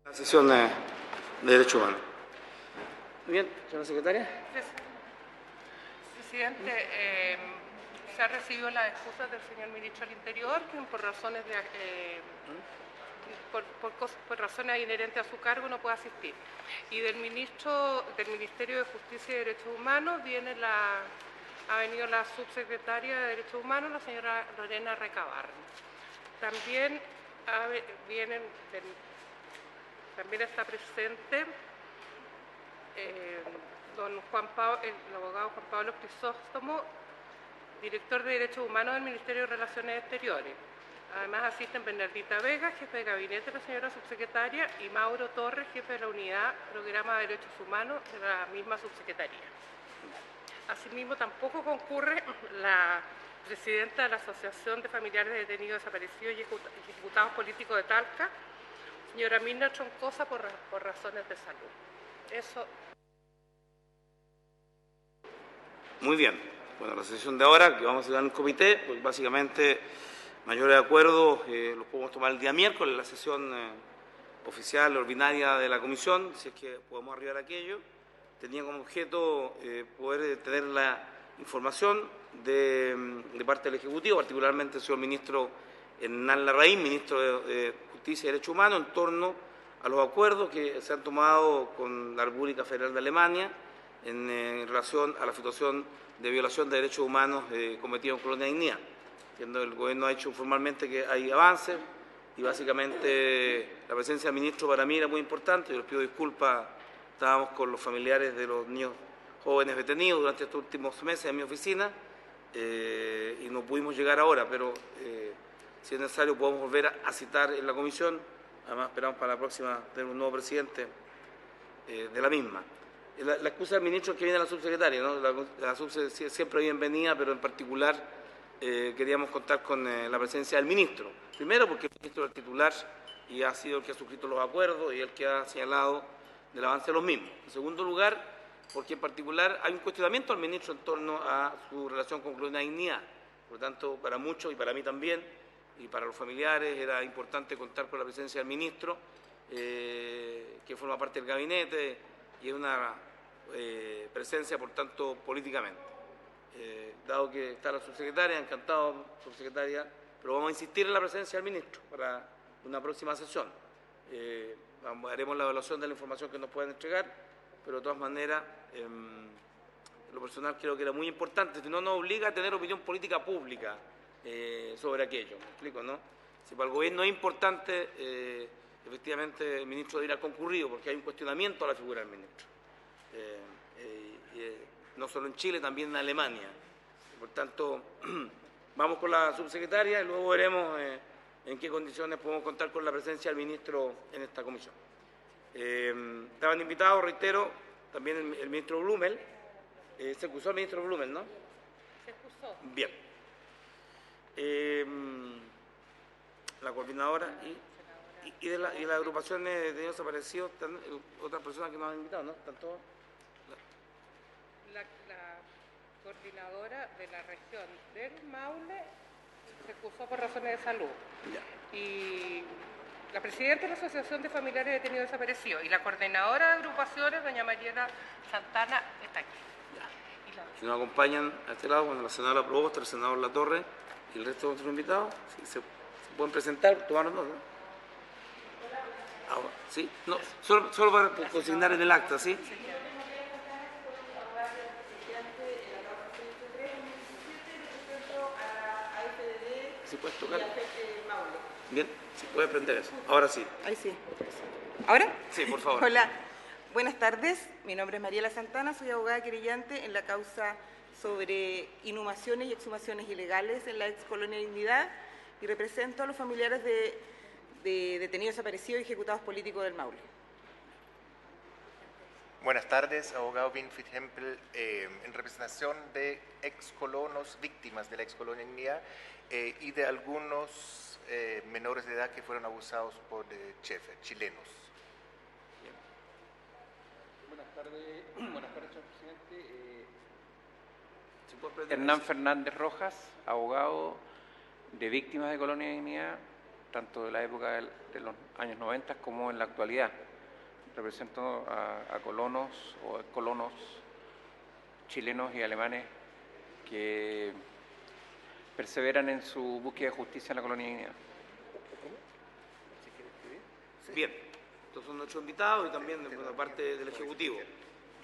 La sesión de Derechos Humanos. Muy bien, señora secretaria. Presidente, se ha recibido las excusas del señor ministro del Interior, que por razones por razones inherentes a su cargo no puede asistir. Y del Ministerio de Justicia y Derechos Humanos ha venido la subsecretaria de Derechos Humanos, la señora Lorena Recabarren. También está presente el abogado Juan Pablo Crisóstomo, director de Derechos Humanos del Ministerio de Relaciones Exteriores. Además asisten Bernardita Vega, jefe de gabinete de la señora subsecretaria, y Mauro Torres, jefe de la Unidad Programa de Derechos Humanos de la misma subsecretaría. Asimismo, tampoco concurre la presidenta de la Asociación de Familiares de Detenidos Desaparecidos y Ejecutados Políticos de Talca, señora Mirna Troncosa, por razones de salud. Eso. Muy bien. Bueno, la sesión de ahora, que vamos a llegar en un comité, pues básicamente mayores acuerdos los podemos tomar el día miércoles, la sesión oficial, ordinaria de la comisión, si es que podemos arribar a aquello. Tenía como objeto poder tener la información de parte del Ejecutivo, particularmente el señor ministro Hernán Larraín, ministro de Justicia y Derechos Humanos, en torno a los acuerdos que se han tomado con la República Federal de Alemania en relación a la situación de violación de derechos humanos cometidos en Colonia Dignidad. El Gobierno ha dicho formalmente que hay avances y básicamente la presencia del ministro para mí era muy importante. Yo les pido disculpas, estábamos con los familiares de los niños jóvenes detenidos durante estos últimos meses en mi oficina y no pudimos llegar ahora, pero si es necesario podemos volver a citar en la comisión. Además esperamos para la próxima tener un nuevo presidente de la misma. La excusa del ministro es que viene la subsecretaria, ¿no? La subsecretaria siempre bienvenida, pero en particular queríamos contar con la presencia del ministro. Primero porque el ministro es el titular y ha sido el que ha suscrito los acuerdos y el que ha señalado del avance de los mismos. En segundo lugar, porque en particular hay un cuestionamiento al ministro en torno a su relación con Colonia Dignidad. Por lo tanto, para muchos y para mí también, y para los familiares, era importante contar con la presencia del ministro, que forma parte del gabinete y es una presencia, por tanto, políticamente. Dado que está la subsecretaria, encantado, subsecretaria, pero vamos a insistir en la presencia del ministro para una próxima sesión. Haremos la evaluación de la información que nos puedan entregar, pero de todas maneras, en lo personal creo que era muy importante, si no nos obliga a tener opinión política pública sobre aquello. ¿Me explico, no? Si para el gobierno es importante, efectivamente el ministro debería haber concurrido, porque hay un cuestionamiento a la figura del ministro. No solo en Chile, también en Alemania. Por tanto, vamos con la subsecretaria y luego veremos en qué condiciones podemos contar con la presencia del ministro en esta comisión. Estaban invitados, reitero, también el ministro Blumel. Se excusó el ministro Blumel, ¿no? Se excusó. Bien. La coordinadora y de las agrupaciones de desaparecidos, otras personas que nos han invitado, ¿no? ¿Están todos? La coordinadora de la región del Maule se excusó por razones de salud. Ya. Y la presidenta de la Asociación de Familiares de Detenidos Desaparecidos y la coordinadora de agrupaciones, doña Mariela Santana, está aquí. Ya. Si nos acompañan a este lado, bueno, la senadora Proboste, el senador Latorre y el resto de nuestros invitados, si se pueden presentar, tomarnos nota. Ahora, ¿sí? No, solo para consignar en el acta, ¿sí? ¿Sí puedes tocar? Bien, si puedes prender eso. Ahora sí. Ahí sí. ¿Ahora? Sí, por favor. Hola, buenas tardes. Mi nombre es Mariela Santana, soy abogada querellante en la causa sobre inhumaciones y exhumaciones ilegales en la ex Colonia Dignidad y represento a los familiares de detenidos desaparecidos y ejecutados políticos del Maule. Buenas tardes, abogado Winfried Hempel, en representación de excolonos, víctimas de la ex Colonia Dignidad y de algunos menores de edad que fueron abusados por Chefer, chilenos. Bien. Buenas tardes, señor presidente. Hernán Fernández Rojas, abogado de víctimas de Colonia Dignidad, tanto de la época de los años 90 como en la actualidad. Represento a colonos o colonos chilenos y alemanes que perseveran en su búsqueda de justicia en la colonia Dignidad. Bien, estos son nuestros invitados y también de parte del Ejecutivo.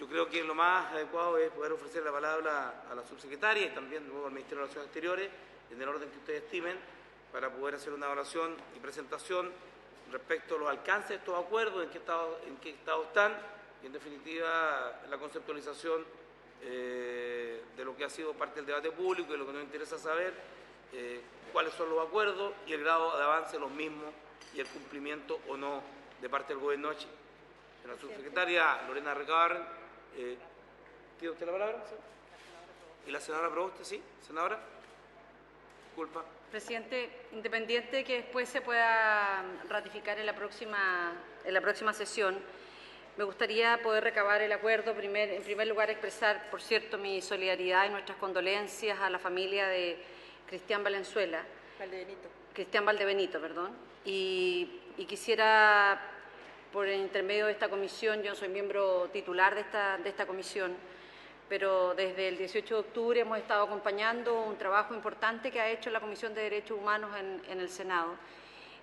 Yo creo que lo más adecuado es poder ofrecer la palabra a la subsecretaria y también luego al Ministerio de Relaciones Exteriores, en el orden que ustedes estimen, para poder hacer una evaluación y presentación respecto a los alcances de estos acuerdos, en qué estado están, y en definitiva la conceptualización de lo que ha sido parte del debate público y lo que nos interesa saber, cuáles son los acuerdos y el grado de avance de los mismos y el cumplimiento o no de parte del Gobierno de Chile. Señora subsecretaria Lorena Recabarren, ¿tiene usted la palabra? ¿Sí? ¿Y la senadora Proboste? ¿Sí? ¿Senadora? Disculpa. Presidente, independiente de que después se pueda ratificar en la próxima sesión, me gustaría poder recabar el acuerdo. En primer lugar, expresar, por cierto, mi solidaridad y nuestras condolencias a la familia de Cristian Valdebenito, perdón. Y quisiera, por el intermedio de esta comisión, yo soy miembro titular de esta comisión, pero desde el 18 de octubre hemos estado acompañando un trabajo importante que ha hecho la Comisión de Derechos Humanos en el Senado.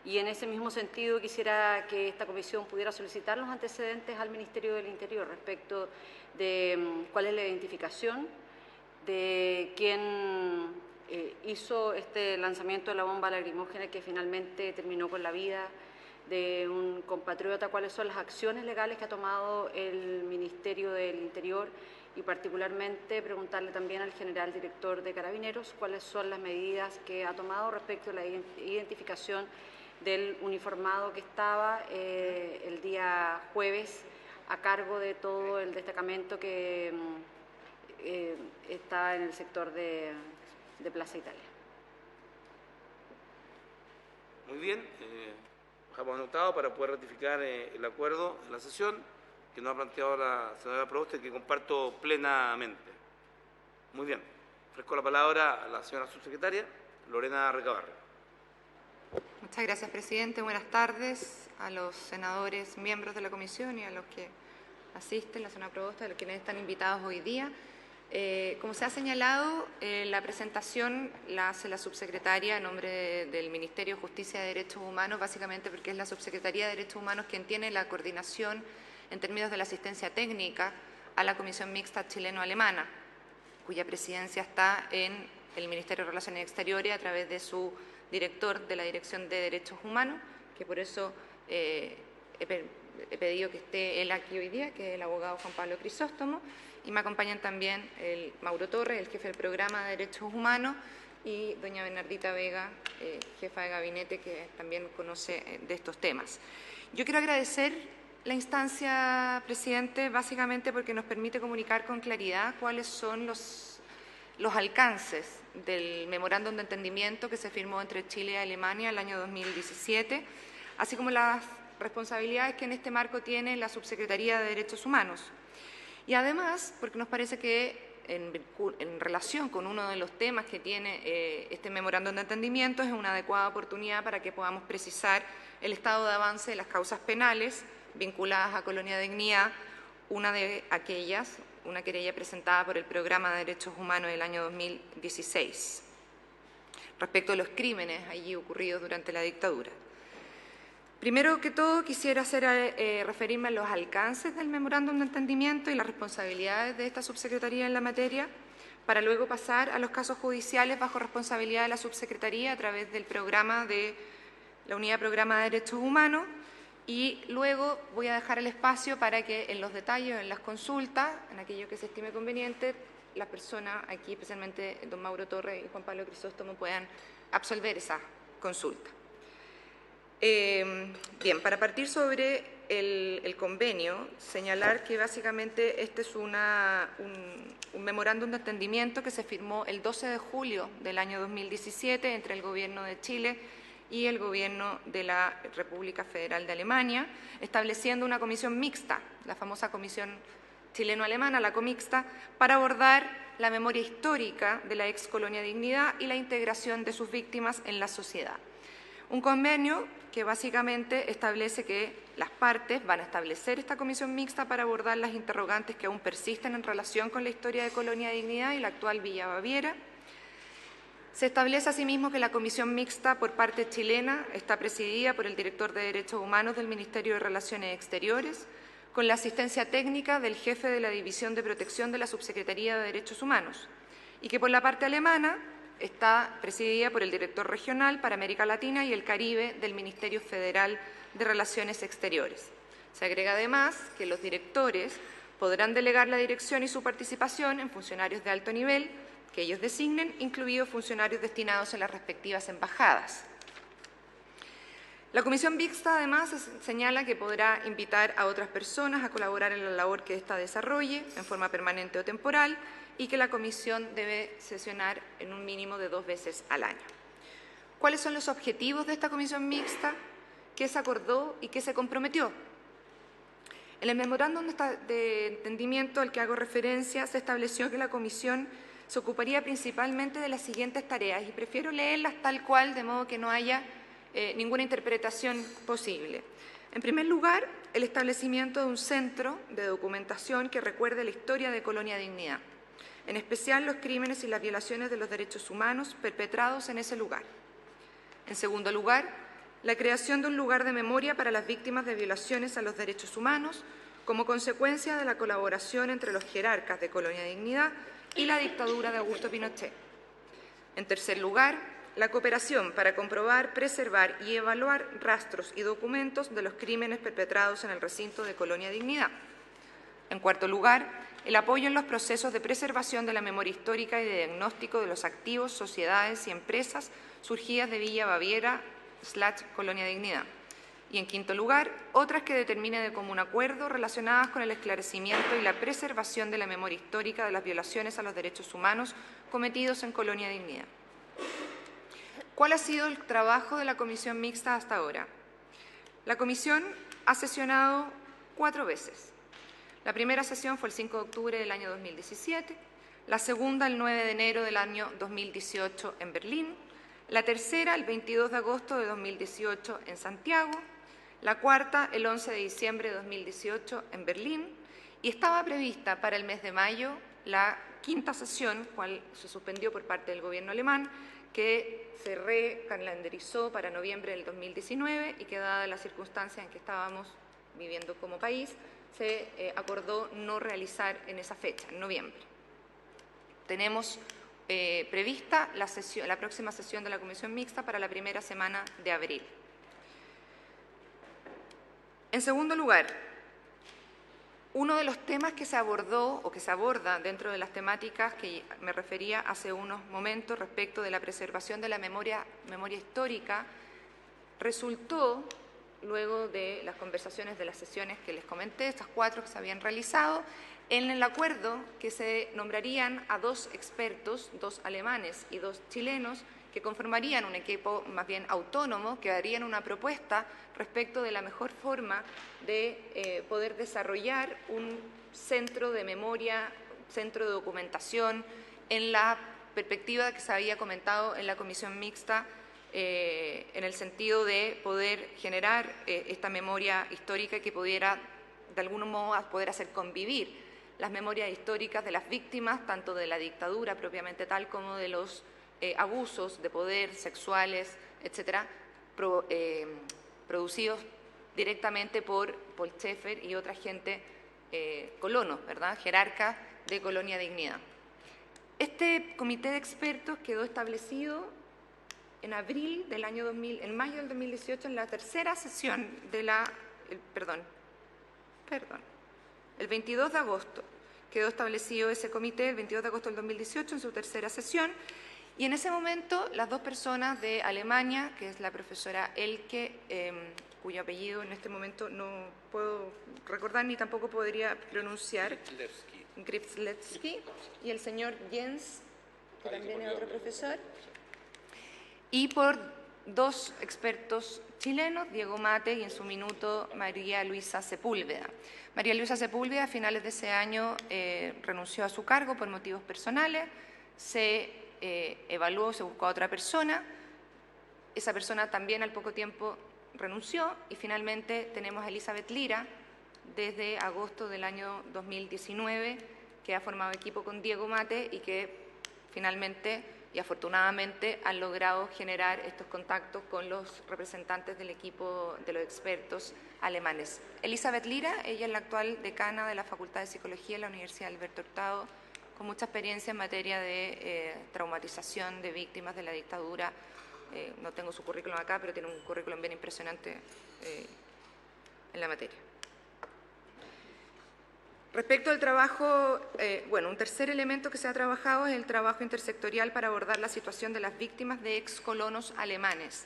Y en ese mismo sentido quisiera que esta comisión pudiera solicitar los antecedentes al Ministerio del Interior respecto de cuál es la identificación de quién hizo este lanzamiento de la bomba lacrimógena que finalmente terminó con la vida de un compatriota, cuáles son las acciones legales que ha tomado el Ministerio del Interior y particularmente preguntarle también al general director de Carabineros cuáles son las medidas que ha tomado respecto a la identificación del uniformado que estaba el día jueves a cargo de todo el destacamento que está en el sector de Plaza Italia. Muy bien, dejamos anotado para poder ratificar el acuerdo en la sesión que nos ha planteado la senadora Proboste, que comparto plenamente. Muy bien, ofrezco la palabra a la señora subsecretaria Lorena Recabarren. Muchas gracias, presidente. Buenas tardes a los senadores, miembros de la comisión y a los que asisten, la senadora Proboste, a los quienes están invitados hoy día. Como se ha señalado, la presentación la hace la subsecretaria en nombre del Ministerio de Justicia y Derechos Humanos, básicamente porque es la Subsecretaría de Derechos Humanos quien tiene la coordinación en términos de la asistencia técnica a la Comisión Mixta Chileno-Alemana, cuya presidencia está en el Ministerio de Relaciones Exteriores a través de su director de la Dirección de Derechos Humanos, que por eso he pedido que esté él aquí hoy día, que es el abogado Juan Pablo Crisóstomo, y me acompañan también el Mauro Torres, el jefe del Programa de Derechos Humanos, y doña Bernardita Vega, jefa de gabinete, que también conoce de estos temas. Yo quiero agradecer la instancia, presidente, básicamente porque nos permite comunicar con claridad cuáles son los alcances del memorándum de entendimiento que se firmó entre Chile y Alemania el año 2017, así como las responsabilidades que en este marco tiene la Subsecretaría de Derechos Humanos. Y además, porque nos parece que en relación con uno de los temas que tiene este memorándum de entendimiento es una adecuada oportunidad para que podamos precisar el estado de avance de las causas penales vinculadas a Colonia Dignidad, una de aquellas, una querella presentada por el Programa de Derechos Humanos del año 2016, respecto a los crímenes allí ocurridos durante la dictadura. Primero que todo, quisiera referirme a los alcances del memorándum de entendimiento y las responsabilidades de esta subsecretaría en la materia, para luego pasar a los casos judiciales bajo responsabilidad de la subsecretaría a través del programa de la Unidad de Programa de Derechos Humanos, y luego voy a dejar el espacio para que en los detalles, en las consultas, en aquello que se estime conveniente, las personas aquí, especialmente don Mauro Torres y Juan Pablo Crisóstomo, puedan absolver esa consulta. Bien, para partir sobre el convenio, señalar que básicamente este es un memorándum de entendimiento que se firmó el 12 de julio del año 2017 entre el Gobierno de Chile y el Gobierno de la República Federal de Alemania, estableciendo una comisión mixta, la famosa Comisión Chileno-Alemana, la comixta, para abordar la memoria histórica de la ex Colonia Dignidad y la integración de sus víctimas en la sociedad. Un convenio que básicamente establece que las partes van a establecer esta comisión mixta para abordar las interrogantes que aún persisten en relación con la historia de Colonia Dignidad y la actual Villa Baviera. Se establece asimismo que la comisión mixta por parte chilena está presidida por el director de Derechos Humanos del Ministerio de Relaciones Exteriores, con la asistencia técnica del jefe de la División de Protección de la Subsecretaría de Derechos Humanos, y que por la parte alemana está presidida por el director regional para América Latina y el Caribe del Ministerio Federal de Relaciones Exteriores. Se agrega además que los directores podrán delegar la dirección y su participación en funcionarios de alto nivel que ellos designen, incluidos funcionarios destinados en las respectivas embajadas. La comisión mixta además señala que podrá invitar a otras personas a colaborar en la labor que ésta desarrolle en forma permanente o temporal y que la comisión debe sesionar en un mínimo de 2 veces al año. ¿Cuáles son los objetivos de esta comisión mixta? ¿Qué se acordó y qué se comprometió? En el memorándum de entendimiento al que hago referencia se estableció que la comisión se ocuparía principalmente de las siguientes tareas y prefiero leerlas tal cual, de modo que no haya ninguna interpretación posible. En primer lugar, el establecimiento de un centro de documentación que recuerde la historia de Colonia Dignidad, en especial los crímenes y las violaciones de los derechos humanos perpetrados en ese lugar. En segundo lugar, la creación de un lugar de memoria para las víctimas de violaciones a los derechos humanos como consecuencia de la colaboración entre los jerarcas de Colonia Dignidad y la dictadura de Augusto Pinochet. En tercer lugar, la cooperación para comprobar, preservar y evaluar rastros y documentos de los crímenes perpetrados en el recinto de Colonia Dignidad. En cuarto lugar, el apoyo en los procesos de preservación de la memoria histórica y de diagnóstico de los activos, sociedades y empresas surgidas de Villa Baviera / Colonia Dignidad. Y en quinto lugar, otras que determine de común acuerdo relacionadas con el esclarecimiento y la preservación de la memoria histórica de las violaciones a los derechos humanos cometidos en Colonia Dignidad. ¿Cuál ha sido el trabajo de la comisión mixta hasta ahora? La comisión ha sesionado 4 veces. La primera sesión fue el 5 de octubre del año 2017, la segunda el 9 de enero del año 2018 en Berlín, la tercera el 22 de agosto de 2018 en Santiago, la cuarta el 11 de diciembre de 2018 en Berlín y estaba prevista para el mes de mayo la quinta sesión, cual se suspendió por parte del gobierno alemán, que se recalendarizó para noviembre del 2019 y que, dada las circunstancias en que estábamos viviendo como país, se acordó no realizar en esa fecha, en noviembre. Tenemos prevista la próxima sesión de la comisión mixta para la primera semana de abril. En segundo lugar, uno de los temas que se abordó o que se aborda dentro de las temáticas que me refería hace unos momentos respecto de la preservación de la memoria histórica resultó, luego de las conversaciones de las sesiones que les comenté, estas 4 que se habían realizado, en el acuerdo que se nombrarían a 2 expertos, 2 alemanes y 2 chilenos, que conformarían un equipo más bien autónomo, que harían una propuesta respecto de la mejor forma de poder desarrollar un centro de memoria, centro de documentación, en la perspectiva que se había comentado en la comisión mixta, en el sentido de poder generar esta memoria histórica que pudiera, de algún modo, poder hacer convivir las memorias históricas de las víctimas, tanto de la dictadura propiamente tal como de los abusos de poder sexuales, etcétera, producidos directamente por Paul Schaeffer y otra gente, colonos, ¿verdad?, jerarcas de Colonia Dignidad. Este comité de expertos quedó establecido en abril del año 2000, en mayo del 2018, en la tercera sesión de el 22 de agosto quedó establecido ese comité, el 22 de agosto del 2018, en su tercera sesión. Y en ese momento, las 2 personas de Alemania, que es la profesora Elke, cuyo apellido en este momento no puedo recordar ni tampoco podría pronunciar, Gripslewski, y el señor Jens, que también es otro profesor, y por 2 expertos chilenos, Diego Mate y en su minuto María Luisa Sepúlveda. María Luisa Sepúlveda a finales de ese año renunció a su cargo por motivos personales, se evaluó, se buscó a otra persona, esa persona también al poco tiempo renunció y finalmente tenemos a Elizabeth Lira desde agosto del año 2019, que ha formado equipo con Diego Mate y que finalmente y afortunadamente han logrado generar estos contactos con los representantes del equipo de los expertos alemanes. Elizabeth Lira, ella es la actual decana de la Facultad de Psicología de la Universidad Alberto Hurtado, con mucha experiencia en materia de traumatización de víctimas de la dictadura. No tengo su currículum acá, pero tiene un currículum bien impresionante en la materia. Respecto al trabajo, un tercer elemento que se ha trabajado es el trabajo intersectorial para abordar la situación de las víctimas de excolonos alemanes.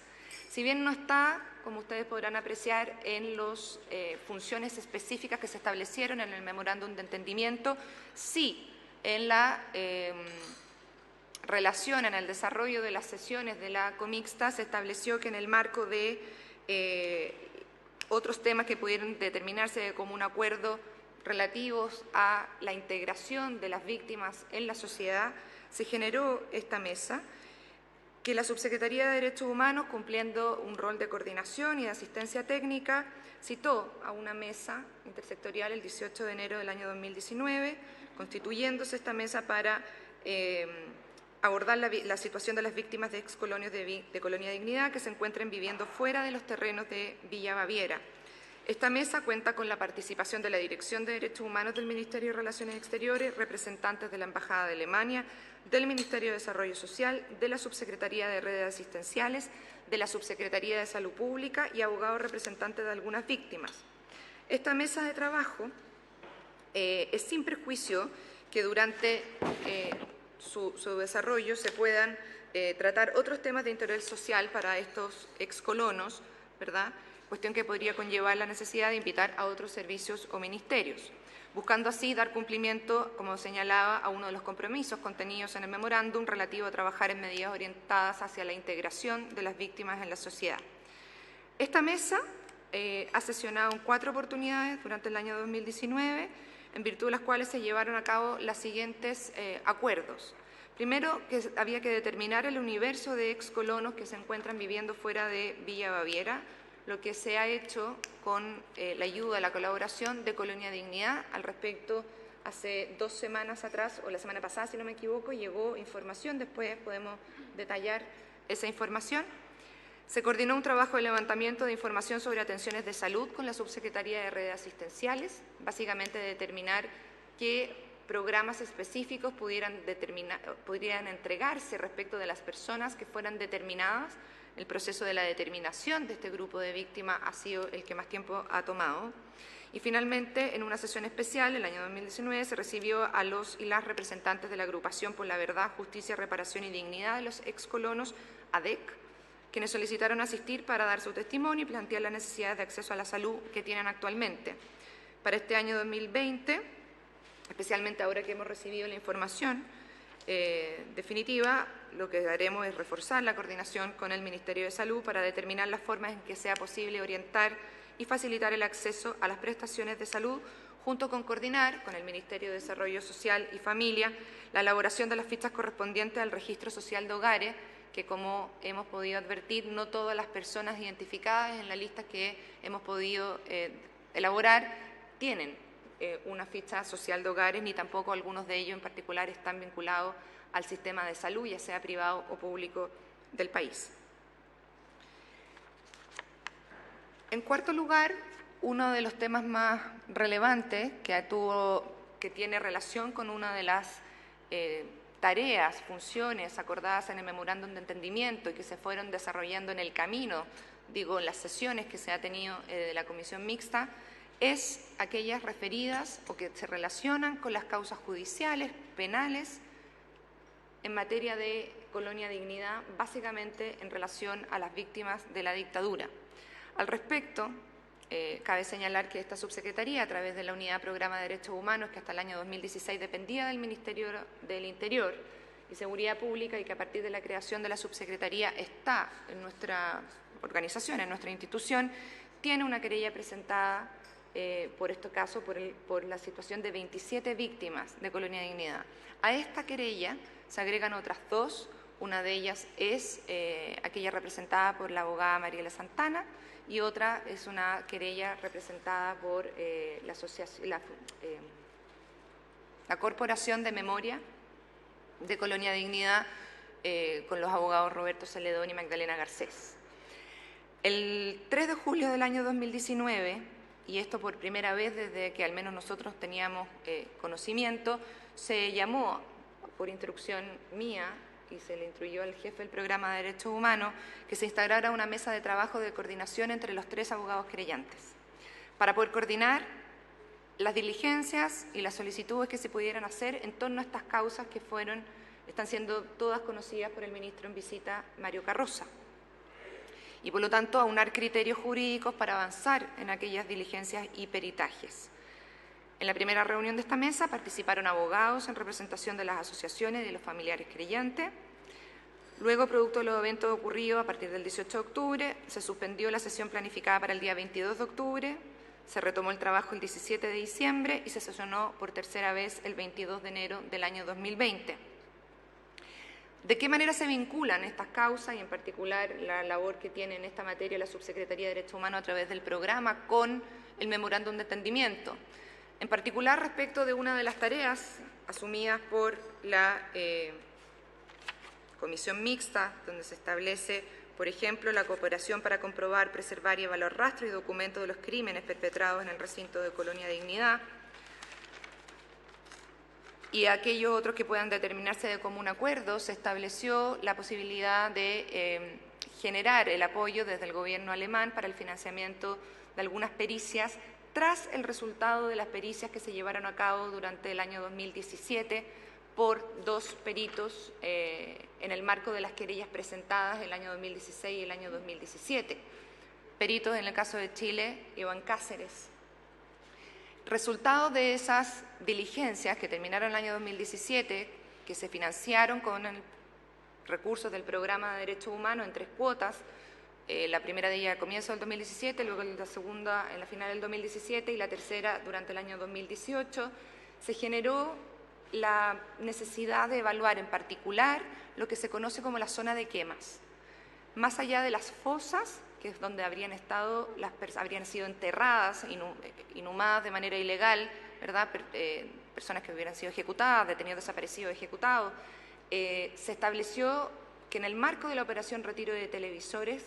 Si bien no está, como ustedes podrán apreciar, en las funciones específicas que se establecieron en el memorándum de entendimiento, sí en la relación, en el desarrollo de las sesiones de la comixta, se estableció que en el marco de otros temas que pudieran determinarse como un acuerdo relativos a la integración de las víctimas en la sociedad, se generó esta mesa, que la Subsecretaría de Derechos Humanos, cumpliendo un rol de coordinación y de asistencia técnica, citó a una mesa intersectorial el 18 de enero del año 2019, constituyéndose esta mesa para abordar la situación de las víctimas de excolonios de Colonia Dignidad que se encuentren viviendo fuera de los terrenos de Villa Baviera. Esta mesa cuenta con la participación de la Dirección de Derechos Humanos del Ministerio de Relaciones Exteriores, representantes de la Embajada de Alemania, del Ministerio de Desarrollo Social, de la Subsecretaría de Redes Asistenciales, de la Subsecretaría de Salud Pública y abogados representantes de algunas víctimas. Esta mesa de trabajo es sin prejuicio que durante su desarrollo se puedan tratar otros temas de interés social para estos excolonos, ¿verdad?, cuestión que podría conllevar la necesidad de invitar a otros servicios o ministerios, buscando así dar cumplimiento, como señalaba, a uno de los compromisos contenidos en el memorándum relativo a trabajar en medidas orientadas hacia la integración de las víctimas en la sociedad. Esta mesa ha sesionado en 4 oportunidades durante el año 2019, en virtud de las cuales se llevaron a cabo los siguientes acuerdos. Primero, que había que determinar el universo de excolonos que se encuentran viviendo fuera de Villa Baviera, lo que se ha hecho con la ayuda, la colaboración de Colonia Dignidad. Al respecto, hace 2 semanas atrás, o la semana pasada, si no me equivoco, llegó información, después podemos detallar esa información. Se coordinó un trabajo de levantamiento de información sobre atenciones de salud con la Subsecretaría de Redes Asistenciales, básicamente determinar qué programas específicos pudieran entregarse respecto de las personas que fueran determinadas. El proceso de la determinación de este grupo de víctimas ha sido el que más tiempo ha tomado. Y finalmente, en una sesión especial, el año 2019, se recibió a los y las representantes de la Agrupación por la Verdad, Justicia, Reparación y Dignidad de los excolonos, ADEC, quienes solicitaron asistir para dar su testimonio y plantear las necesidades de acceso a la salud que tienen actualmente. Para este año 2020, especialmente ahora que hemos recibido la información definitiva, lo que haremos es reforzar la coordinación con el Ministerio de Salud para determinar las formas en que sea posible orientar y facilitar el acceso a las prestaciones de salud, junto con coordinar con el Ministerio de Desarrollo Social y Familia la elaboración de las fichas correspondientes al registro social de hogares, que, como hemos podido advertir, no todas las personas identificadas en la lista que hemos podido elaborar tienen una ficha social de hogares, ni tampoco algunos de ellos en particular están vinculados al sistema de salud, ya sea privado o público del país. En cuarto lugar, uno de los temas más relevantes que tiene relación con una de las tareas, funciones acordadas en el memorándum de entendimiento y que se fueron desarrollando en el camino, en las sesiones que se ha tenido de la comisión mixta, es aquellas referidas o que se relacionan con las causas judiciales, penales, en materia de Colonia Dignidad, básicamente en relación a las víctimas de la dictadura. Al respecto, cabe señalar que esta subsecretaría, a través de la Unidad de Programa de Derechos Humanos, que hasta el año 2016 dependía del Ministerio del Interior y Seguridad Pública, y que a partir de la creación de la subsecretaría está en nuestra organización, en nuestra institución, tiene una querella presentada por este caso, por la situación de 27 víctimas de Colonia Dignidad. A esta querella se agregan otras 2 Una de ellas es aquella representada por la abogada Mariela Santana y otra es una querella representada por la Corporación de Memoria de Colonia Dignidad con los abogados Roberto Celedón y Magdalena Garcés. El 3 de julio del año 2019, y esto por primera vez desde que al menos nosotros teníamos conocimiento, se llamó por instrucción mía y se le instruyó al jefe del programa de Derechos Humanos que se instaurara una mesa de trabajo de coordinación entre los 3 abogados querellantes para poder coordinar las diligencias y las solicitudes que se pudieran hacer en torno a estas causas que están siendo todas conocidas por el ministro en visita, Mario Carroza, y por lo tanto aunar criterios jurídicos para avanzar en aquellas diligencias y peritajes. En la primera reunión de esta mesa participaron abogados en representación de las asociaciones y de los familiares creyentes. Luego, producto de los eventos ocurridos a partir del 18 de octubre, se suspendió la sesión planificada para el día 22 de octubre, se retomó el trabajo el 17 de diciembre y se sesionó por tercera vez el 22 de enero del año 2020. ¿De qué manera se vinculan estas causas y en particular la labor que tiene en esta materia la Subsecretaría de Derechos Humanos a través del programa con el memorándum de entendimiento? En particular respecto de una de las tareas asumidas por la Comisión Mixta, donde se establece, por ejemplo, la cooperación para comprobar, preservar y evaluar rastros y documentos de los crímenes perpetrados en el recinto de Colonia Dignidad y aquellos otros que puedan determinarse de común acuerdo, se estableció la posibilidad de generar el apoyo desde el gobierno alemán para el financiamiento de algunas pericias tras el resultado de las pericias que se llevaron a cabo durante el año 2017 por 2 peritos en el marco de las querellas presentadas el año 2016 y el año 2017. Peritos en el caso de Chile, Iván Cáceres. Resultado de esas diligencias que terminaron el año 2017, que se financiaron con recursos del Programa de Derechos Humanos en 3 cuotas, la primera de ellas a comienzo del 2017, luego la segunda en la final del 2017 y la tercera durante el año 2018, se generó la necesidad de evaluar en particular lo que se conoce como la zona de quemas. Más allá de las fosas, que es donde habrían sido enterradas, inhumadas de manera ilegal, ¿verdad? Personas que hubieran sido ejecutadas, detenidos desaparecidos, ejecutados, se estableció que en el marco de la operación Retiro de Televisores,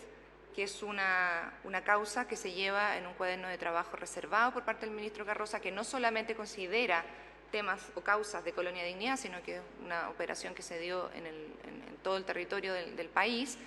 que es una causa que se lleva en un cuaderno de trabajo reservado por parte del ministro Carroza, que no solamente considera temas o causas de Colonia Dignidad, sino que es una operación que se dio en todo el territorio del país,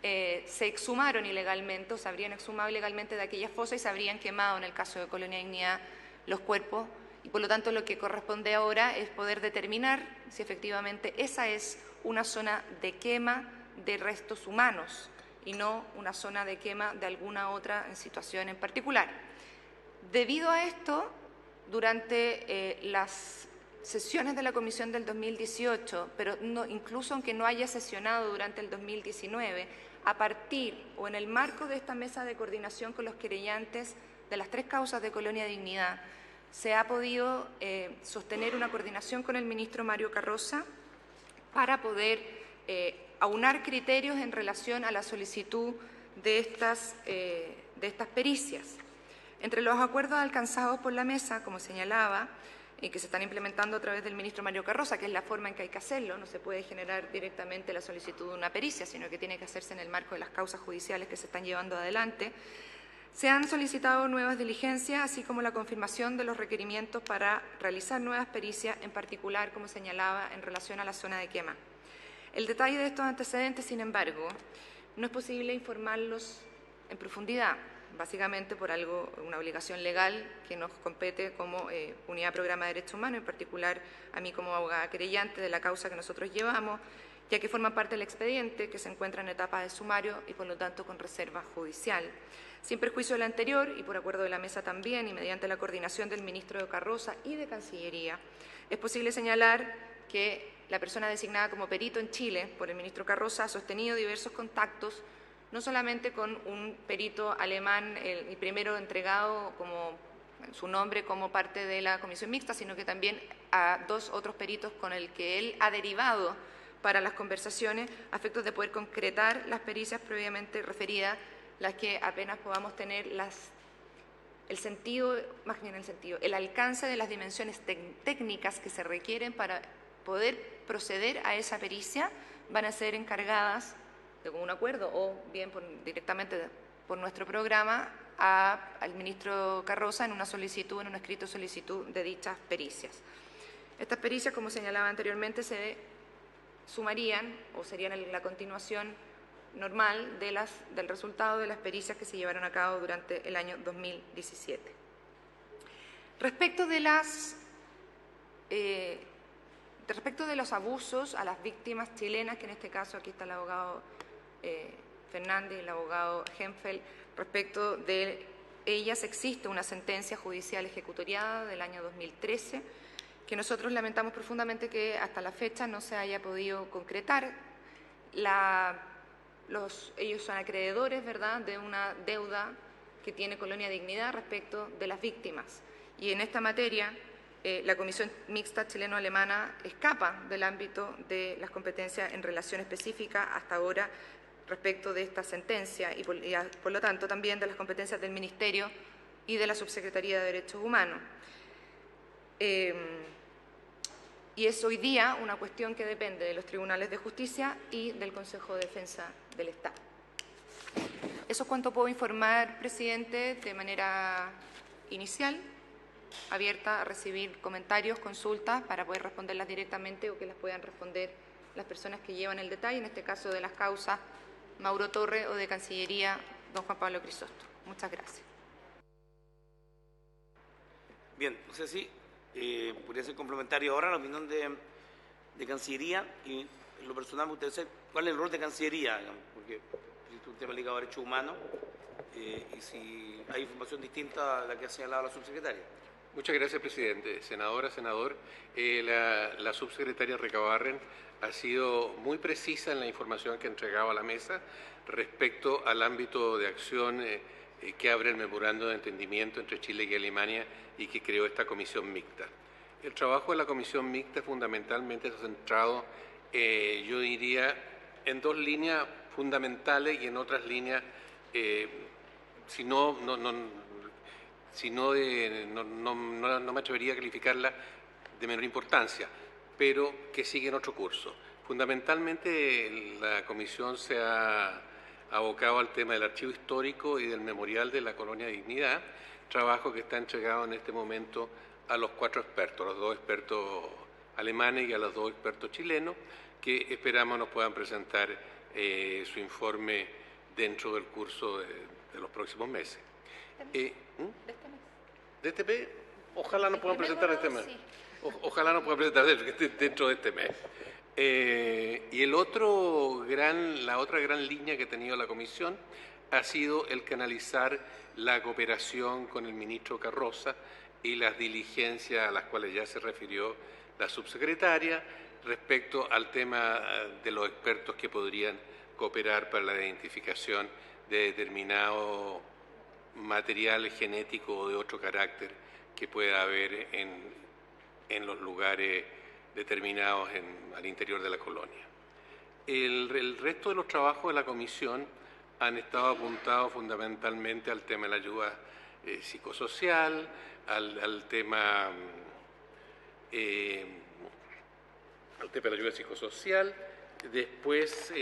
se exhumaron ilegalmente, o se habrían exhumado ilegalmente de aquellas fosas y se habrían quemado, en el caso de Colonia Dignidad, los cuerpos, y por lo tanto lo que corresponde ahora es poder determinar si efectivamente esa es una zona de quema de restos humanos y no una zona de quema de alguna otra situación en particular. Debido a esto, durante las sesiones de la Comisión del 2018, pero incluso aunque no haya sesionado durante el 2019, a partir o en el marco de esta mesa de coordinación con los querellantes de las 3 causas de Colonia Dignidad, se ha podido sostener una coordinación con el ministro Mario Carroza para poder aunar criterios en relación a la solicitud de estas pericias. Entre los acuerdos alcanzados por la mesa, como señalaba, y que se están implementando a través del ministro Mario Carroza, que es la forma en que hay que hacerlo, no se puede generar directamente la solicitud de una pericia, sino que tiene que hacerse en el marco de las causas judiciales que se están llevando adelante. Se han solicitado nuevas diligencias, así como la confirmación de los requerimientos para realizar nuevas pericias, en particular, como señalaba, en relación a la zona de quema. El detalle de estos antecedentes, sin embargo, no es posible informarlos en profundidad, básicamente por una obligación legal que nos compete como Unidad Programa de Derechos Humanos, en particular a mí como abogada querellante de la causa que nosotros llevamos, ya que forma parte del expediente que se encuentra en etapa de sumario y por lo tanto con reserva judicial. Sin perjuicio de lo anterior y por acuerdo de la mesa también y mediante la coordinación del ministro de Carroza y de Cancillería, es posible señalar que la persona designada como perito en Chile por el ministro Carroza ha sostenido diversos contactos, no solamente con un perito alemán, el primero entregado como su nombre como parte de la Comisión Mixta, sino que también a 2 otros peritos con el que él ha derivado para las conversaciones a efectos de poder concretar las pericias previamente referidas, las que apenas podamos tener el sentido, más bien el sentido, el alcance de las dimensiones técnicas que se requieren para poder proceder a esa pericia, van a ser encargadas de un acuerdo o bien directamente por nuestro programa al ministro Carroza en una solicitud, en un escrito solicitud de dichas pericias. Estas pericias, como señalaba anteriormente, se sumarían o serían la continuación normal del resultado de las pericias que se llevaron a cabo durante el año 2017. Respecto de los abusos a las víctimas chilenas, que en este caso aquí está el abogado Fernández y el abogado Henfeld, respecto de ellas existe una sentencia judicial ejecutoriada del año 2013 que nosotros lamentamos profundamente que hasta la fecha no se haya podido concretar. Ellos son acreedores, ¿verdad?, de una deuda que tiene Colonia Dignidad respecto de las víctimas. Y en esta materia, la Comisión Mixta Chileno-Alemana escapa del ámbito de las competencias en relación específica hasta ahora respecto de esta sentencia y por lo tanto también de las competencias del Ministerio y de la Subsecretaría de Derechos Humanos. Y es hoy día una cuestión que depende de los tribunales de justicia y del Consejo de Defensa del Estado. Eso es cuanto puedo informar, presidente, de manera inicial, abierta a recibir comentarios, consultas, para poder responderlas directamente o que las puedan responder las personas que llevan el detalle, en este caso de las causas Mauro Torre o de Cancillería, don Juan Pablo Crisóstomo. Muchas gracias. Bien, no sé si podría ser complementario ahora la opinión de Cancillería y en lo personal me gustaría saber cuál es el rol de Cancillería, digamos, porque es un tema ligado a derechos humanos y si hay información distinta a la que ha señalado la subsecretaria. Muchas gracias, presidente. Senadora, senador, la subsecretaria Recabarren ha sido muy precisa en la información que ha entregado a la mesa respecto al ámbito de acción que abre el memorando de entendimiento entre Chile y Alemania y que creó esta comisión mixta. El trabajo de la comisión mixta fundamentalmente se ha centrado, yo diría, en dos líneas fundamentales y en otras líneas, no me atrevería a calificarla de menor importancia, pero que siguen otro curso. Fundamentalmente la comisión se ha abocado al tema del archivo histórico y del memorial de la Colonia Dignidad, trabajo que está entregado en este momento a los 4 expertos, a los 2 expertos alemanes y a los 2 expertos chilenos, que esperamos nos puedan presentar su informe dentro del curso de los próximos meses. ¿De este mes? Ojalá nos puedan presentar este mes. Ojalá nos puedan presentar dentro de este mes. Y la otra gran línea que ha tenido la comisión ha sido el canalizar la cooperación con el ministro Carroza y las diligencias a las cuales ya se refirió la subsecretaria respecto al tema de los expertos que podrían cooperar para la identificación de determinado material genético o de otro carácter que pueda haber en los lugares determinados al interior de la colonia. El resto de los trabajos de la comisión han estado apuntados fundamentalmente al tema de la ayuda psicosocial, al tema de la ayuda psicosocial. Después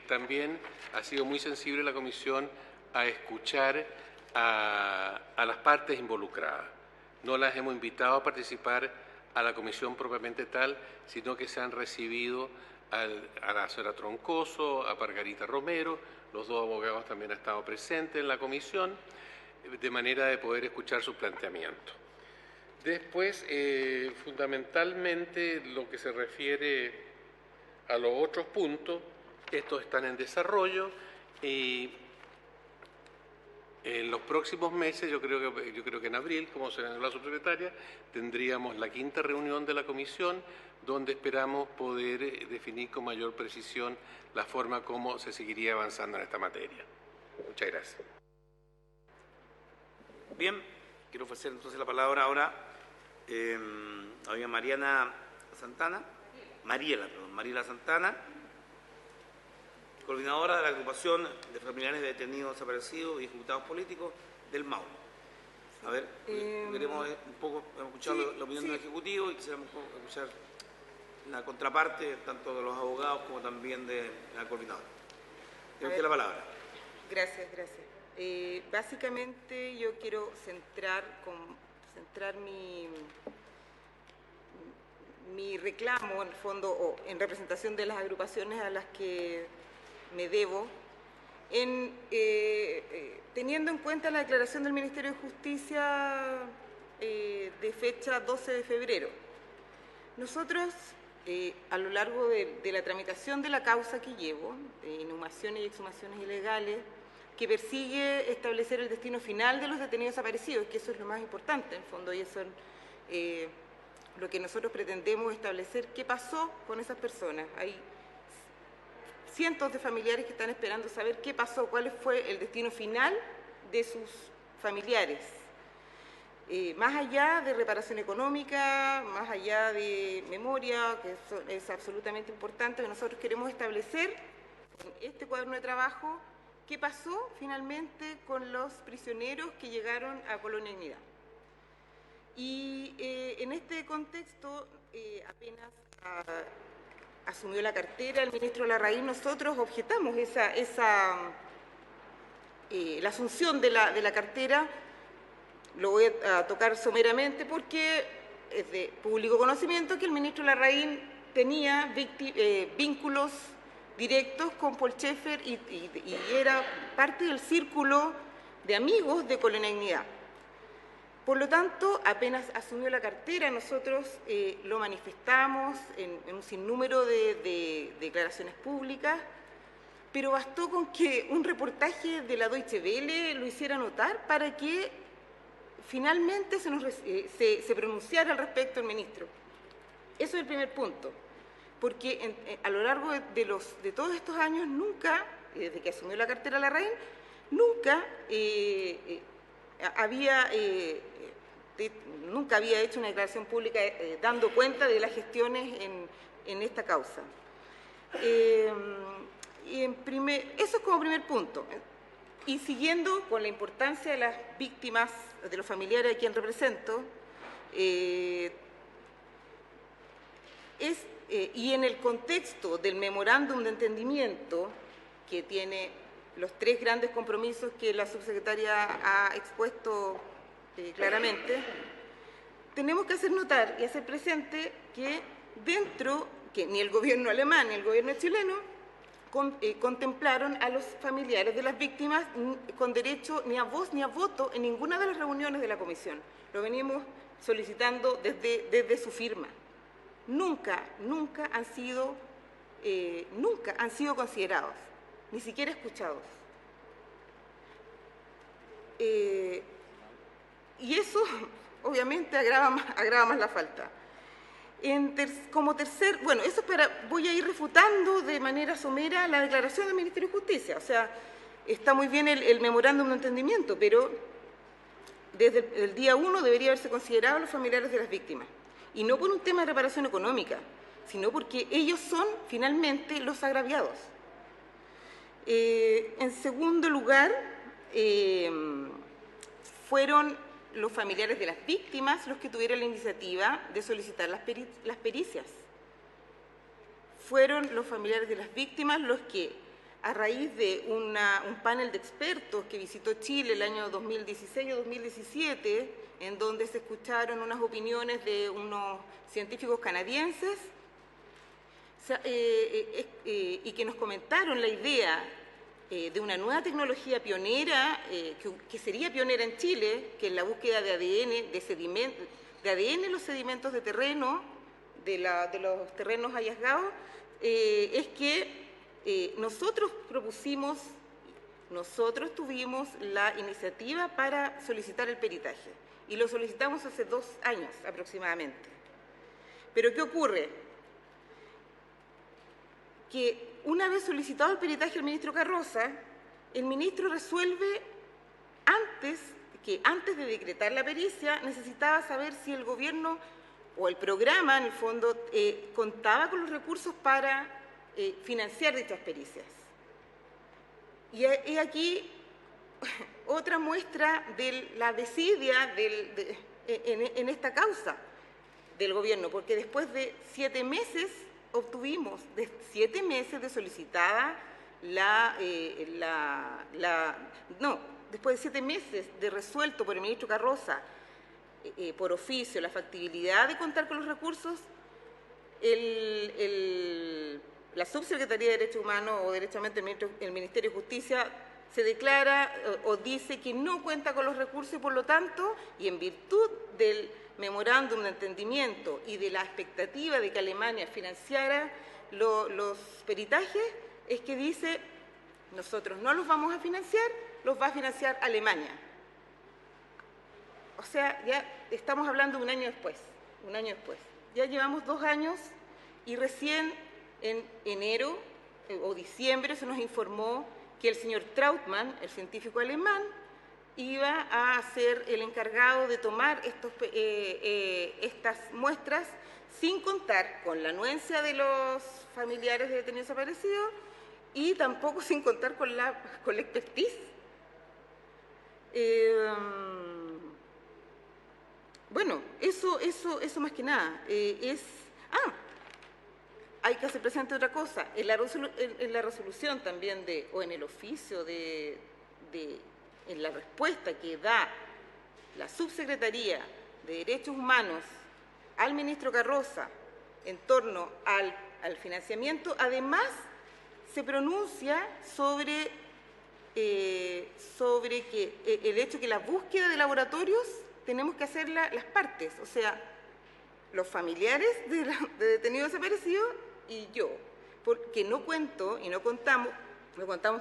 también ha sido muy sensible la comisión a escuchar a las partes involucradas. No las hemos invitado a participar a la comisión propiamente tal, sino que se han recibido a la señora Troncoso, a Margarita Romero, los 2 abogados también han estado presentes en la comisión, de manera de poder escuchar sus planteamientos. Después, fundamentalmente, lo que se refiere a los otros puntos, estos están en desarrollo y en los próximos meses, yo creo que en abril, como señaló la subsecretaria, tendríamos la 5ª reunión de la comisión, donde esperamos poder definir con mayor precisión la forma como se seguiría avanzando en esta materia. Muchas gracias. Bien, quiero ofrecer entonces la palabra ahora a doña Mariana Santana. Mariela Santana, coordinadora de la agrupación de familiares de detenidos desaparecidos y ejecutados políticos del Maule. A ver, queremos un poco escuchar la opinión del Ejecutivo y quisiéramos escuchar la contraparte tanto de los abogados como también de la coordinadora. Tiene usted la palabra. Gracias. Básicamente yo quiero centrar mi reclamo, en el fondo, o en representación de las agrupaciones a las que me debo, teniendo en cuenta la declaración del Ministerio de Justicia de fecha 12 de febrero. Nosotros, a lo largo de la tramitación de la causa que llevo, de inhumaciones y exhumaciones ilegales, que persigue establecer el destino final de los detenidos desaparecidos, que eso es lo más importante, en el fondo, y eso es lo que nosotros pretendemos establecer, qué pasó con esas personas. Hay cientos de familiares que están esperando saber qué pasó, cuál fue el destino final de sus familiares. Más allá de reparación económica, más allá de memoria, que es absolutamente importante, nosotros queremos establecer en este cuaderno de trabajo qué pasó finalmente con los prisioneros que llegaron a Colonia Dignidad. Y en este contexto, apenas asumió la cartera el ministro Larraín, nosotros objetamos la asunción de la cartera. Lo voy a tocar someramente porque es de público conocimiento que el ministro Larraín tenía vínculos directos con Paul Schaeffer y era parte del círculo de amigos de Colonia Dignidad. Por lo tanto, apenas asumió la cartera, nosotros lo manifestamos en un sinnúmero de declaraciones públicas, pero bastó con que un reportaje de la Deutsche Welle lo hiciera notar para que finalmente se pronunciara al respecto el ministro. Eso es el primer punto, porque a lo largo de todos estos años, nunca, desde que asumió la cartera Larraín, nunca había hecho una declaración pública dando cuenta de las gestiones en esta causa. Eso es como primer punto. Y siguiendo con la importancia de las víctimas, de los familiares a quien represento, y en el contexto del memorándum de entendimiento que tiene los tres grandes compromisos que la subsecretaria ha expuesto claramente, tenemos que hacer notar y hacer presente que que ni el gobierno alemán ni el gobierno chileno contemplaron a los familiares de las víctimas con derecho ni a voz ni a voto en ninguna de las reuniones de la comisión. Lo venimos solicitando desde su firma. Nunca han sido considerados, ni siquiera escuchados. Y eso, obviamente, agrava más la falta. Como tercer, bueno, eso voy a ir refutando de manera somera la declaración del Ministerio de Justicia. O sea, está muy bien el memorándum de entendimiento, pero desde el día 1 debería haberse considerado a los familiares de las víctimas. Y no por un tema de reparación económica, sino porque ellos son finalmente los agraviados. En segundo lugar, fueron los familiares de las víctimas los que tuvieron la iniciativa de solicitar las pericias. Fueron los familiares de las víctimas los que, a raíz de un panel de expertos que visitó Chile el año 2016 o 2017, en donde se escucharon unas opiniones de unos científicos canadienses y que nos comentaron la idea de una nueva tecnología pionera, que sería pionera en Chile, que es la búsqueda de ADN, de ADN en los sedimentos de terreno, de los terrenos hallazgados, es que nosotros tuvimos la iniciativa para solicitar el peritaje, y lo solicitamos hace 2 años aproximadamente. Pero ¿qué ocurre? Que una vez solicitado el peritaje al ministro Carroza, el ministro resuelve antes de decretar la pericia, necesitaba saber si el gobierno o el programa, en el fondo, contaba con los recursos para financiar dichas pericias. Y aquí otra muestra de la desidia en esta causa del gobierno, porque después de 7 meses obtuvimos, de 7 meses de solicitada después de 7 meses de resuelto por el ministro Carroza, por oficio, la factibilidad de contar con los recursos, la Subsecretaría de Derechos Humanos o derechamente el Ministerio de Justicia se declara o dice que no cuenta con los recursos y por lo tanto, y en virtud del memorándum de entendimiento y de la expectativa de que Alemania financiara los peritajes, es que dice, nosotros no los vamos a financiar, los va a financiar Alemania. O sea, ya estamos hablando de un año después. Ya llevamos 2 años y recién en enero o diciembre se nos informó que el señor Trautmann, el científico alemán, iba a ser el encargado de tomar estas muestras sin contar con la anuencia de los familiares de detenidos desaparecidos y tampoco sin contar con la expertise. Bueno, eso más que nada. Hay que hacer presente otra cosa. En la resolución también o en el oficio en la respuesta que da la Subsecretaría de Derechos Humanos al ministro Carroza en torno al financiamiento, además se pronuncia sobre que el hecho que la búsqueda de laboratorios tenemos que hacerla las partes, o sea, los familiares de detenidos desaparecidos y yo, porque no contamos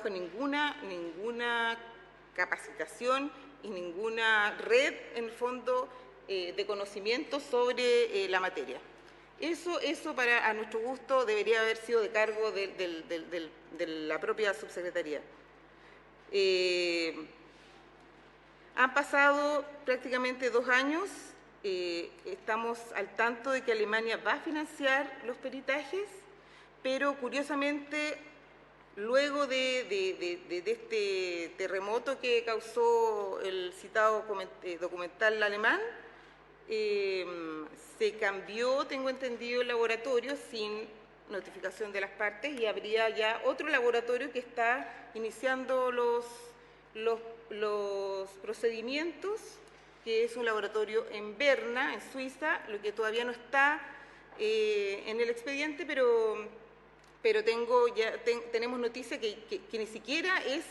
con ninguna capacitación y ninguna red, en el fondo, de conocimiento sobre la materia. Eso a nuestro gusto, debería haber sido de cargo de la propia subsecretaría. Han pasado prácticamente 2 años, estamos al tanto de que Alemania va a financiar los peritajes, pero curiosamente, luego de este terremoto que causó el citado documental alemán, se cambió, tengo entendido, el laboratorio sin notificación de las partes y habría ya otro laboratorio que está iniciando los procedimientos, que es un laboratorio en Berna, en Suiza, lo que todavía no está en el expediente, pero tenemos noticia que ni siquiera es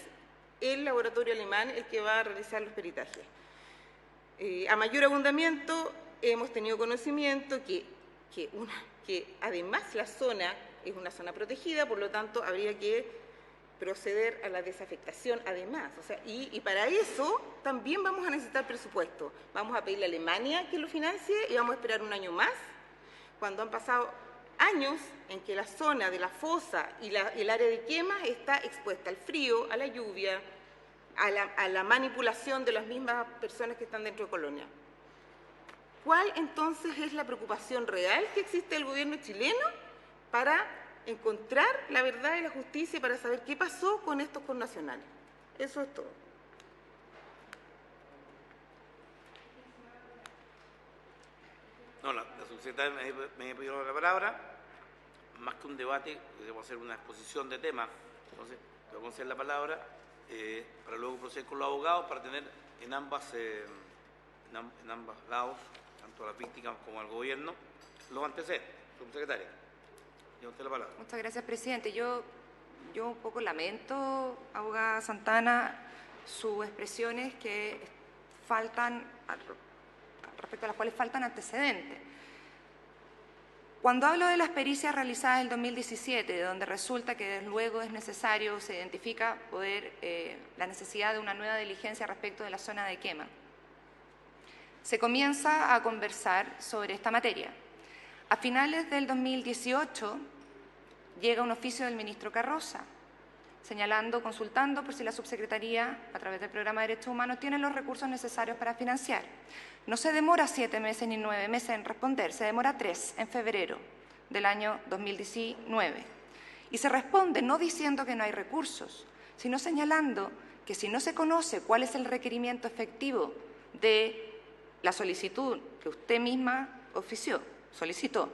el laboratorio alemán el que va a realizar los peritajes. A mayor abundamiento, hemos tenido conocimiento que además la zona es una zona protegida, por lo tanto habría que proceder a la desafectación además. O sea, y para eso también vamos a necesitar presupuesto. Vamos a pedirle a Alemania que lo financie y vamos a esperar 1 año más, cuando han pasado años en que la zona de la fosa y el área de quema está expuesta al frío, a la lluvia, a la manipulación de las mismas personas que están dentro de Colonia. ¿Cuál entonces es la preocupación real que existe del gobierno chileno para encontrar la verdad y la justicia, para saber qué pasó con estos connacionales? Eso es todo. No, la subsecretaria me pidió la palabra. Más que un debate, debemos hacer una exposición de temas. Entonces, te voy a conceder la palabra para luego proceder con los abogados para tener en ambos lados, tanto a las víctimas como al gobierno, los antecedentes. Subsecretaria, lleva usted la palabra. Muchas gracias, presidente. Yo un poco lamento, abogada Santana, sus expresiones que faltan, respecto a las cuales faltan antecedentes. Cuando hablo de las pericias realizadas en el 2017, donde resulta que desde luego es necesario, se identifica la necesidad de una nueva diligencia respecto de la zona de quema, se comienza a conversar sobre esta materia. A finales del 2018 llega un oficio del ministro Carroza, señalando, consultando por si la Subsecretaría, a través del Programa de Derechos Humanos, tiene los recursos necesarios para financiar. No se demora 7 meses ni 9 meses en responder, se demora 3, en febrero del año 2019. Y se responde no diciendo que no hay recursos, sino señalando que si no se conoce cuál es el requerimiento efectivo de la solicitud que usted misma solicitó,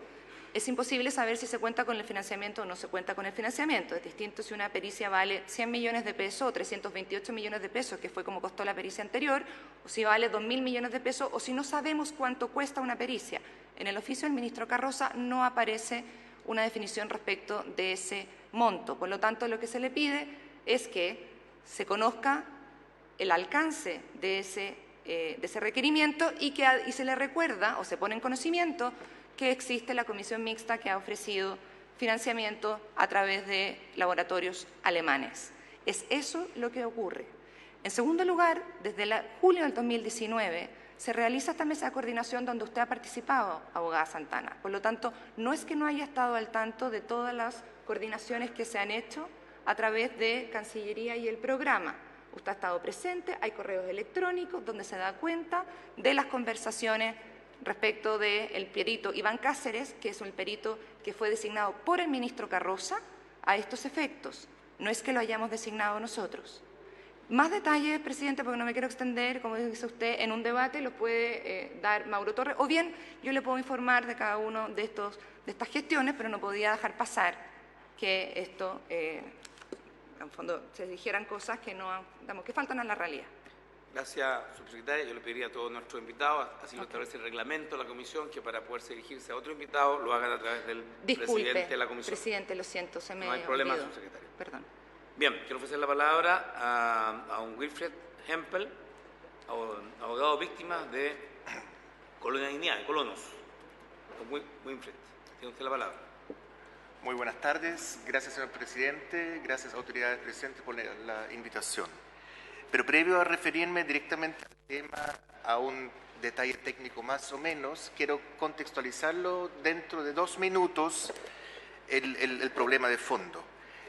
es imposible saber si se cuenta con el financiamiento o no se cuenta con el financiamiento. Es distinto si una pericia vale 100 millones de pesos o 328 millones de pesos, que fue como costó la pericia anterior, o si vale 2.000 millones de pesos, o si no sabemos cuánto cuesta una pericia. En el oficio del ministro Carroza no aparece una definición respecto de ese monto. Por lo tanto, lo que se le pide es que se conozca el alcance de ese requerimiento y se le recuerda o se pone en conocimiento que existe la comisión mixta que ha ofrecido financiamiento a través de laboratorios alemanes. Es eso lo que ocurre. En segundo lugar, desde julio del 2019 se realiza esta mesa de coordinación donde usted ha participado, abogada Santana. Por lo tanto, no es que no haya estado al tanto de todas las coordinaciones que se han hecho a través de Cancillería y el programa. Usted ha estado presente, hay correos electrónicos donde se da cuenta de las conversaciones respecto del perito Iván Cáceres, que es un perito que fue designado por el ministro Carroza a estos efectos. No es que lo hayamos designado nosotros. Más detalles, presidente, porque no me quiero extender, como dice usted, en un debate los puede dar Mauro Torres, o bien yo le puedo informar de cada uno de estas gestiones, pero no podía dejar pasar que esto, en fondo, se dijeran cosas que que faltan a la realidad. Gracias, subsecretaria. Yo le pediría a todos nuestros invitados, así lo establece el reglamento de la comisión, que para poderse dirigirse a otro invitado lo hagan a través del presidente de la comisión. Presidente, lo siento, se me No hay problema, olvidó. subsecretaria. Perdón. Bien, quiero ofrecer la palabra a un Wilfred Hempel, abogado víctima de Colonia Dignidad, de Colonos. Wilfred, tiene usted la palabra. Muy buenas tardes. Gracias, señor presidente. Gracias, autoridades presentes, por la invitación. Pero previo a referirme directamente al tema, a un detalle técnico más o menos, quiero contextualizarlo dentro de 2 minutos el problema de fondo.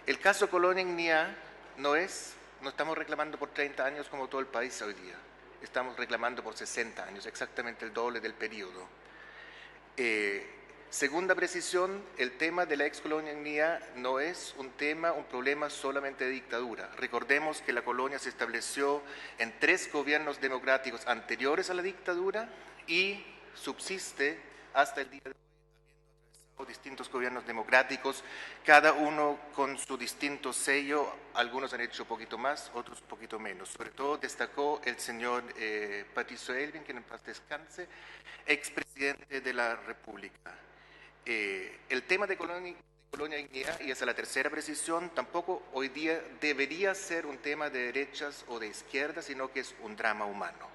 El caso Colonia Dignidad no estamos reclamando por 30 años como todo el país hoy día. Estamos reclamando por 60 años, exactamente el doble del periodo. Segunda precisión, el tema de la ex Colonia Dignidad no es un problema solamente de dictadura. Recordemos que la colonia se estableció en 3 gobiernos democráticos anteriores a la dictadura y subsiste hasta el día de hoy, habiendo atravesado distintos gobiernos democráticos, cada uno con su distinto sello. Algunos han hecho un poquito más, otros un poquito menos. Sobre todo destacó el señor Patricio Aylwin, que en paz descanse, expresidente de la República. El tema de Colonia Dignidad, y esa es la tercera precisión, tampoco hoy día debería ser un tema de derechas o de izquierdas, sino que es un drama humano.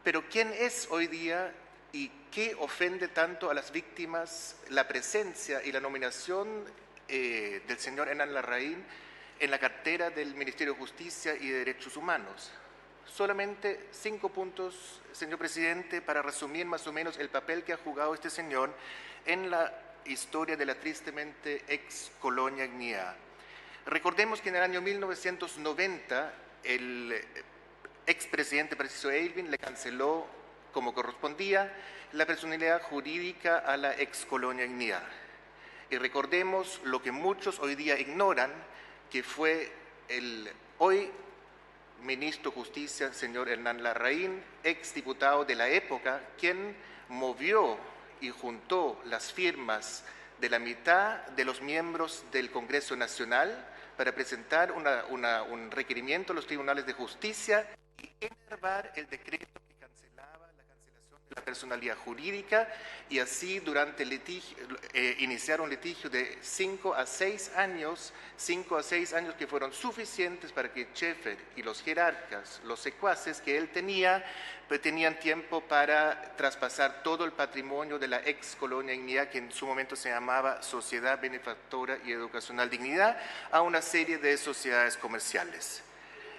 Pero ¿quién es hoy día y qué ofende tanto a las víctimas la presencia y la nominación del señor Hernán Larraín en la cartera del Ministerio de Justicia y de Derechos Humanos? Solamente 5 puntos, señor presidente, para resumir más o menos el papel que ha jugado este señor en la historia de la tristemente ex Colonia Dignidad. Recordemos que en el año 1990 el expresidente Patricio Aylwin le canceló, como correspondía, la personalidad jurídica a la ex Colonia Dignidad. Y recordemos lo que muchos hoy día ignoran, que fue el hoy ministro de Justicia, señor Hernán Larraín, exdiputado de la época, quien movió y juntó las firmas de la mitad de los miembros del Congreso Nacional para presentar un requerimiento a los tribunales de justicia y enervar el decreto que cancelaba la cancelación de la personalidad jurídica, y así durante el litigio, iniciar un litigio de 5 a 6 años, que fueron suficientes para que Schaeffer y los jerarcas, los secuaces que él tenía, pues tenían tiempo para traspasar todo el patrimonio de la ex Colonia Dignidad, que en su momento se llamaba Sociedad Benefactora y Educacional Dignidad, a una serie de sociedades comerciales.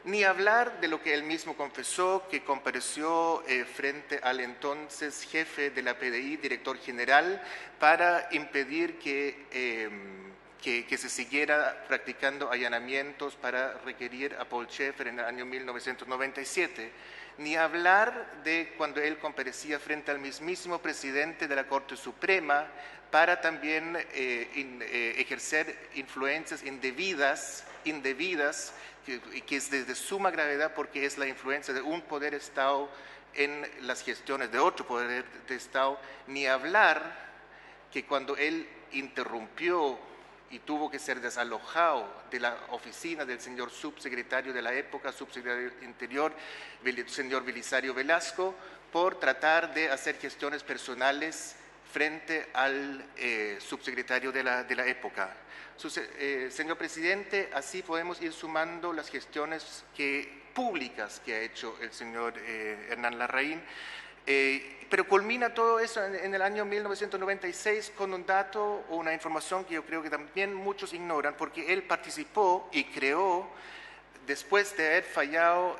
Ni hablar de lo que él mismo confesó, que compareció frente al entonces jefe de la PDI, director general, para impedir que que se siguiera practicando allanamientos para requerir a Paul Schaeffer en el año 1997, ni hablar de cuando él comparecía frente al mismísimo presidente de la Corte Suprema para también ejercer influencias indebidas, que es de suma gravedad porque es la influencia de un poder Estado en las gestiones de otro poder de Estado, ni hablar que cuando él interrumpió y tuvo que ser desalojado de la oficina del señor subsecretario de la época, subsecretario del Interior, el señor Belisario Velasco, por tratar de hacer gestiones personales frente al subsecretario de la época. Señor presidente, así podemos ir sumando las gestiones públicas que ha hecho el señor Hernán Larraín, pero culmina todo eso en el año 1996 con un dato o una información que yo creo que también muchos ignoran, porque él participó y creó, después de haber fallado,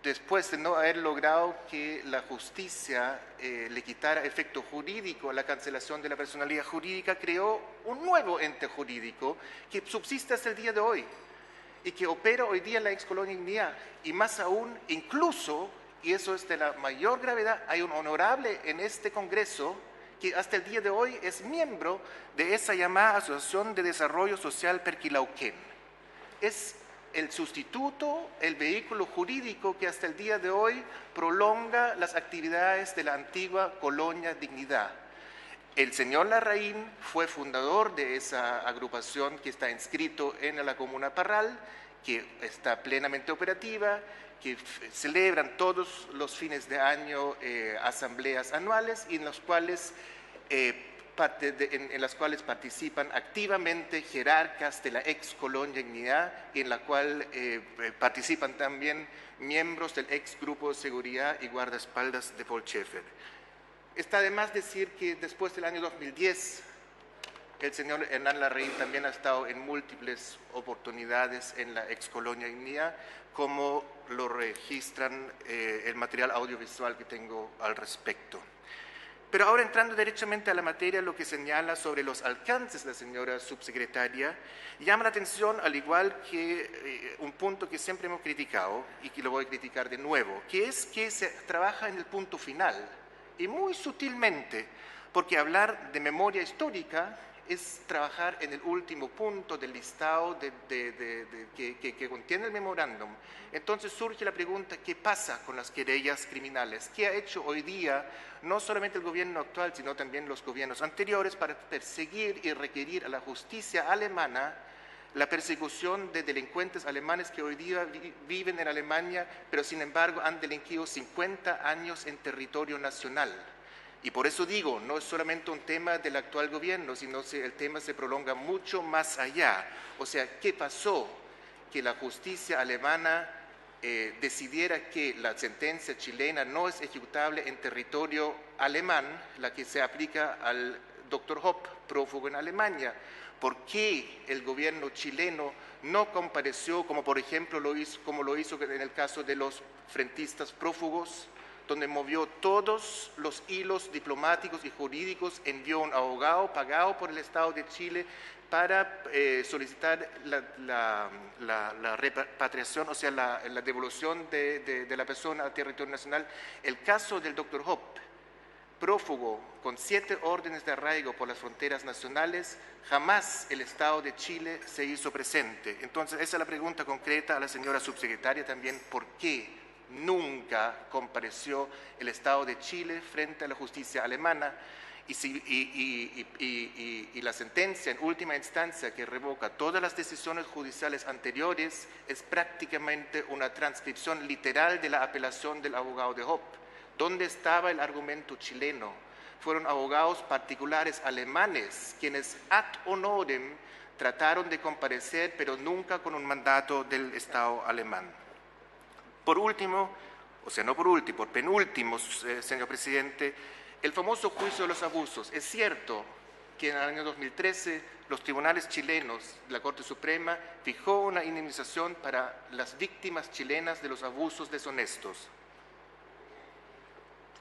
después de no haber logrado que la justicia le quitara efecto jurídico a la cancelación de la personalidad jurídica, creó un nuevo ente jurídico que subsiste hasta el día de hoy y que opera hoy día en la excolonia Dignidad, y más aún, incluso, y eso es de la mayor gravedad, hay un honorable en este Congreso que hasta el día de hoy es miembro de esa llamada Asociación de Desarrollo Social Perquilauquén. Es el sustituto, el vehículo jurídico que hasta el día de hoy prolonga las actividades de la antigua colonia Dignidad. El señor Larraín fue fundador de esa agrupación que está inscrito en la comuna Parral, que está plenamente operativa, que celebran todos los fines de año asambleas anuales y en las cuales participan activamente jerarcas de la ex colonia Dignidad, y en la cual participan también miembros del ex grupo de seguridad y guardaespaldas de Paul Schaeffer. Está de más decir que después del año 2010, el señor Hernán Larraín también ha estado en múltiples oportunidades en la ex colonia Dignidad, como lo registran el material audiovisual que tengo al respecto. Pero ahora entrando derechamente a la materia, lo que señala sobre los alcances de la señora subsecretaria, llama la atención, al igual que un punto que siempre hemos criticado y que lo voy a criticar de nuevo, que es que se trabaja en el punto final y muy sutilmente, porque hablar de memoria histórica es trabajar en el último punto del listado que contiene el memorándum. Entonces surge la pregunta, ¿qué pasa con las querellas criminales? ¿Qué ha hecho hoy día no solamente el gobierno actual, sino también los gobiernos anteriores para perseguir y requerir a la justicia alemana la persecución de delincuentes alemanes que hoy día viven en Alemania, pero sin embargo han delinquido 50 años en territorio nacional? Y por eso digo, no es solamente un tema del actual gobierno, sino que el tema se prolonga mucho más allá. O sea, ¿qué pasó? Que la justicia alemana decidiera que la sentencia chilena no es ejecutable en territorio alemán, la que se aplica al Dr. Hopp, prófugo en Alemania. ¿Por qué el gobierno chileno no compareció, como por ejemplo lo hizo en el caso de los frentistas prófugos, donde movió todos los hilos diplomáticos y jurídicos, envió un abogado pagado por el Estado de Chile para solicitar la repatriación, o sea, la devolución de la persona al territorio nacional? El caso del Dr. Hopp, prófugo con 7 órdenes de arraigo por las fronteras nacionales, jamás el Estado de Chile se hizo presente. Entonces, esa es la pregunta concreta a la señora subsecretaria también, ¿por qué nunca compareció el Estado de Chile frente a la justicia alemana? Y la sentencia en última instancia que revoca todas las decisiones judiciales anteriores es prácticamente una transcripción literal de la apelación del abogado de Hopp. ¿Dónde estaba el argumento chileno? Fueron abogados particulares alemanes quienes ad honorem trataron de comparecer, pero nunca con un mandato del Estado alemán. Por último, o sea, no por último, por penúltimo, señor presidente, el famoso juicio de los abusos. Es cierto que en el año 2013 los tribunales chilenos, la Corte Suprema, fijó una indemnización para las víctimas chilenas de los abusos deshonestos.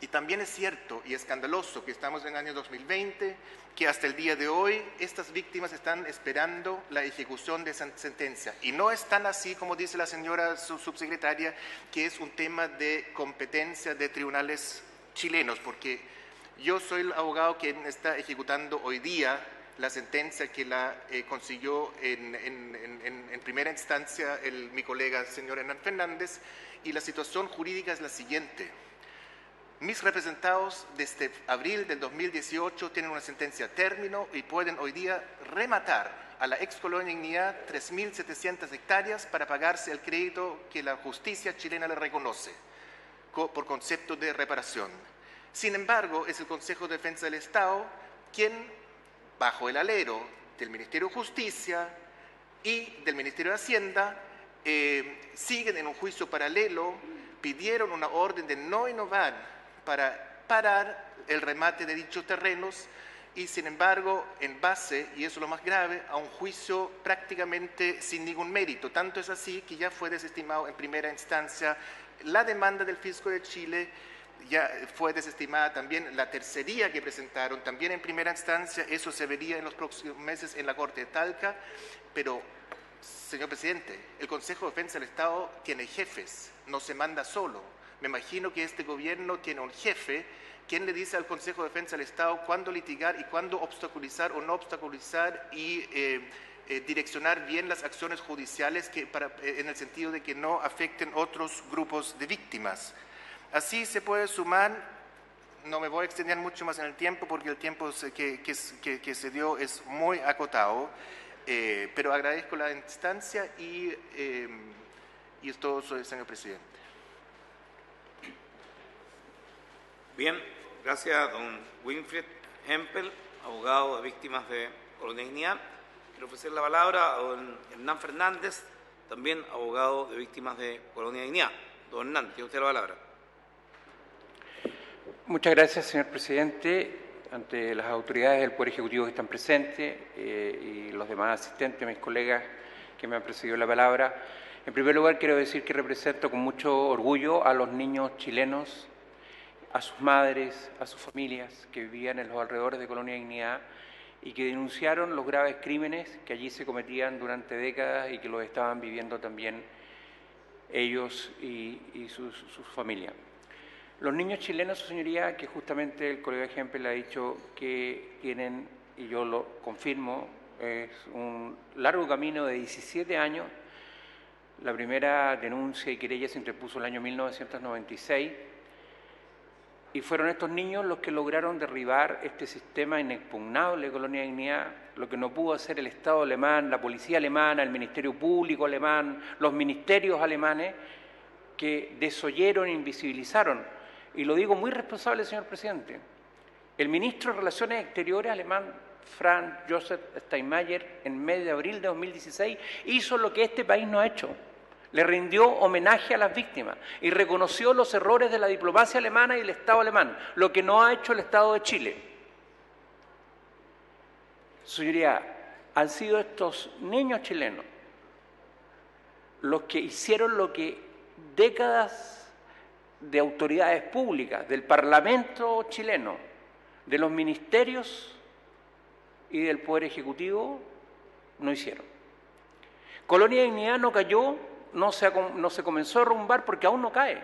Y también es cierto y escandaloso que estamos en el año 2020, que hasta el día de hoy estas víctimas están esperando la ejecución de esa sentencia. Y no es tan así como dice la señora subsecretaria, que es un tema de competencia de tribunales chilenos, porque yo soy el abogado que está ejecutando hoy día la sentencia que la consiguió en primera instancia mi colega, el señor Hernán Fernández, y la situación jurídica es la siguiente. Mis representados desde abril del 2018 tienen una sentencia a término y pueden hoy día rematar a la ex colonia Dignidad 3.700 hectáreas para pagarse el crédito que la justicia chilena le reconoce por concepto de reparación. Sin embargo, es el Consejo de Defensa del Estado quien, bajo el alero del Ministerio de Justicia y del Ministerio de Hacienda, siguen en un juicio paralelo, pidieron una orden de no innovar para parar el remate de dichos terrenos y, sin embargo, en base, y eso es lo más grave, a un juicio prácticamente sin ningún mérito. Tanto es así que ya fue desestimado en primera instancia la demanda del Fisco de Chile, ya fue desestimada también la tercería que presentaron, también en primera instancia. Eso se vería en los próximos meses en la Corte de Talca, pero, señor presidente, el Consejo de Defensa del Estado tiene jefes, no se manda solo. Me imagino que este gobierno tiene un jefe quien le dice al Consejo de Defensa del Estado cuándo litigar y cuándo obstaculizar o no obstaculizar y direccionar bien las acciones judiciales en el sentido de que no afecten otros grupos de víctimas. Así se puede sumar, no me voy a extender mucho más en el tiempo porque el tiempo que se dio es muy acotado, pero agradezco la instancia y es todo, señor presidente. Bien, gracias, don Winfried Hempel, abogado de víctimas de Colonia Dignidad. Quiero ofrecer la palabra a don Hernán Fernández, también abogado de víctimas de Colonia Dignidad. Don Hernán, tiene usted la palabra. Muchas gracias, señor presidente. Ante las autoridades del Poder Ejecutivo que están presentes y los demás asistentes, mis colegas que me han precedido la palabra, en primer lugar quiero decir que represento con mucho orgullo a los niños chilenos, a sus madres, a sus familias que vivían en los alrededores de Colonia Dignidad y que denunciaron los graves crímenes que allí se cometían durante décadas y que los estaban viviendo también ellos y sus familias. Los niños chilenos, su señoría, que justamente el colega Hempel ha dicho que tienen, y yo lo confirmo, es un largo camino de 17 años. La primera denuncia y querella se interpuso en el año 1996 y fueron estos niños los que lograron derribar este sistema inexpugnable de Colonia Dignidad, lo que no pudo hacer el Estado alemán, la policía alemana, el Ministerio Público alemán, los ministerios alemanes, que desoyeron e invisibilizaron. Y lo digo muy responsable, señor presidente. El ministro de Relaciones Exteriores alemán, Franz Josef Steinmeier, en mes de abril de 2016, hizo lo que este país no ha hecho. Le rindió homenaje a las víctimas y reconoció los errores de la diplomacia alemana y del Estado alemán, lo que no ha hecho el Estado de Chile. Señoría, han sido estos niños chilenos los que hicieron lo que décadas de autoridades públicas, del Parlamento chileno, de los ministerios y del Poder Ejecutivo no hicieron. Colonia Dignidad no cayó, no se comenzó a derrumbar porque aún no cae.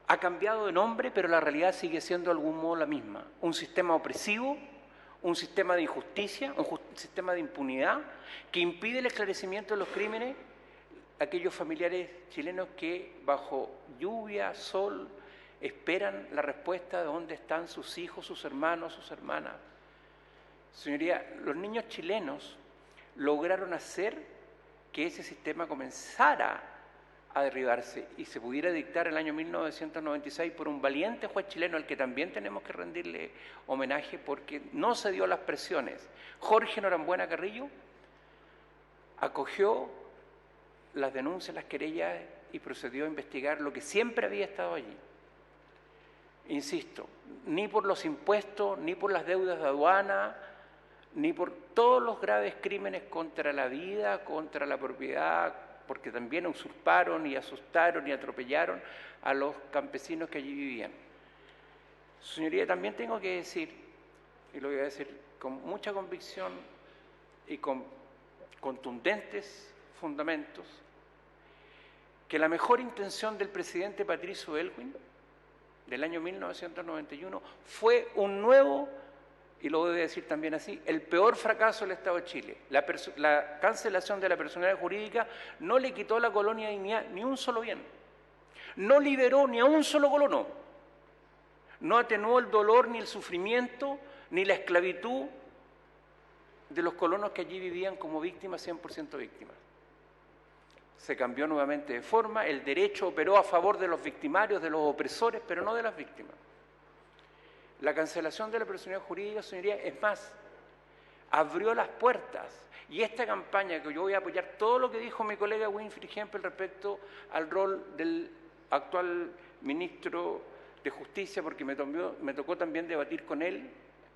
Ha cambiado de nombre, pero la realidad sigue siendo de algún modo la misma. Un sistema opresivo, un sistema de injusticia, un sistema de impunidad que impide el esclarecimiento de los crímenes a aquellos familiares chilenos que bajo lluvia, sol, esperan la respuesta de dónde están sus hijos, sus hermanos, sus hermanas. Señoría, los niños chilenos lograron hacer que ese sistema comenzara a derribarse y se pudiera dictar el año 1996 por un valiente juez chileno al que también tenemos que rendirle homenaje porque no cedió a las presiones. Jorge Norambuena Carrillo acogió las denuncias, las querellas y procedió a investigar lo que siempre había estado allí. Insisto, ni por los impuestos, ni por las deudas de aduana, ni por todos los graves crímenes contra la vida, contra la propiedad, porque también usurparon y asustaron y atropellaron a los campesinos que allí vivían. Señoría, también tengo que decir, y lo voy a decir con mucha convicción y con contundentes fundamentos, que la mejor intención del presidente Patricio Aylwin del año 1991 fue un nuevo, y lo voy a decir también así, el peor fracaso del Estado de Chile. La cancelación de la personalidad jurídica no le quitó a la colonia dignidad ni un solo bien, no liberó ni a un solo colono, no atenuó el dolor ni el sufrimiento ni la esclavitud de los colonos que allí vivían como víctimas, 100% víctimas. Se cambió nuevamente de forma, el derecho operó a favor de los victimarios, de los opresores, pero no de las víctimas. La cancelación de la personalidad jurídica, señoría, es más, abrió las puertas. Y esta campaña, que yo voy a apoyar todo lo que dijo mi colega Winfried Hempel respecto al rol del actual ministro de Justicia, porque me tocó también debatir con él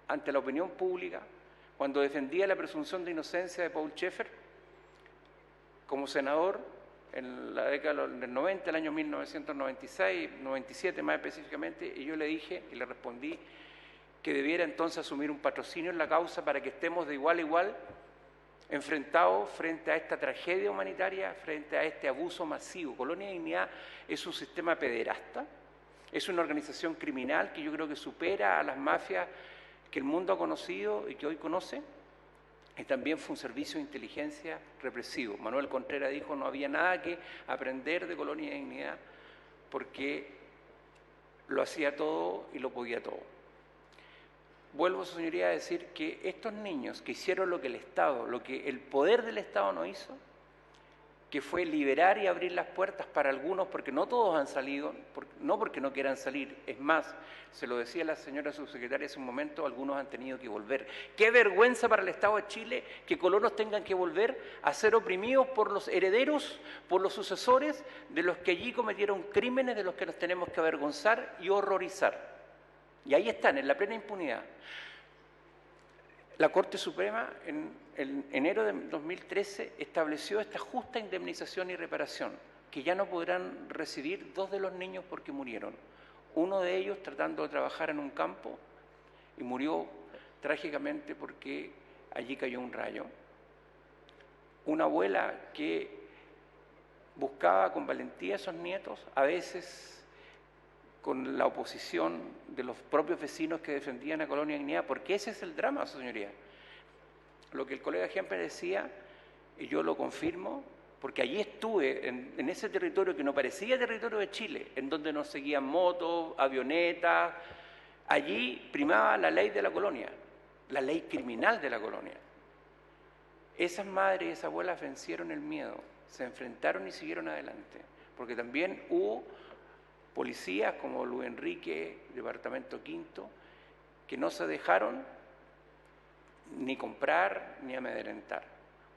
ante la opinión pública, cuando defendía la presunción de inocencia de Paul Schaeffer, como senador en la década del 90, el año 1996, 97 más específicamente, y yo le dije y le respondí que debiera entonces asumir un patrocinio en la causa para que estemos de igual a igual enfrentados frente a esta tragedia humanitaria, frente a este abuso masivo. Colonia Dignidad es un sistema pederasta, es una organización criminal que yo creo que supera a las mafias que el mundo ha conocido y que hoy conoce. Y también fue un servicio de inteligencia represivo. Manuel Contreras dijo no había nada que aprender de Colonia Dignidad porque lo hacía todo y lo podía todo. Vuelvo, señoría, a decir que estos niños que hicieron lo que el Estado, lo que el poder del Estado no hizo, que fue liberar y abrir las puertas para algunos, porque no todos han salido, no porque no quieran salir, es más, se lo decía la señora subsecretaria hace un momento, algunos han tenido que volver. Qué vergüenza para el Estado de Chile que colonos tengan que volver a ser oprimidos por los herederos, por los sucesores de los que allí cometieron crímenes de los que nos tenemos que avergonzar y horrorizar. Y ahí están, en la plena impunidad. La Corte Suprema en enero de 2013 estableció esta justa indemnización y reparación, que ya no podrán recibir 2 de los niños porque murieron. Uno de ellos tratando de trabajar en un campo y murió trágicamente porque allí cayó un rayo. Una abuela que buscaba con valentía a esos nietos, a veces con la oposición de los propios vecinos que defendían a Colonia Dignidad, porque ese es el drama, señoría. Lo que el colega Hempel decía, y yo lo confirmo, porque allí estuve, en ese territorio que no parecía territorio de Chile, en donde nos seguían motos, avionetas, allí primaba la ley de la colonia, la ley criminal de la colonia. Esas madres y esas abuelas vencieron el miedo, se enfrentaron y siguieron adelante, porque también hubo policías como Luis Enrique, Departamento Quinto, que no se dejaron ni comprar ni amedrentar.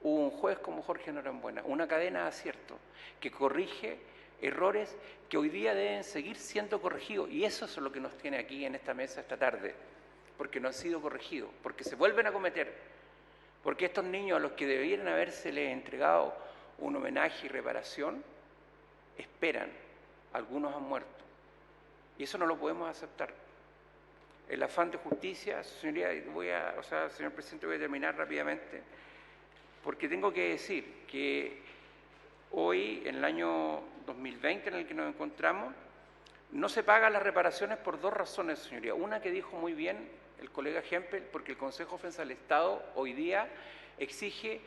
Hubo un juez como Jorge Norambuena, una cadena de acierto, que corrige errores que hoy día deben seguir siendo corregidos, y eso es lo que nos tiene aquí en esta mesa esta tarde, porque no han sido corregidos, porque se vuelven a cometer, porque estos niños a los que debieran habérseles entregado un homenaje y reparación, esperan. Algunos han muerto. Y eso no lo podemos aceptar. El afán de justicia, señoría, señor presidente, voy a terminar rápidamente, porque tengo que decir que hoy, en el año 2020 en el que nos encontramos, no se pagan las reparaciones por 2 razones, señoría. Una que dijo muy bien el colega Hempel, porque el Consejo de Defensa del Estado hoy día exige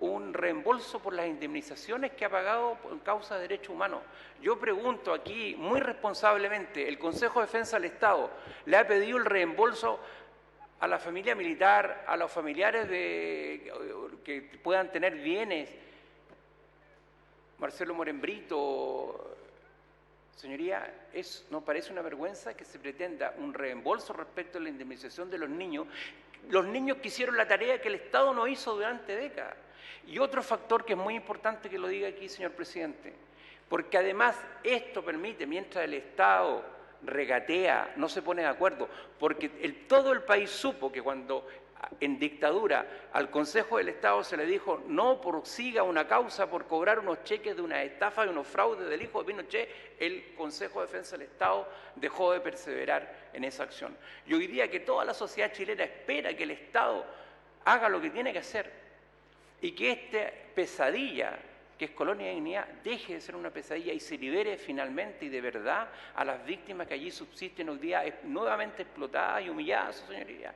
un reembolso por las indemnizaciones que ha pagado en causa de derechos humanos. Yo pregunto aquí muy responsablemente, ¿el Consejo de Defensa del Estado le ha pedido el reembolso a la familia militar, a los familiares que puedan tener bienes? Marcelo Morembrito, señoría, ¿no parece una vergüenza que se pretenda un reembolso respecto a la indemnización de los niños que hicieron la tarea que el Estado no hizo durante décadas? Y otro factor que es muy importante que lo diga aquí, señor presidente, porque además esto permite, mientras el Estado regatea, no se pone de acuerdo, porque todo el país supo que cuando en dictadura al Consejo del Estado se le dijo no prosiga una causa por cobrar unos cheques de una estafa y unos fraudes del hijo de Pinochet, el Consejo de Defensa del Estado dejó de perseverar en esa acción. Y hoy día que toda la sociedad chilena espera que el Estado haga lo que tiene que hacer y que esta pesadilla que es Colonia Dignidad deje de ser una pesadilla y se libere finalmente y de verdad a las víctimas que allí subsisten hoy día nuevamente explotadas y humilladas, señoría.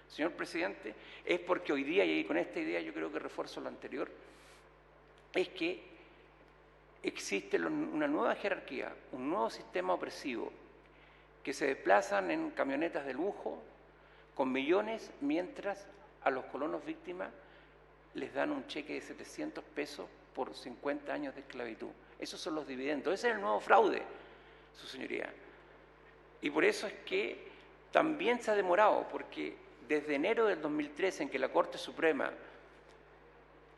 Señor presidente, es porque hoy día, y con esta idea yo creo que refuerzo lo anterior, es que existe una nueva jerarquía, un nuevo sistema opresivo, que se desplazan en camionetas de lujo con millones, mientras a los colonos víctimas les dan un cheque de 700 pesos por 50 años de esclavitud. Esos son los dividendos, ese es el nuevo fraude, su señoría. Y por eso es que también se ha demorado, porque desde enero del 2013, en que la Corte Suprema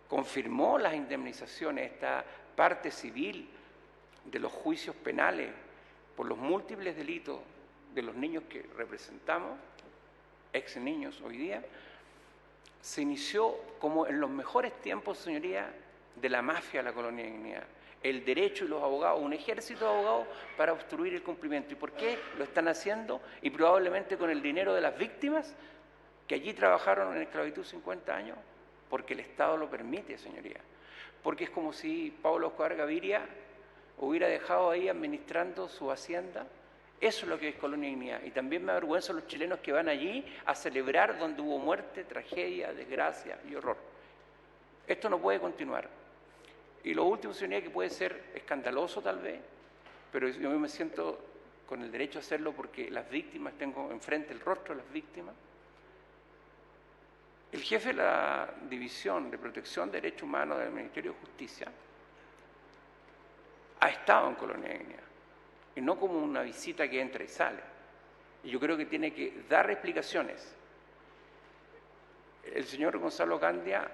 confirmó las indemnizaciones, esta parte civil de los juicios penales por los múltiples delitos de los niños que representamos, ex niños hoy día, se inició como en los mejores tiempos, señoría, de la mafia de la Colonia Dignidad. El derecho y los abogados, un ejército de abogados para obstruir el cumplimiento. ¿Y por qué lo están haciendo? Y probablemente con el dinero de las víctimas que allí trabajaron en esclavitud 50 años, porque el Estado lo permite, señoría. Porque es como si Pablo Escobar Gaviria hubiera dejado ahí administrando su hacienda. Eso es lo que es Colonia Dignidad. Y también me avergüenza los chilenos que van allí a celebrar donde hubo muerte, tragedia, desgracia y horror. Esto no puede continuar. Y lo último, señoría, que puede ser escandaloso tal vez, pero yo me siento con el derecho a hacerlo porque las víctimas, tengo enfrente el rostro de las víctimas. El jefe de la División de Protección de Derechos Humanos del Ministerio de Justicia ha estado en Colonia Dignidad, y no como una visita que entra y sale. Y yo creo que tiene que dar explicaciones. El señor Gonzalo Candia,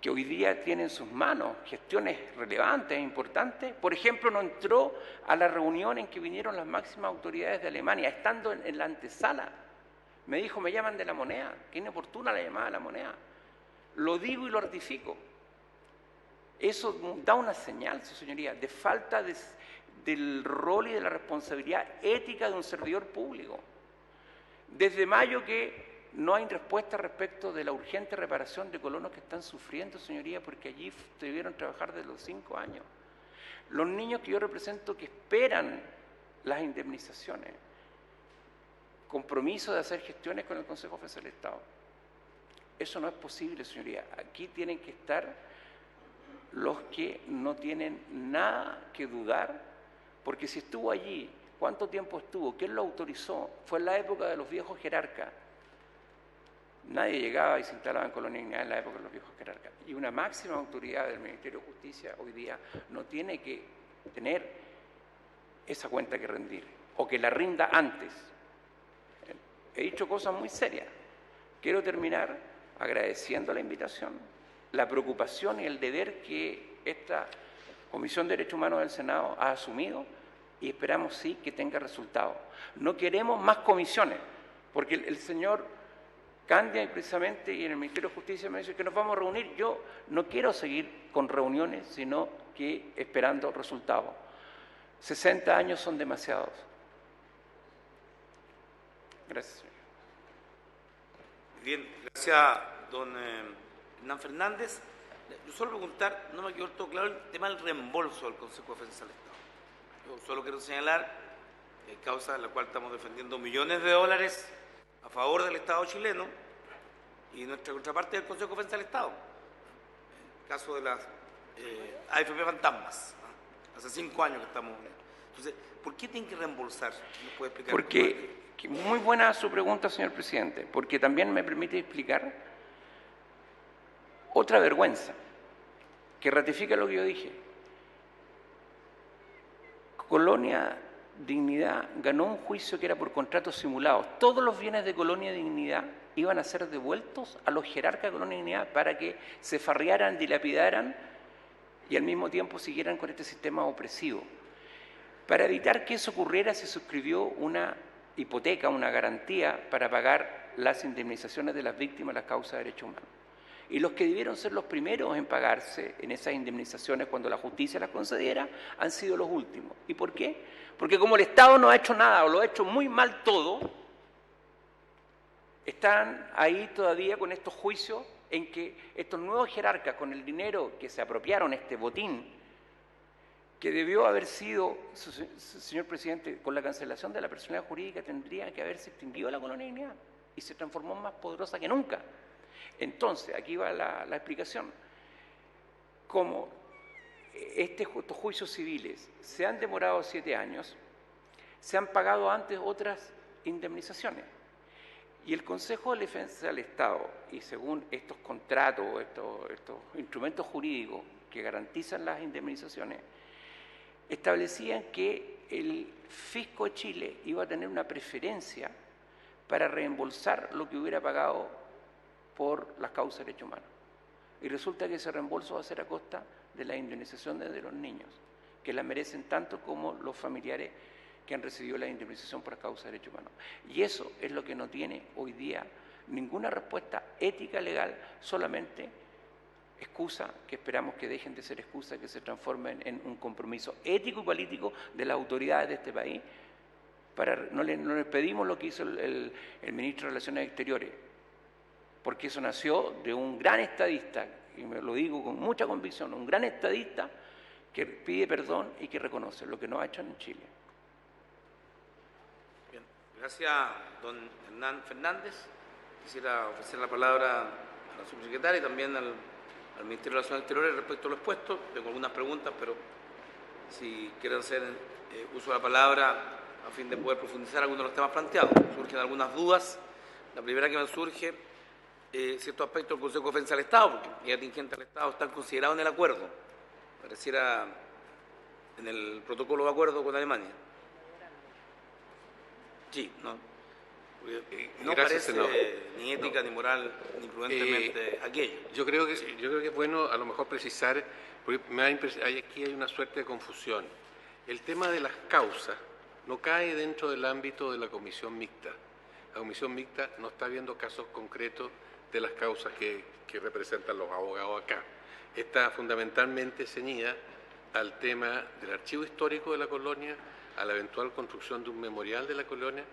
que hoy día tiene en sus manos gestiones relevantes e importantes, por ejemplo, no entró a la reunión en que vinieron las máximas autoridades de Alemania, estando en la antesala. Me dijo, me llaman de La Moneda, que inoportuna la llamada de La Moneda. Lo digo y lo ratifico. Eso da una señal, su señoría, de falta del rol y de la responsabilidad ética de un servidor público. Desde mayo que no hay respuesta respecto de la urgente reparación de colonos que están sufriendo, señoría, porque allí debieron trabajar desde los 5 años. Los niños que yo represento que esperan las indemnizaciones, compromiso de hacer gestiones con el Consejo de Defensa del Estado. Eso no es posible, señoría. Aquí tienen que estar los que no tienen nada que dudar, porque si estuvo allí, ¿cuánto tiempo estuvo? ¿Quién lo autorizó? Fue en la época de los viejos jerarcas. Nadie llegaba y se instalaba en Colonia Dignidad en la época de los viejos jerarcas. Y una máxima autoridad del Ministerio de Justicia hoy día no tiene que tener esa cuenta que rendir, o que la rinda antes. He dicho cosas muy serias. Quiero terminar agradeciendo la invitación, la preocupación y el deber que esta Comisión de Derechos Humanos del Senado ha asumido, y esperamos sí que tenga resultados. No queremos más comisiones, porque el señor Candia, precisamente, y en el Ministerio de Justicia me dice que nos vamos a reunir. Yo no quiero seguir con reuniones, sino que esperando resultados. 60 años son demasiados. Gracias, señor. Bien, gracias, don Hernán Fernández. Yo solo preguntar, no me quedó todo claro el tema del reembolso del Consejo de Defensa del Estado. Yo solo quiero señalar que hay causa en la cual estamos defendiendo millones de dólares a favor del Estado chileno y nuestra contraparte del Consejo de Defensa del Estado. El caso de las AFP fantasmas. Hace 5 años que estamos. Entonces, ¿por qué tienen que reembolsar? ¿Nos puede explicar? Porque, muy buena su pregunta, señor presidente, porque también me permite explicar otra vergüenza que ratifica lo que yo dije. Colonia Dignidad ganó un juicio que era por contratos simulados. Todos los bienes de Colonia Dignidad iban a ser devueltos a los jerarcas de Colonia Dignidad para que se farrearan, dilapidaran y al mismo tiempo siguieran con este sistema opresivo. Para evitar que eso ocurriera, se suscribió una hipoteca, una garantía para pagar las indemnizaciones de las víctimas de las causas de derechos humanos. Y los que debieron ser los primeros en pagarse en esas indemnizaciones cuando la justicia las concediera han sido los últimos. ¿Y por qué? Porque como el Estado no ha hecho nada o lo ha hecho muy mal todo, están ahí todavía con estos juicios en que estos nuevos jerarcas, con el dinero que se apropiaron, este botín, que debió haber sido, señor presidente, con la cancelación de la personalidad jurídica tendría que haberse extinguido la colonia Dignidad y se transformó más poderosa que nunca. Entonces, aquí va la explicación. Como estos juicios civiles se han demorado 7 años, se han pagado antes otras indemnizaciones. Y el Consejo de Defensa del Estado, y según estos contratos, estos instrumentos jurídicos que garantizan las indemnizaciones, establecían que el Fisco de Chile iba a tener una preferencia para reembolsar lo que hubiera pagado por las causas de derechos humanos. Y resulta que ese reembolso va a ser a costa de la indemnización de los niños, que la merecen tanto como los familiares que han recibido la indemnización por las causas de derechos humanos. Y eso es lo que no tiene hoy día ninguna respuesta ética legal, solamente excusa, que esperamos que dejen de ser excusas, que se transformen en un compromiso ético y político de las autoridades de este país. No les pedimos lo que hizo el ministro de Relaciones Exteriores, porque eso nació de un gran estadista, y me lo digo con mucha convicción, un gran estadista que pide perdón y que reconoce lo que no ha hecho en Chile. Bien, gracias, don Hernán Fernández. Quisiera ofrecer la palabra a la subsecretaria y también al Ministerio de Relaciones Exteriores respecto a lo expuesto. Tengo algunas preguntas, pero si quieren hacer uso de la palabra a fin de poder profundizar algunos de los temas planteados. Surgen algunas dudas. La primera que me surge, ciertos aspectos del Consejo de Defensa del Estado, porque el atingente al Estado están considerados en el acuerdo, pareciera en el protocolo de acuerdo con Alemania. Sí, no Gracias, parece ni ética, ni moral, ni prudentemente aquello. Yo creo que es bueno a lo mejor precisar, porque aquí hay una suerte de confusión. El tema de las causas no cae dentro del ámbito de la comisión mixta. La comisión mixta no está viendo casos concretos de las causas que representan los abogados acá. Está fundamentalmente ceñida al tema del archivo histórico de la colonia, a la eventual construcción de un memorial de la colonia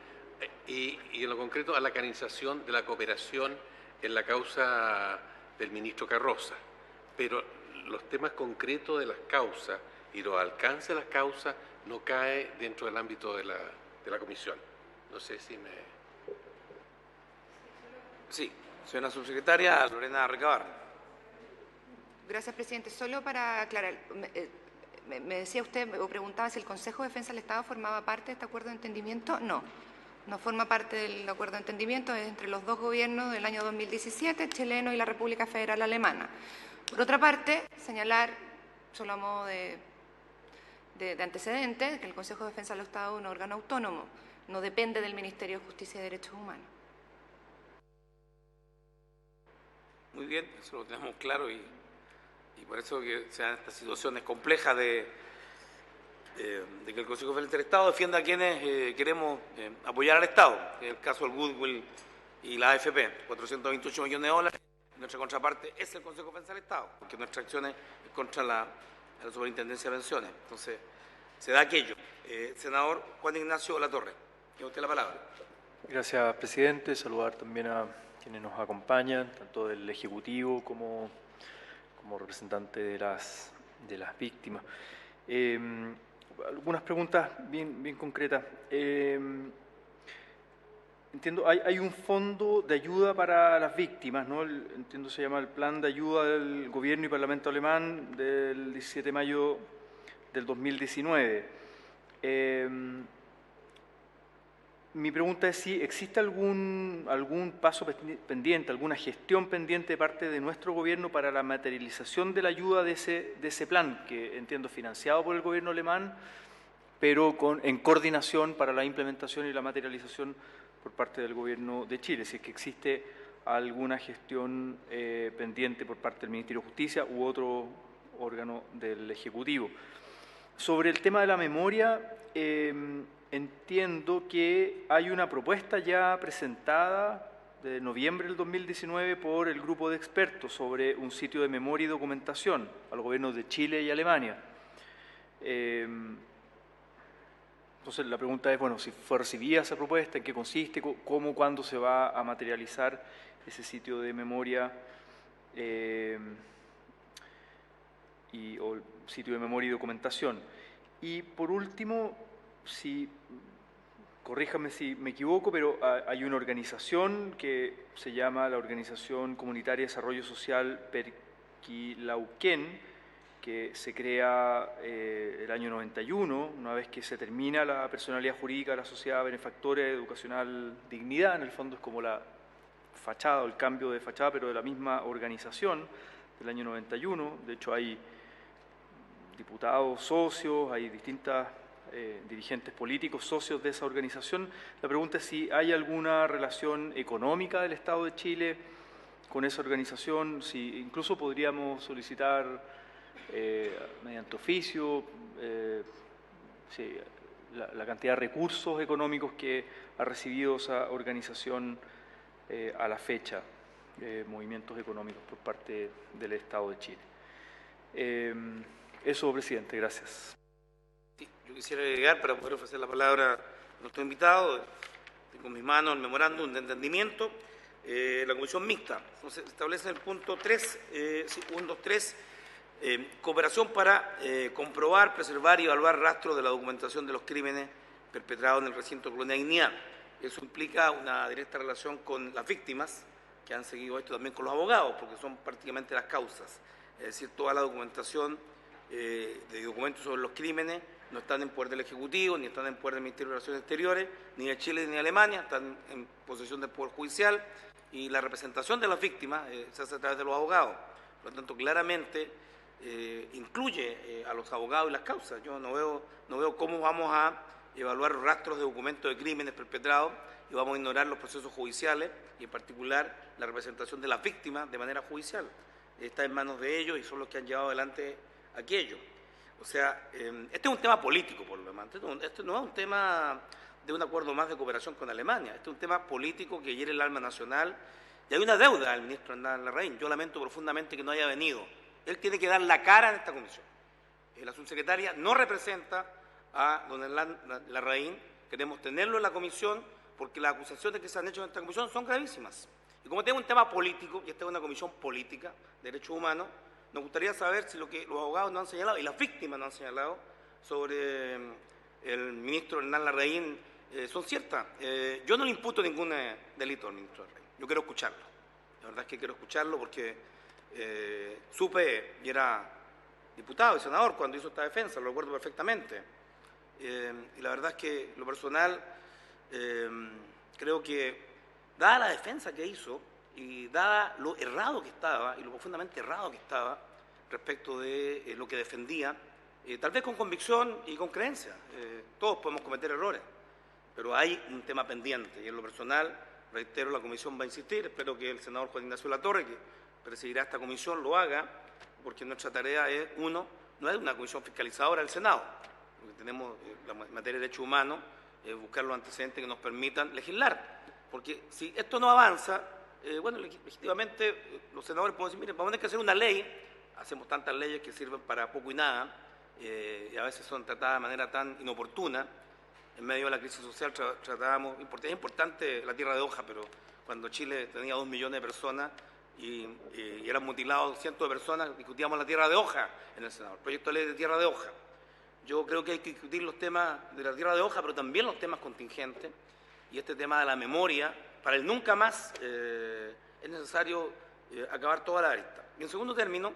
y en lo concreto a la canalización de la cooperación en la causa del ministro Carroza. Pero los temas concretos de las causas y los alcances de las causas no cae dentro del ámbito de la comisión. No sé si me... Sí, señora subsecretaria Lorena Recabarren. Gracias, presidente. Solo para aclarar, me decía usted o preguntaba si el Consejo de Defensa del Estado formaba parte de este acuerdo de entendimiento. No forma parte del acuerdo de entendimiento, es entre los dos gobiernos del año 2017, chileno y la República Federal Alemana. Por otra parte, señalar, solo a modo de antecedente, que el Consejo de Defensa del Estado es un órgano autónomo, no depende del Ministerio de Justicia y Derechos Humanos. Muy bien, eso lo tenemos claro y por eso que se dan estas situaciones complejas de que el Consejo de Defensa del Estado defienda a quienes queremos apoyar al Estado, que es el caso del Goodwill y la AFP, 428 millones de dólares. Nuestra contraparte es el Consejo de Defensa del Estado, porque nuestra acción es contra la Superintendencia de Pensiones. Entonces, se da aquello. Senador Juan Ignacio Latorre, tiene usted la palabra. Gracias, presidente. Saludar también a quienes nos acompañan, tanto del Ejecutivo como representante de las víctimas. Algunas preguntas bien concretas. Entiendo, hay un fondo de ayuda para las víctimas, ¿no? Entiendo se llama el Plan de Ayuda del Gobierno y Parlamento Alemán del 17 de mayo del 2019. Mi pregunta es si existe algún paso pendiente, alguna gestión pendiente de parte de nuestro gobierno para la materialización de la ayuda de ese plan, que entiendo financiado por el gobierno alemán, pero en coordinación para la implementación y la materialización por parte del gobierno de Chile, si es que existe alguna gestión pendiente por parte del Ministerio de Justicia u otro órgano del Ejecutivo. Sobre el tema de la memoria, entiendo que hay una propuesta ya presentada de noviembre del 2019 por el grupo de expertos sobre un sitio de memoria y documentación a los gobiernos de Chile y Alemania. Entonces la pregunta es, bueno, si fue recibida esa propuesta, en qué consiste, cómo, cuándo se va a materializar ese sitio de memoria o sitio de memoria y documentación. Y por último, corríjame si me equivoco, pero hay una organización que se llama la Organización Comunitaria de Desarrollo Social Perquilauquén, que se crea el año 91, una vez que se termina la personalidad jurídica de la Sociedad Benefactora Educacional Dignidad. En el fondo es como la fachada o el cambio de fachada, pero de la misma organización del año 91. De hecho, hay diputados socios, hay distintas dirigentes políticos socios de esa organización. La pregunta es si hay alguna relación económica del Estado de Chile con esa organización, si incluso podríamos solicitar mediante oficio la cantidad de recursos económicos que ha recibido esa organización a la fecha, movimientos económicos por parte del Estado de Chile. Eso, presidente, gracias. Sí, yo quisiera agregar, para poder ofrecer la palabra a nuestro invitado, tengo en mis manos el memorándum de entendimiento, la comisión mixta. Entonces, establece en el punto 3, 1, 2, 3, cooperación para comprobar, preservar y evaluar rastros de la documentación de los crímenes perpetrados en el recinto de Colonia Dignidad. Eso implica una directa relación con las víctimas, que han seguido esto también con los abogados, porque son prácticamente las causas. Es decir, toda la documentación de documentos sobre los crímenes no están en poder del Ejecutivo, ni están en poder del Ministerio de Relaciones Exteriores, ni de Chile ni de Alemania, están en posesión del Poder Judicial, y la representación de las víctimas se hace a través de los abogados. Por lo tanto, claramente incluye a los abogados y las causas. Yo no veo cómo vamos a evaluar rastros de documentos de crímenes perpetrados y vamos a ignorar los procesos judiciales y en particular la representación de las víctimas de manera judicial. Está en manos de ellos y son los que han llevado adelante aquello. O sea, este es un tema político, por lo demás. Este no es un tema de un acuerdo más de cooperación con Alemania. Este es un tema político que hiere el alma nacional y hay una deuda al ministro Hernán Larraín. Yo lamento profundamente que no haya venido. Él tiene que dar la cara en esta comisión. La subsecretaria no representa a don Hernán Larraín. Queremos tenerlo en la comisión porque las acusaciones que se han hecho en esta comisión son gravísimas. Y como tengo un tema político, y esta es una comisión política de derechos humanos, nos gustaría saber si lo que los abogados nos han señalado y las víctimas nos han señalado sobre el ministro Hernán Larraín son ciertas. Yo no le imputo ningún delito al ministro Larraín. Yo quiero escucharlo. La verdad es que quiero escucharlo porque supe y era diputado y senador cuando hizo esta defensa, lo recuerdo perfectamente. Y la verdad es que lo personal creo que dada la defensa que hizo y dada lo errado que estaba y lo profundamente errado que estaba respecto de lo que defendía, tal vez con convicción y con creencia, todos podemos cometer errores, pero hay un tema pendiente y en lo personal, reitero, la comisión va a insistir, espero que el senador Juan Ignacio Latorre, que presidirá esta comisión, lo haga, porque nuestra tarea es, no es una comisión fiscalizadora del Senado, porque tenemos la materia de derechos humanos, buscar los antecedentes que nos permitan legislar, porque si esto no avanza, bueno, legítimamente los senadores pueden decir, miren, vamos a tener que hacer una ley, hacemos tantas leyes que sirven para poco y nada, y a veces son tratadas de manera tan inoportuna, en medio de la crisis social tratábamos, es importante la tierra de hoja, pero cuando Chile tenía 2 millones de personas y eran mutilados cientos de personas, discutíamos la tierra de hoja en el Senado, el proyecto de ley de tierra de hoja. Yo creo que hay que discutir los temas de la tierra de hoja, pero también los temas contingentes, y este tema de la memoria, para el nunca más es necesario acabar toda la arista. Y en segundo término,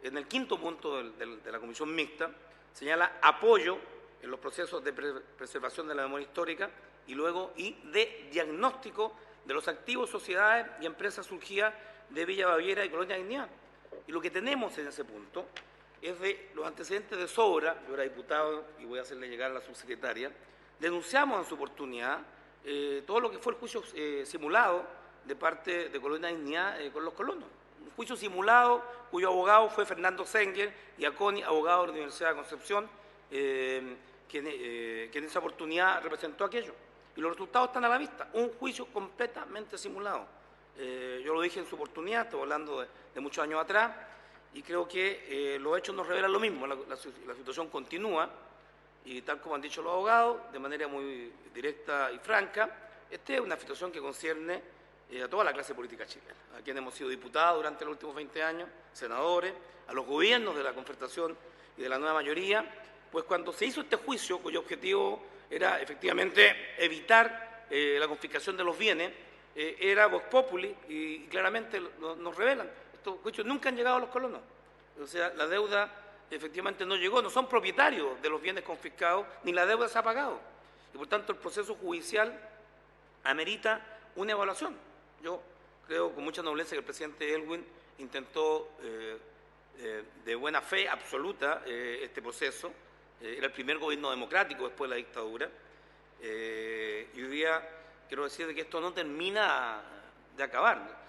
en el quinto punto de la comisión mixta, señala apoyo en los procesos de preservación de la memoria histórica y de diagnóstico de los activos, sociedades y empresas surgidas de Villa Baviera y Colonia Dignidad. Y lo que tenemos en ese punto es de los antecedentes de sobra. Yo era diputado y voy a hacerle llegar a la subsecretaria. Denunciamos en su oportunidad todo lo que fue el juicio simulado de parte de Colonia Dignidad con los colonos. Un juicio simulado cuyo abogado fue Fernando Senger y Aconi, abogado de la Universidad de Concepción, quien en esa oportunidad representó aquello. Y los resultados están a la vista. Un juicio completamente simulado. Yo lo dije en su oportunidad, estoy hablando de muchos años atrás, y creo que los hechos nos revelan lo mismo. La situación continúa, y tal como han dicho los abogados, de manera muy directa y franca, esta es una situación que concierne a toda la clase política chilena, a quienes hemos sido diputados durante los últimos 20 años, senadores, a los gobiernos de la Concertación y de la nueva mayoría, pues cuando se hizo este juicio, cuyo objetivo era efectivamente evitar la confiscación de los bienes, era Vox Populi, y claramente nos revelan. Estos juicios nunca han llegado a los colonos. O sea, la deuda efectivamente no llegó, no son propietarios de los bienes confiscados, ni la deuda se ha pagado. Y por tanto el proceso judicial amerita una evaluación. Yo creo con mucha nobleza que el presidente Elwin intentó de buena fe absoluta este proceso. Era el primer gobierno democrático después de la dictadura. Y hoy día quiero decir que esto no termina de acabar.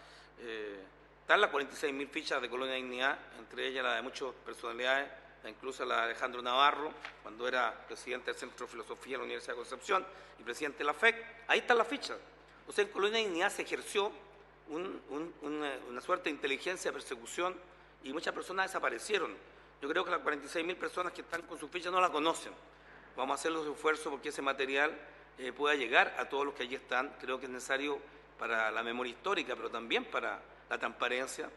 Están las 46.000 fichas de Colonia Dignidad, entre ellas la de muchas personalidades, incluso la de Alejandro Navarro, cuando era presidente del Centro de Filosofía de la Universidad de Concepción y presidente de la FEC. Ahí están las fichas. O sea, en Colonia Dignidad se ejerció una suerte de inteligencia de persecución y muchas personas desaparecieron. Yo creo que las 46.000 personas que están con sus fichas no la conocen. Vamos a hacer los esfuerzos porque ese material pueda llegar a todos los que allí están. Creo que es necesario para la memoria histórica, pero también para la transparencia,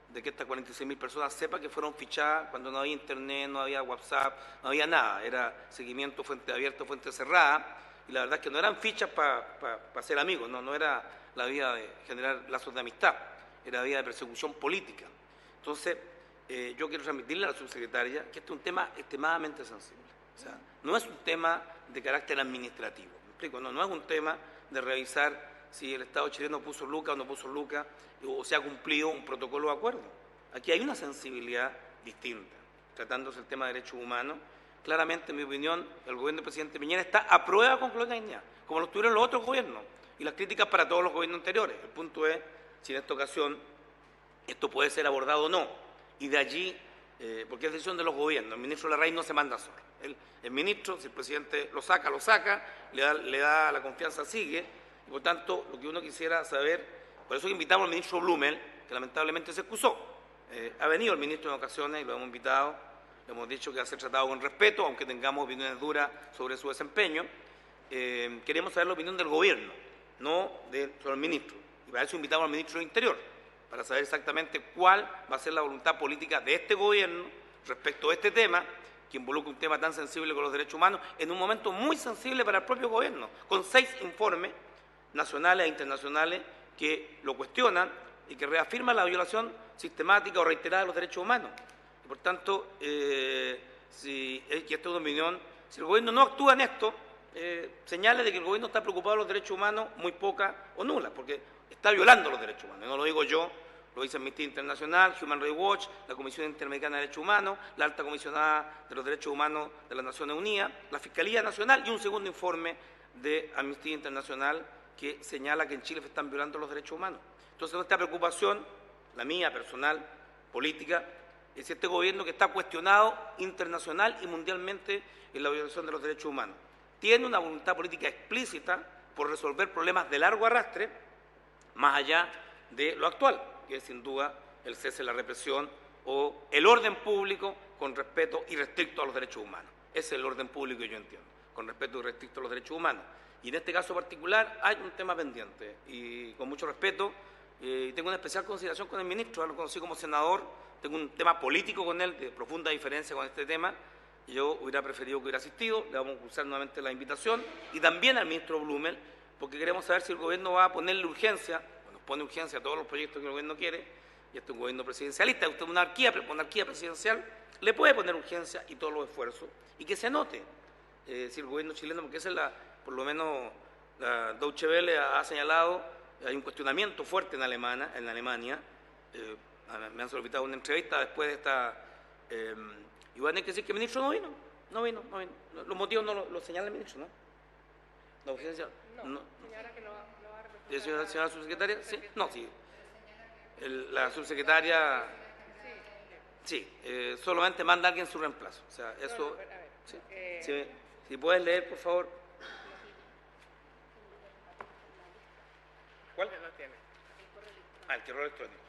de que estas 46.000 personas sepan que fueron fichadas cuando no había internet, no había WhatsApp, no había nada. Era seguimiento fuente abierta, fuente cerrada. Y la verdad es que no eran fichas para ser amigos, no era la vía de generar lazos de amistad, era la vía de persecución política. Entonces, yo quiero transmitirle a la subsecretaria que este es un tema extremadamente sensible. O sea, no es un tema de carácter administrativo, ¿me explico? No es un tema de revisar si el Estado chileno puso lucas o no puso lucas, o se ha cumplido un protocolo de acuerdo. Aquí hay una sensibilidad distinta, tratándose el tema de derechos humanos. Claramente, en mi opinión, el gobierno del presidente Piñera está a prueba con Colonia Dignidad, como lo tuvieron los otros gobiernos, y las críticas para todos los gobiernos anteriores. El punto es si en esta ocasión esto puede ser abordado o no, y de allí, porque es decisión de los gobiernos, el ministro Larraín no se manda solo. El ministro, si el presidente lo saca, le da la confianza, sigue, y por tanto, lo que uno quisiera saber, por eso invitamos al ministro Blumel, que lamentablemente se excusó. Ha venido el ministro en ocasiones y lo hemos invitado. Le hemos dicho que va a ser tratado con respeto, aunque tengamos opiniones duras sobre su desempeño. Queremos saber la opinión del gobierno, no sobre el ministro. Y para eso invitamos al ministro del Interior, para saber exactamente cuál va a ser la voluntad política de este gobierno respecto a este tema, que involucra un tema tan sensible con los derechos humanos, en un momento muy sensible para el propio gobierno, con 6 informes nacionales e internacionales que lo cuestionan y que reafirman la violación sistemática o reiterada de los derechos humanos. Y por tanto, si esta es una opinión, si el gobierno no actúa en esto, señales de que el gobierno está preocupado de los derechos humanos muy pocas o nulas, porque está violando los derechos humanos. No lo digo yo, lo dice Amnistía Internacional, Human Rights Watch, la Comisión Interamericana de Derechos Humanos, la Alta Comisionada de los Derechos Humanos de las Naciones Unidas, la Fiscalía Nacional y un segundo informe de Amnistía Internacional que señala que en Chile se están violando los derechos humanos. Entonces, nuestra preocupación, la mía personal, política, es este gobierno que está cuestionado internacional y mundialmente en la violación de los derechos humanos. Tiene una voluntad política explícita por resolver problemas de largo arrastre, más allá de lo actual, que es sin duda el cese de la represión o el orden público con respeto irrestricto a los derechos humanos. Ese es el orden público que yo entiendo, con respeto irrestricto a los derechos humanos. Y en este caso particular hay un tema pendiente y con mucho respeto, tengo una especial consideración con el ministro, lo conocí como senador, tengo un tema político con él de profunda diferencia con este tema. Yo hubiera preferido que hubiera asistido, le vamos a cursar nuevamente la invitación, y también al ministro Blumel, porque queremos saber si el gobierno va a ponerle urgencia, nos pone urgencia a todos los proyectos que el gobierno quiere, y este es un gobierno presidencialista, usted es una monarquía presidencial, le puede poner urgencia y todos los esfuerzos, y que se note si el gobierno chileno, porque esa es por lo menos la Deutsche Welle ha señalado, hay un cuestionamiento fuerte en Alemania, me han solicitado una entrevista después de esta, y van a tener que decir que el ministro no vino. Los motivos no lo señala el ministro, ¿no? La urgencia, no. Señora que lo va a representar. Señora subsecretaria, sí, no, sí. La subsecretaria, sí, solamente manda a alguien su reemplazo. O sea, eso, sí. Si puedes leer, por favor. ¿Cuál? No tiene. El correo electrónico.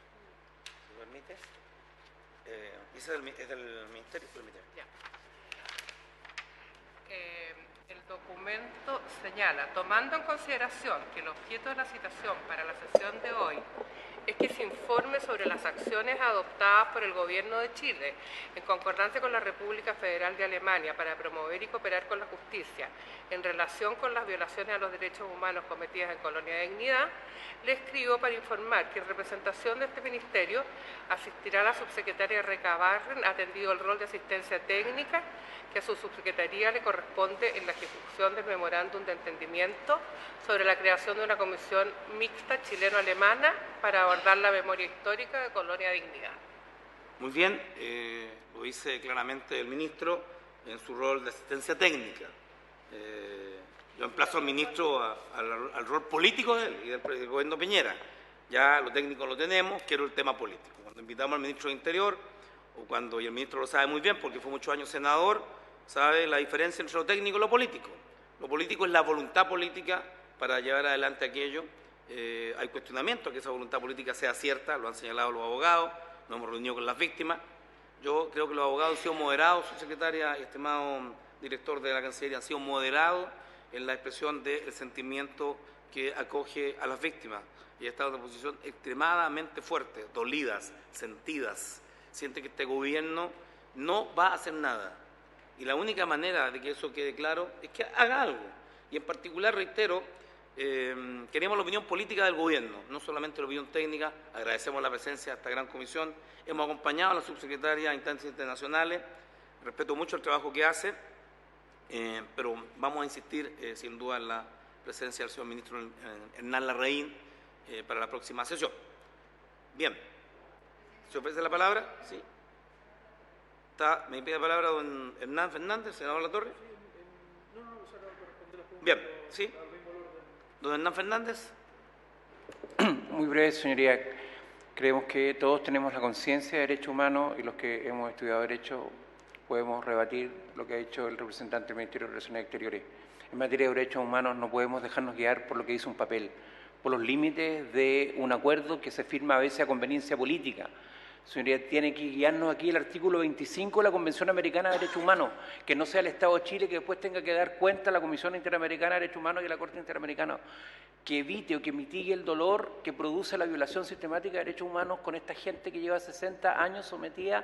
¿Me permites? Ese es del Ministerio. Ya. El documento señala, tomando en consideración que el objeto de la citación para la sesión de hoy es que se informe sobre las acciones adoptadas por el Gobierno de Chile en concordancia con la República Federal de Alemania para promover y cooperar con la justicia en relación con las violaciones a los derechos humanos cometidas en Colonia Dignidad, le escribo para informar que en representación de este Ministerio asistirá la subsecretaria Recabarren, atendido el rol de asistencia técnica que a su subsecretaría le corresponde en la ejecución del memorándum de entendimiento sobre la creación de una comisión mixta chileno-alemana para abordar la memoria histórica de Colonia Dignidad. Muy bien, lo dice claramente el ministro en su rol de asistencia técnica. Yo emplazo al ministro al rol político de él y del gobierno Piñera. Ya lo técnico lo tenemos, quiero el tema político. Cuando invitamos al ministro de Interior, y el ministro lo sabe muy bien porque fue muchos años senador, sabe la diferencia entre lo técnico y lo político. Lo político es la voluntad política para llevar adelante aquello. Hay cuestionamiento que esa voluntad política sea cierta, lo han señalado los abogados, nos hemos reunido con las víctimas. Yo creo que los abogados han sido moderados, subsecretaria y estimado director de la Cancillería, han sido moderados en la expresión del sentimiento que acoge a las víctimas. Y ha estado en una posición extremadamente fuerte, dolidas, sentidas. Siente que este gobierno no va a hacer nada. Y la única manera de que eso quede claro es que haga algo. Y en particular, reitero, queremos la opinión política del gobierno, no solamente la opinión técnica. Agradecemos la presencia de esta gran comisión. Hemos acompañado a la subsecretaria a instancias internacionales. Respeto mucho el trabajo que hace, pero vamos a insistir, sin duda, en la presencia del señor ministro Hernán Larraín para la próxima sesión. Bien. ¿Se ofrece la palabra? Sí. Me pide la palabra don Hernán Fernández, senador Latorre. Bien, ¿sí? Don Hernán Fernández. Muy breve, señoría. Creemos que todos tenemos la conciencia de derechos humanos y los que hemos estudiado Derecho podemos rebatir lo que ha dicho el representante del Ministerio de Relaciones Exteriores. En materia de derechos humanos no podemos dejarnos guiar por lo que dice un papel, por los límites de un acuerdo que se firma a veces a conveniencia política. Señoría, tiene que guiarnos aquí el artículo 25 de la Convención Americana de Derechos Humanos, que no sea el Estado de Chile que después tenga que dar cuenta a la Comisión Interamericana de Derechos Humanos y a la Corte Interamericana, que evite o que mitigue el dolor que produce la violación sistemática de derechos humanos con esta gente que lleva 60 años sometida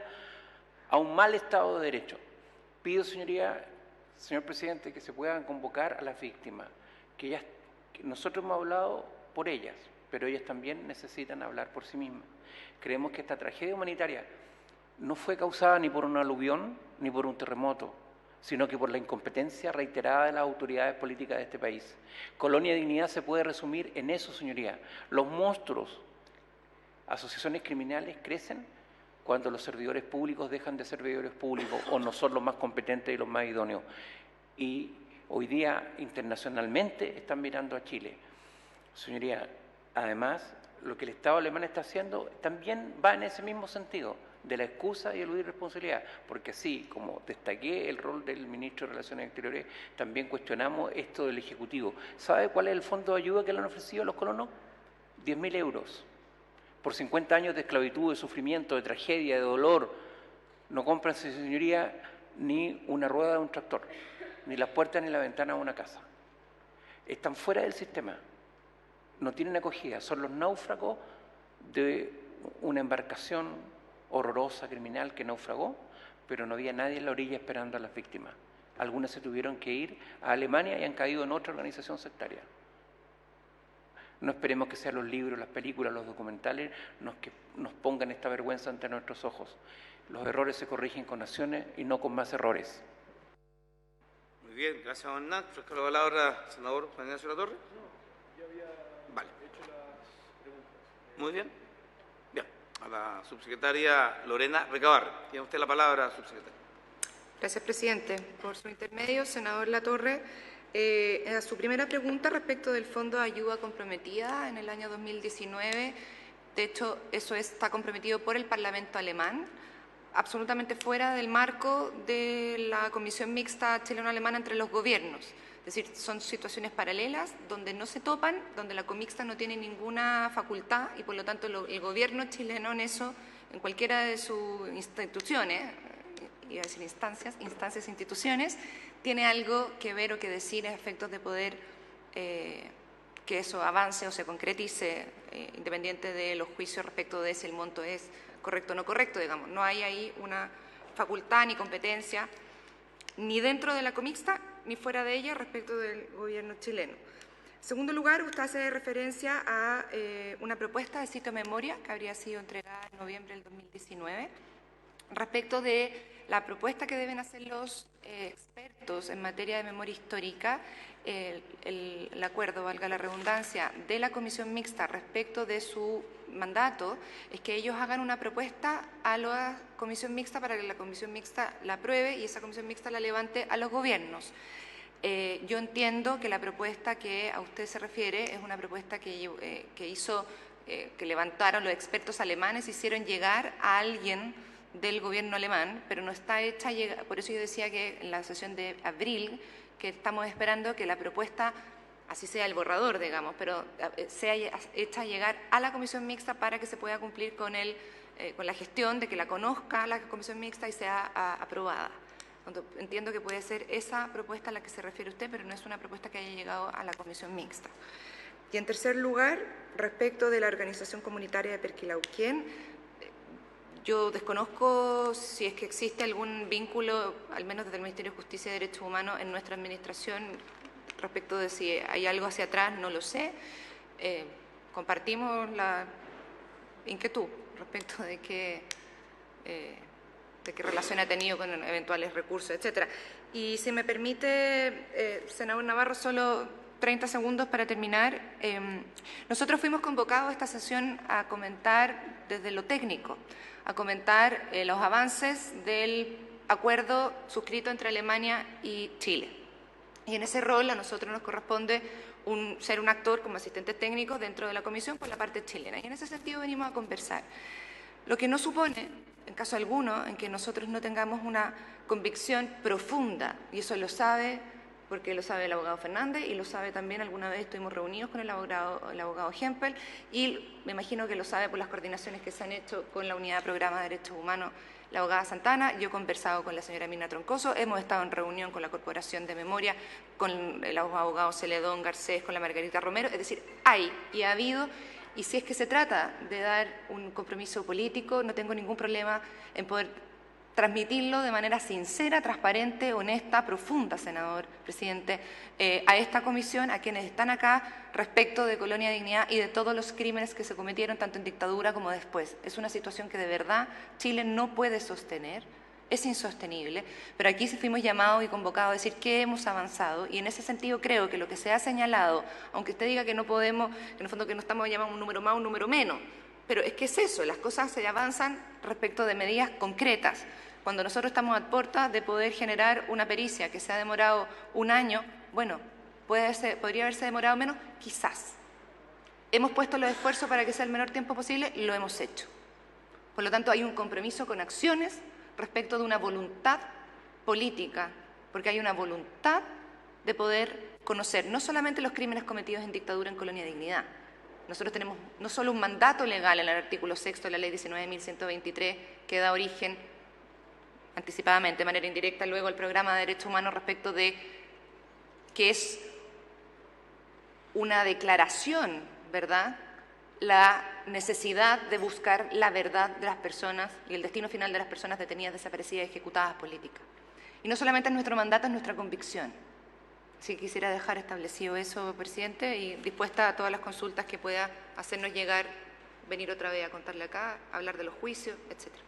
a un mal Estado de Derecho. Pido, señoría, señor presidente, que se puedan convocar a las víctimas, que nosotros hemos hablado por ellas, pero ellas también necesitan hablar por sí mismas. Creemos que esta tragedia humanitaria no fue causada ni por un aluvión ni por un terremoto, sino que por la incompetencia reiterada de las autoridades políticas de este país. Colonia Dignidad se puede resumir en eso, señoría. Los monstruos, asociaciones criminales, crecen cuando los servidores públicos dejan de ser servidores públicos o no son los más competentes y los más idóneos. Y hoy día, internacionalmente, están mirando a Chile. Señoría, además, lo que el Estado alemán está haciendo también va en ese mismo sentido, de la excusa y eludir responsabilidad, porque así como destaqué el rol del ministro de Relaciones Exteriores, también cuestionamos esto del Ejecutivo. ¿Sabe cuál es el fondo de ayuda que le han ofrecido a los colonos? 10.000 euros. Por 50 años de esclavitud, de sufrimiento, de tragedia, de dolor, no compran, señoría, ni una rueda de un tractor, ni las puertas ni la ventana de una casa. Están fuera del sistema. No tienen acogida, son los náufragos de una embarcación horrorosa, criminal, que naufragó, pero no había nadie en la orilla esperando a las víctimas. Algunas se tuvieron que ir a Alemania y han caído en otra organización sectaria. No esperemos que sean los libros, las películas, los documentales que nos pongan esta vergüenza ante nuestros ojos. Los errores se corrigen con acciones y no con más errores. Muy bien, gracias, don Hernán. ¿Ofrezco la palabra, senador Juan Ignacio Latorre? Vale. Muy bien. Bien. A la subsecretaria Lorena Recabarren. Tiene usted la palabra, subsecretaria. Gracias, presidente. Por su intermedio, senador Latorre, a su primera pregunta respecto del Fondo de Ayuda Comprometida en el año 2019, de hecho, eso está comprometido por el Parlamento alemán absolutamente fuera del marco de la Comisión Mixta Chileno-Alemana entre los gobiernos. Es decir, son situaciones paralelas donde no se topan, donde la comixta no tiene ninguna facultad y por lo tanto el gobierno chileno en eso, en cualquiera de sus instituciones, iba a decir instancias, instituciones, tiene algo que ver o que decir a efectos de poder que eso avance o se concretice, independiente de los juicios respecto de si el monto es correcto o no correcto, digamos. No hay ahí una facultad ni competencia, ni dentro de la comixta, ni fuera de ella respecto del gobierno chileno. En segundo lugar, usted hace referencia a una propuesta de sitio de memoria que habría sido entregada en noviembre del 2019 respecto de la propuesta que deben hacer los expertos en materia de memoria histórica. El acuerdo, valga la redundancia, de la Comisión Mixta respecto de su mandato es que ellos hagan una propuesta a la Comisión Mixta para que la Comisión Mixta la apruebe y esa Comisión Mixta la levante a los gobiernos. Yo entiendo que la propuesta que a usted se refiere es una propuesta que levantaron los expertos alemanes, hicieron llegar a alguien del gobierno alemán, pero no está hecha, por eso yo decía que en la sesión de abril, que estamos esperando que la propuesta, así sea el borrador, digamos, pero sea hecha llegar a la Comisión Mixta para que se pueda cumplir con la gestión de que la conozca la Comisión Mixta y sea aprobada. Entiendo que puede ser esa propuesta a la que se refiere usted, pero no es una propuesta que haya llegado a la Comisión Mixta. Y en tercer lugar, respecto de la organización comunitaria de Perquilauquén, yo desconozco si es que existe algún vínculo, al menos desde el Ministerio de Justicia y Derechos Humanos, en nuestra administración respecto de si hay algo hacia atrás, no lo sé. Compartimos la inquietud respecto de qué relación ha tenido con eventuales recursos, etcétera. Y si me permite, senador Navarro, solo 30 segundos para terminar. Nosotros fuimos convocados a esta sesión a comentar desde lo técnico, a comentar los avances del acuerdo suscrito entre Alemania y Chile. Y en ese rol a nosotros nos corresponde ser un actor como asistentes técnicos dentro de la comisión por la parte chilena. Y en ese sentido venimos a conversar. Lo que no supone, en caso alguno, en que nosotros no tengamos una convicción profunda, y eso lo sabe porque lo sabe el abogado Fernández y lo sabe también, alguna vez estuvimos reunidos con el abogado Hempel y me imagino que lo sabe por las coordinaciones que se han hecho con la Unidad de Programa de Derechos Humanos, la abogada Santana. Yo he conversado con la señora Mirna Troncoso, hemos estado en reunión con la Corporación de Memoria, con el abogado Celedón Garcés, con la Margarita Romero, es decir, hay y ha habido. Y si es que se trata de dar un compromiso político, no tengo ningún problema en poder transmitirlo de manera sincera, transparente, honesta, profunda, senador, presidente, a esta comisión, a quienes están acá, respecto de Colonia Dignidad y de todos los crímenes que se cometieron tanto en dictadura como después. Es una situación que de verdad Chile no puede sostener, es insostenible, pero aquí sí fuimos llamados y convocados a decir que hemos avanzado y en ese sentido creo que lo que se ha señalado, aunque usted diga que no podemos, que en el fondo que no estamos llamando un número más, un número menos, pero es que es eso, las cosas se avanzan respecto de medidas concretas. Cuando nosotros estamos a puertas de poder generar una pericia que se ha demorado un año, bueno, podría haberse demorado menos, quizás. Hemos puesto los esfuerzos para que sea el menor tiempo posible, lo hemos hecho. Por lo tanto, hay un compromiso con acciones respecto de una voluntad política, porque hay una voluntad de poder conocer no solamente los crímenes cometidos en dictadura en Colonia Dignidad. Nosotros tenemos no solo un mandato legal en el artículo 6 de la Ley 19.123 que da origen anticipadamente, de manera indirecta, luego al programa de derechos humanos respecto de que es una declaración, ¿verdad?, la necesidad de buscar la verdad de las personas y el destino final de las personas detenidas, desaparecidas y ejecutadas políticas. Y no solamente es nuestro mandato, es nuestra convicción. Así que quisiera dejar establecido eso, presidente, y dispuesta a todas las consultas que pueda hacernos llegar, venir otra vez a contarle acá, hablar de los juicios, etcétera.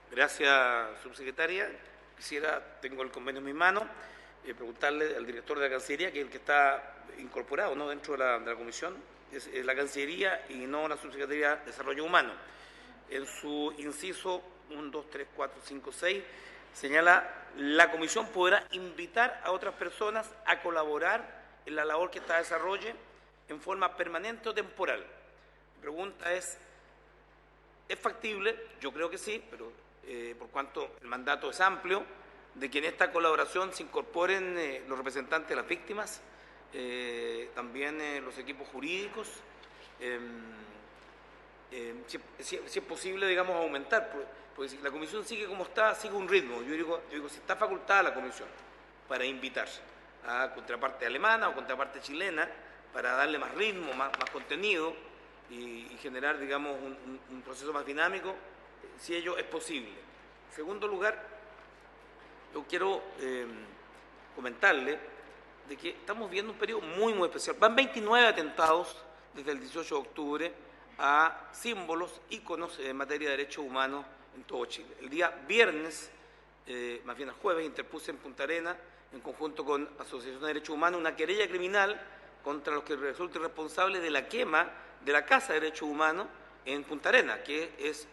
Gracias, subsecretaria. Tengo el convenio en mis manos, preguntarle al director de la Cancillería, que es el que está incorporado, ¿no?, dentro de la comisión, es la Cancillería y no la Subsecretaría de Desarrollo Humano. En su inciso 1, 2, 3, 4, 5, 6, señala: la comisión podrá invitar a otras personas a colaborar en la labor que esta desarrolle en forma permanente o temporal. Mi pregunta ¿es factible? Yo creo que sí, pero por cuanto el mandato es amplio, de que en esta colaboración se incorporen los representantes de las víctimas, también los equipos jurídicos, si es posible, digamos, aumentar, porque si la comisión sigue como está, sigue un ritmo. Yo digo, si está facultada la comisión para invitar a contraparte alemana o contraparte chilena, para darle más ritmo, más contenido y generar, digamos, un proceso más dinámico, si ello es posible. En segundo lugar, yo quiero comentarle de que estamos viendo un periodo muy, muy especial. Van 29 atentados desde el 18 de octubre a símbolos, íconos en materia de derechos humanos en todo Chile. El día viernes, más bien el jueves, interpuse en Punta Arenas, en conjunto con Asociación de Derechos Humanos, una querella criminal contra los que resulten responsables de la quema de la Casa de Derechos Humanos en Punta Arenas, que es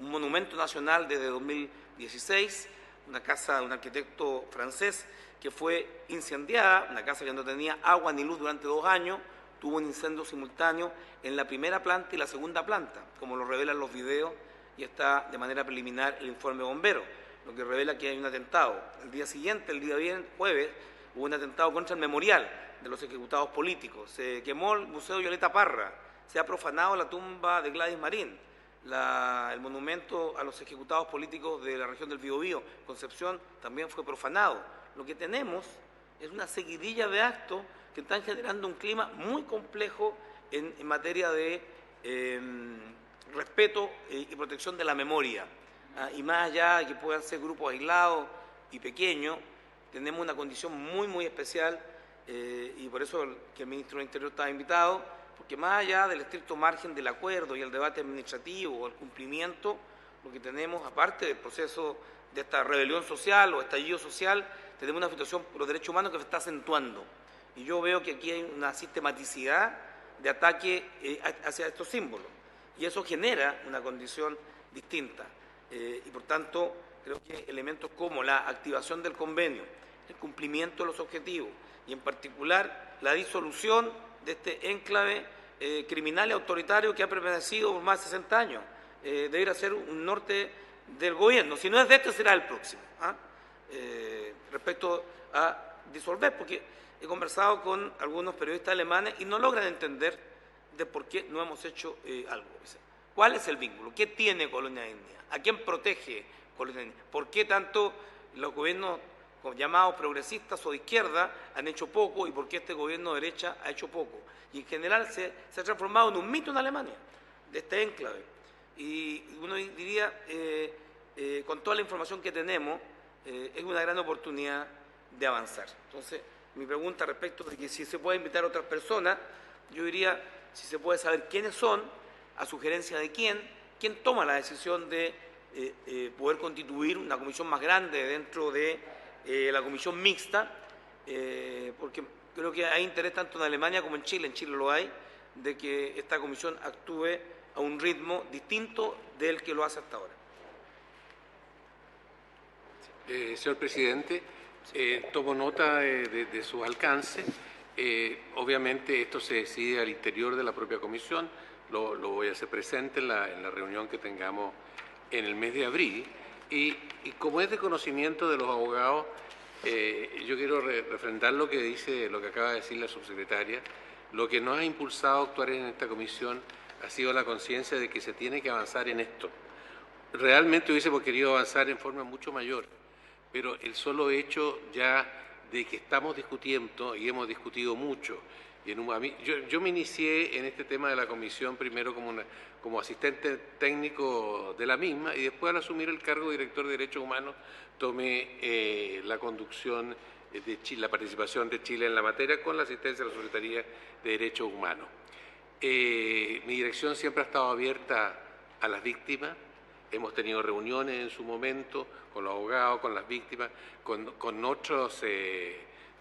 un monumento nacional desde 2016, una casa de un arquitecto francés que fue incendiada, una casa que no tenía agua ni luz durante 2 años, tuvo un incendio simultáneo en la primera planta y la segunda planta, como lo revelan los videos, y está de manera preliminar el informe de bomberos, lo que revela que hay un atentado. El día siguiente, el día jueves, hubo un atentado contra el memorial de los ejecutados políticos. Se quemó el Museo Violeta Parra, se ha profanado la tumba de Gladys Marín, el monumento a los ejecutados políticos de la región del Biobío, Concepción, también fue profanado. Lo que tenemos es una seguidilla de actos que están generando un clima muy complejo en materia de respeto y protección de la memoria. Y más allá de que puedan ser grupos aislados y pequeños, tenemos una condición muy, muy especial y por eso que el ministro del Interior estaba invitado, porque más allá del estricto margen del acuerdo y el debate administrativo o el cumplimiento, lo que tenemos, aparte del proceso de esta rebelión social o estallido social, tenemos una situación por los derechos humanos que se está acentuando. Y yo veo que aquí hay una sistematicidad de ataque hacia estos símbolos. Y eso genera una condición distinta. Y por tanto, creo que elementos como la activación del convenio, el cumplimiento de los objetivos y en particular la disolución de este enclave criminal y autoritario que ha permanecido por más de 60 años, debería ser un norte del gobierno. Si no es de este, será el próximo. Respecto a disolver, porque he conversado con algunos periodistas alemanes y no logran entender de por qué no hemos hecho algo. ¿Cuál es el vínculo? ¿Qué tiene Colonia Dignidad? ¿A quién protege Colonia Dignidad? ¿Por qué tanto los gobiernos llamados progresistas o de izquierda han hecho poco y por qué este gobierno de derecha ha hecho poco? Y en general se ha transformado en un mito en Alemania, de este enclave. Y uno diría, con toda la información que tenemos, es una gran oportunidad de avanzar. Entonces, mi pregunta respecto de que si se puede invitar a otras personas, yo diría si se puede saber quiénes son, a sugerencia de quién toma la decisión de poder constituir una comisión más grande dentro de la comisión mixta, porque creo que hay interés tanto en Alemania como en Chile lo hay, de que esta comisión actúe a un ritmo distinto del que lo hace hasta ahora. Señor presidente, tomo nota de su alcance. Obviamente esto se decide al interior de la propia comisión, lo voy a hacer presente en la reunión que tengamos en el mes de abril. Y como es de conocimiento de los abogados, yo quiero refrendar lo que acaba de decir la subsecretaria. Lo que nos ha impulsado a actuar en esta comisión ha sido la conciencia de que se tiene que avanzar en esto. Realmente hubiésemos querido avanzar en forma mucho mayor, pero el solo hecho ya de que estamos discutiendo y hemos discutido mucho. Yo me inicié en este tema de la comisión primero como asistente técnico de la misma y después al asumir el cargo de director de Derechos Humanos tomé la conducción de Chile, la participación de Chile en la materia con la asistencia de la Secretaría de Derechos Humanos. Mi dirección siempre ha estado abierta a las víctimas. Hemos tenido reuniones en su momento con los abogados, con las víctimas, con otros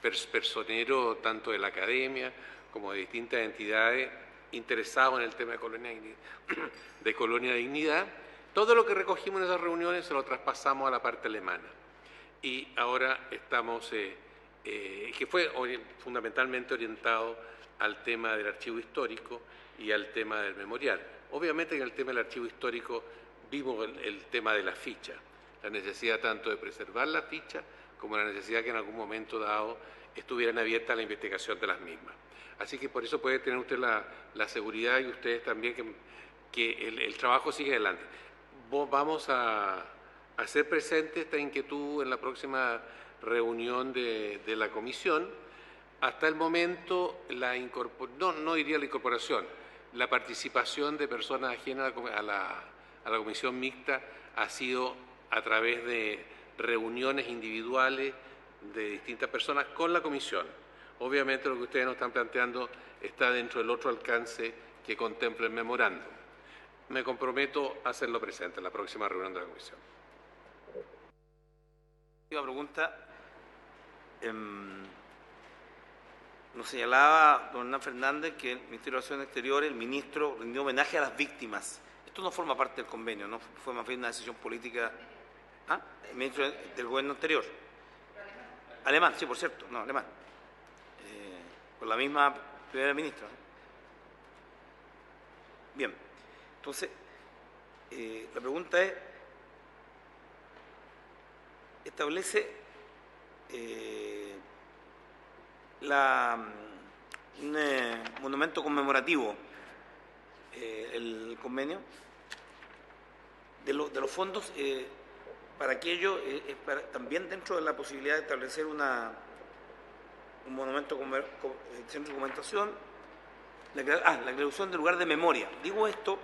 personeros tanto de la academia como de distintas entidades interesados en el tema de Colonia Dignidad. Todo lo que recogimos en esas reuniones se lo traspasamos a la parte alemana. Y ahora estamos, que fue fundamentalmente orientado al tema del archivo histórico y al tema del memorial. Obviamente en el tema del archivo histórico vimos el tema de la ficha, la necesidad tanto de preservar la ficha como la necesidad que en algún momento dado estuvieran abiertas la investigación de las mismas. Así que por eso puede tener usted la seguridad y ustedes también que el trabajo sigue adelante. Vamos a hacer presente esta inquietud en la próxima reunión de la comisión. Hasta el momento, no diría la incorporación, la participación de personas ajenas a la comisión mixta ha sido a través de reuniones individuales de distintas personas con la comisión. Obviamente lo que ustedes nos están planteando está dentro del otro alcance que contempla el memorándum. Me comprometo a hacerlo presente en la próxima reunión de la comisión. Última pregunta. Nos señalaba don Hernán Fernández que el Ministerio de Relaciones Exteriores, el ministro, rindió homenaje a las víctimas. Esto no forma parte del convenio, no fue más bien una decisión política. El ministro del gobierno anterior. Alemán, sí, por cierto, no, alemán. Con la misma primera ministra. Bien, entonces, la pregunta es, establece un monumento conmemorativo, el convenio, de los fondos para aquello, también dentro de la posibilidad de establecer un monumento centro de documentación, la creación del lugar de memoria. Digo esto,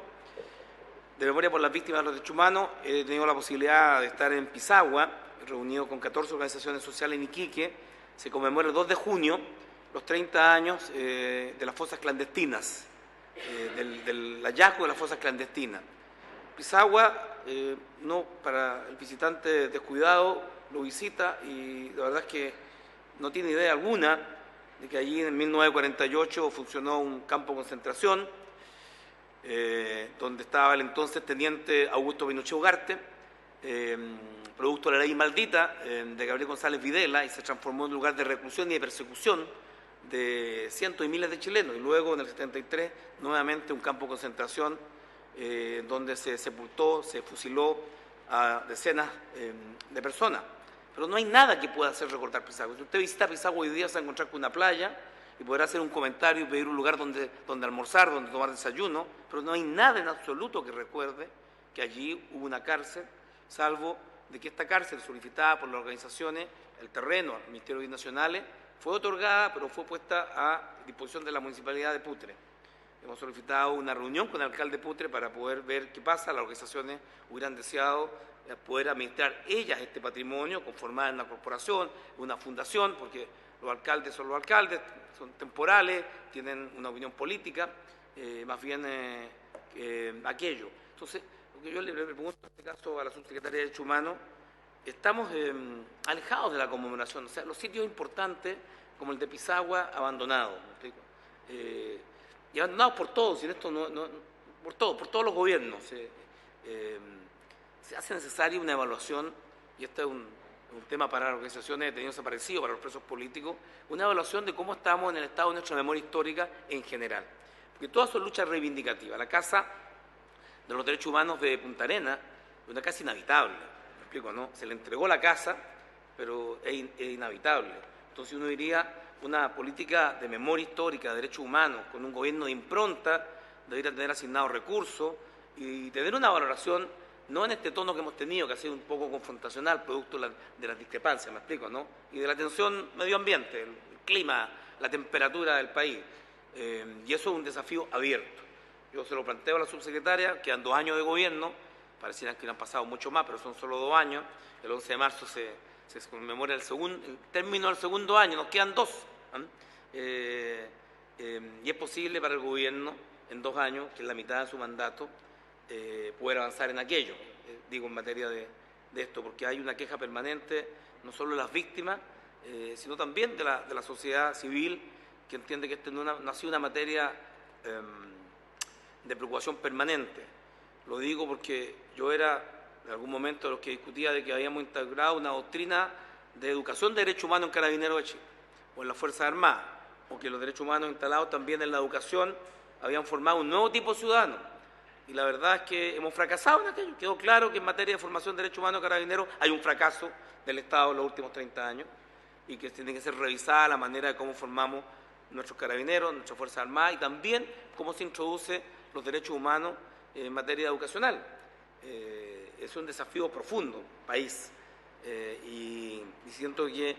de memoria por las víctimas de los derechos humanos. He tenido la posibilidad de estar en Pisagua, reunido con 14 organizaciones sociales en Iquique. Se conmemora el 2 de junio los 30 años de las fosas clandestinas, del hallazgo de las fosas clandestinas. Pisagua, no, para el visitante descuidado, lo visita y la verdad es que no tiene idea alguna de que allí en 1948 funcionó un campo de concentración donde estaba el entonces teniente Augusto Pinochet Ugarte, producto de la ley maldita de Gabriel González Videla, y se transformó en un lugar de reclusión y de persecución de cientos y miles de chilenos. Y luego en el 73 nuevamente un campo de concentración donde se sepultó, se fusiló a decenas de personas. Pero no hay nada que pueda hacer recordar Pisagua. Si usted visita Pisagua hoy día se va a encontrar con una playa y podrá hacer un comentario y pedir un lugar donde almorzar, donde tomar desayuno, pero no hay nada en absoluto que recuerde que allí hubo una cárcel, salvo de que esta cárcel, solicitada por las organizaciones, el terreno al Ministerio de Binacionales, fue otorgada, pero fue puesta a disposición de la Municipalidad de Putre. Hemos solicitado una reunión con el alcalde de Putre para poder ver qué pasa. Las organizaciones hubieran deseado poder administrar ellas este patrimonio, conformar en una corporación, una fundación, porque los alcaldes son los alcaldes, son temporales, tienen una opinión política, más bien aquello. Entonces, lo que yo le pregunto en este caso a la subsecretaria de Derechos Humanos, estamos alejados de la conmemoración, o sea, los sitios importantes como el de Pisagua, abandonados, ¿me explico? Y abandonados por todos, y en esto por todos los gobiernos. Se hace necesaria una evaluación, y este es un tema para las organizaciones de detenidos desaparecidos, para los presos políticos, una evaluación de cómo estamos en el estado de nuestra memoria histórica en general. Porque todas son luchas reivindicativas. La Casa de los Derechos Humanos de Punta Arenas es una casa inhabitable, ¿me explico? ¿No? Se le entregó la casa, pero es inhabitable. Entonces uno diría, una política de memoria histórica, de derechos humanos, con un gobierno de impronta, debería tener asignados recursos y tener una valoración, no en este tono que hemos tenido, que ha sido un poco confrontacional, producto de las discrepancias, ¿me explico? ¿No? Y de la tensión medio ambiente, el clima, la temperatura del país. Y eso es un desafío abierto. Yo se lo planteo a la subsecretaria, quedan 2 años de gobierno, pareciera que no han pasado mucho más, pero son solo 2 años. El 11 de marzo se conmemora el término del segundo año, nos quedan 2. Y es posible para el gobierno, en 2 años, que es la mitad de su mandato, poder avanzar en aquello, digo en materia de esto, porque hay una queja permanente, no solo de las víctimas, sino también de la sociedad civil, que entiende que esto no ha sido una materia de preocupación permanente. Lo digo porque yo era, en algún momento, de los que discutía de que habíamos integrado una doctrina de educación de derechos humanos en Carabineros de Chile, o en las Fuerzas Armadas, o que los derechos humanos instalados también en la educación habían formado un nuevo tipo de ciudadano. y la verdad es que hemos fracasado en aquello. Quedó claro que en materia de formación de derechos humanos de carabineros hay un fracaso del Estado en los últimos 30 años y que tiene que ser revisada la manera de cómo formamos nuestros carabineros, nuestras Fuerzas Armadas y también cómo se introduce los derechos humanos en materia educacional. Es un desafío profundo, país, y siento que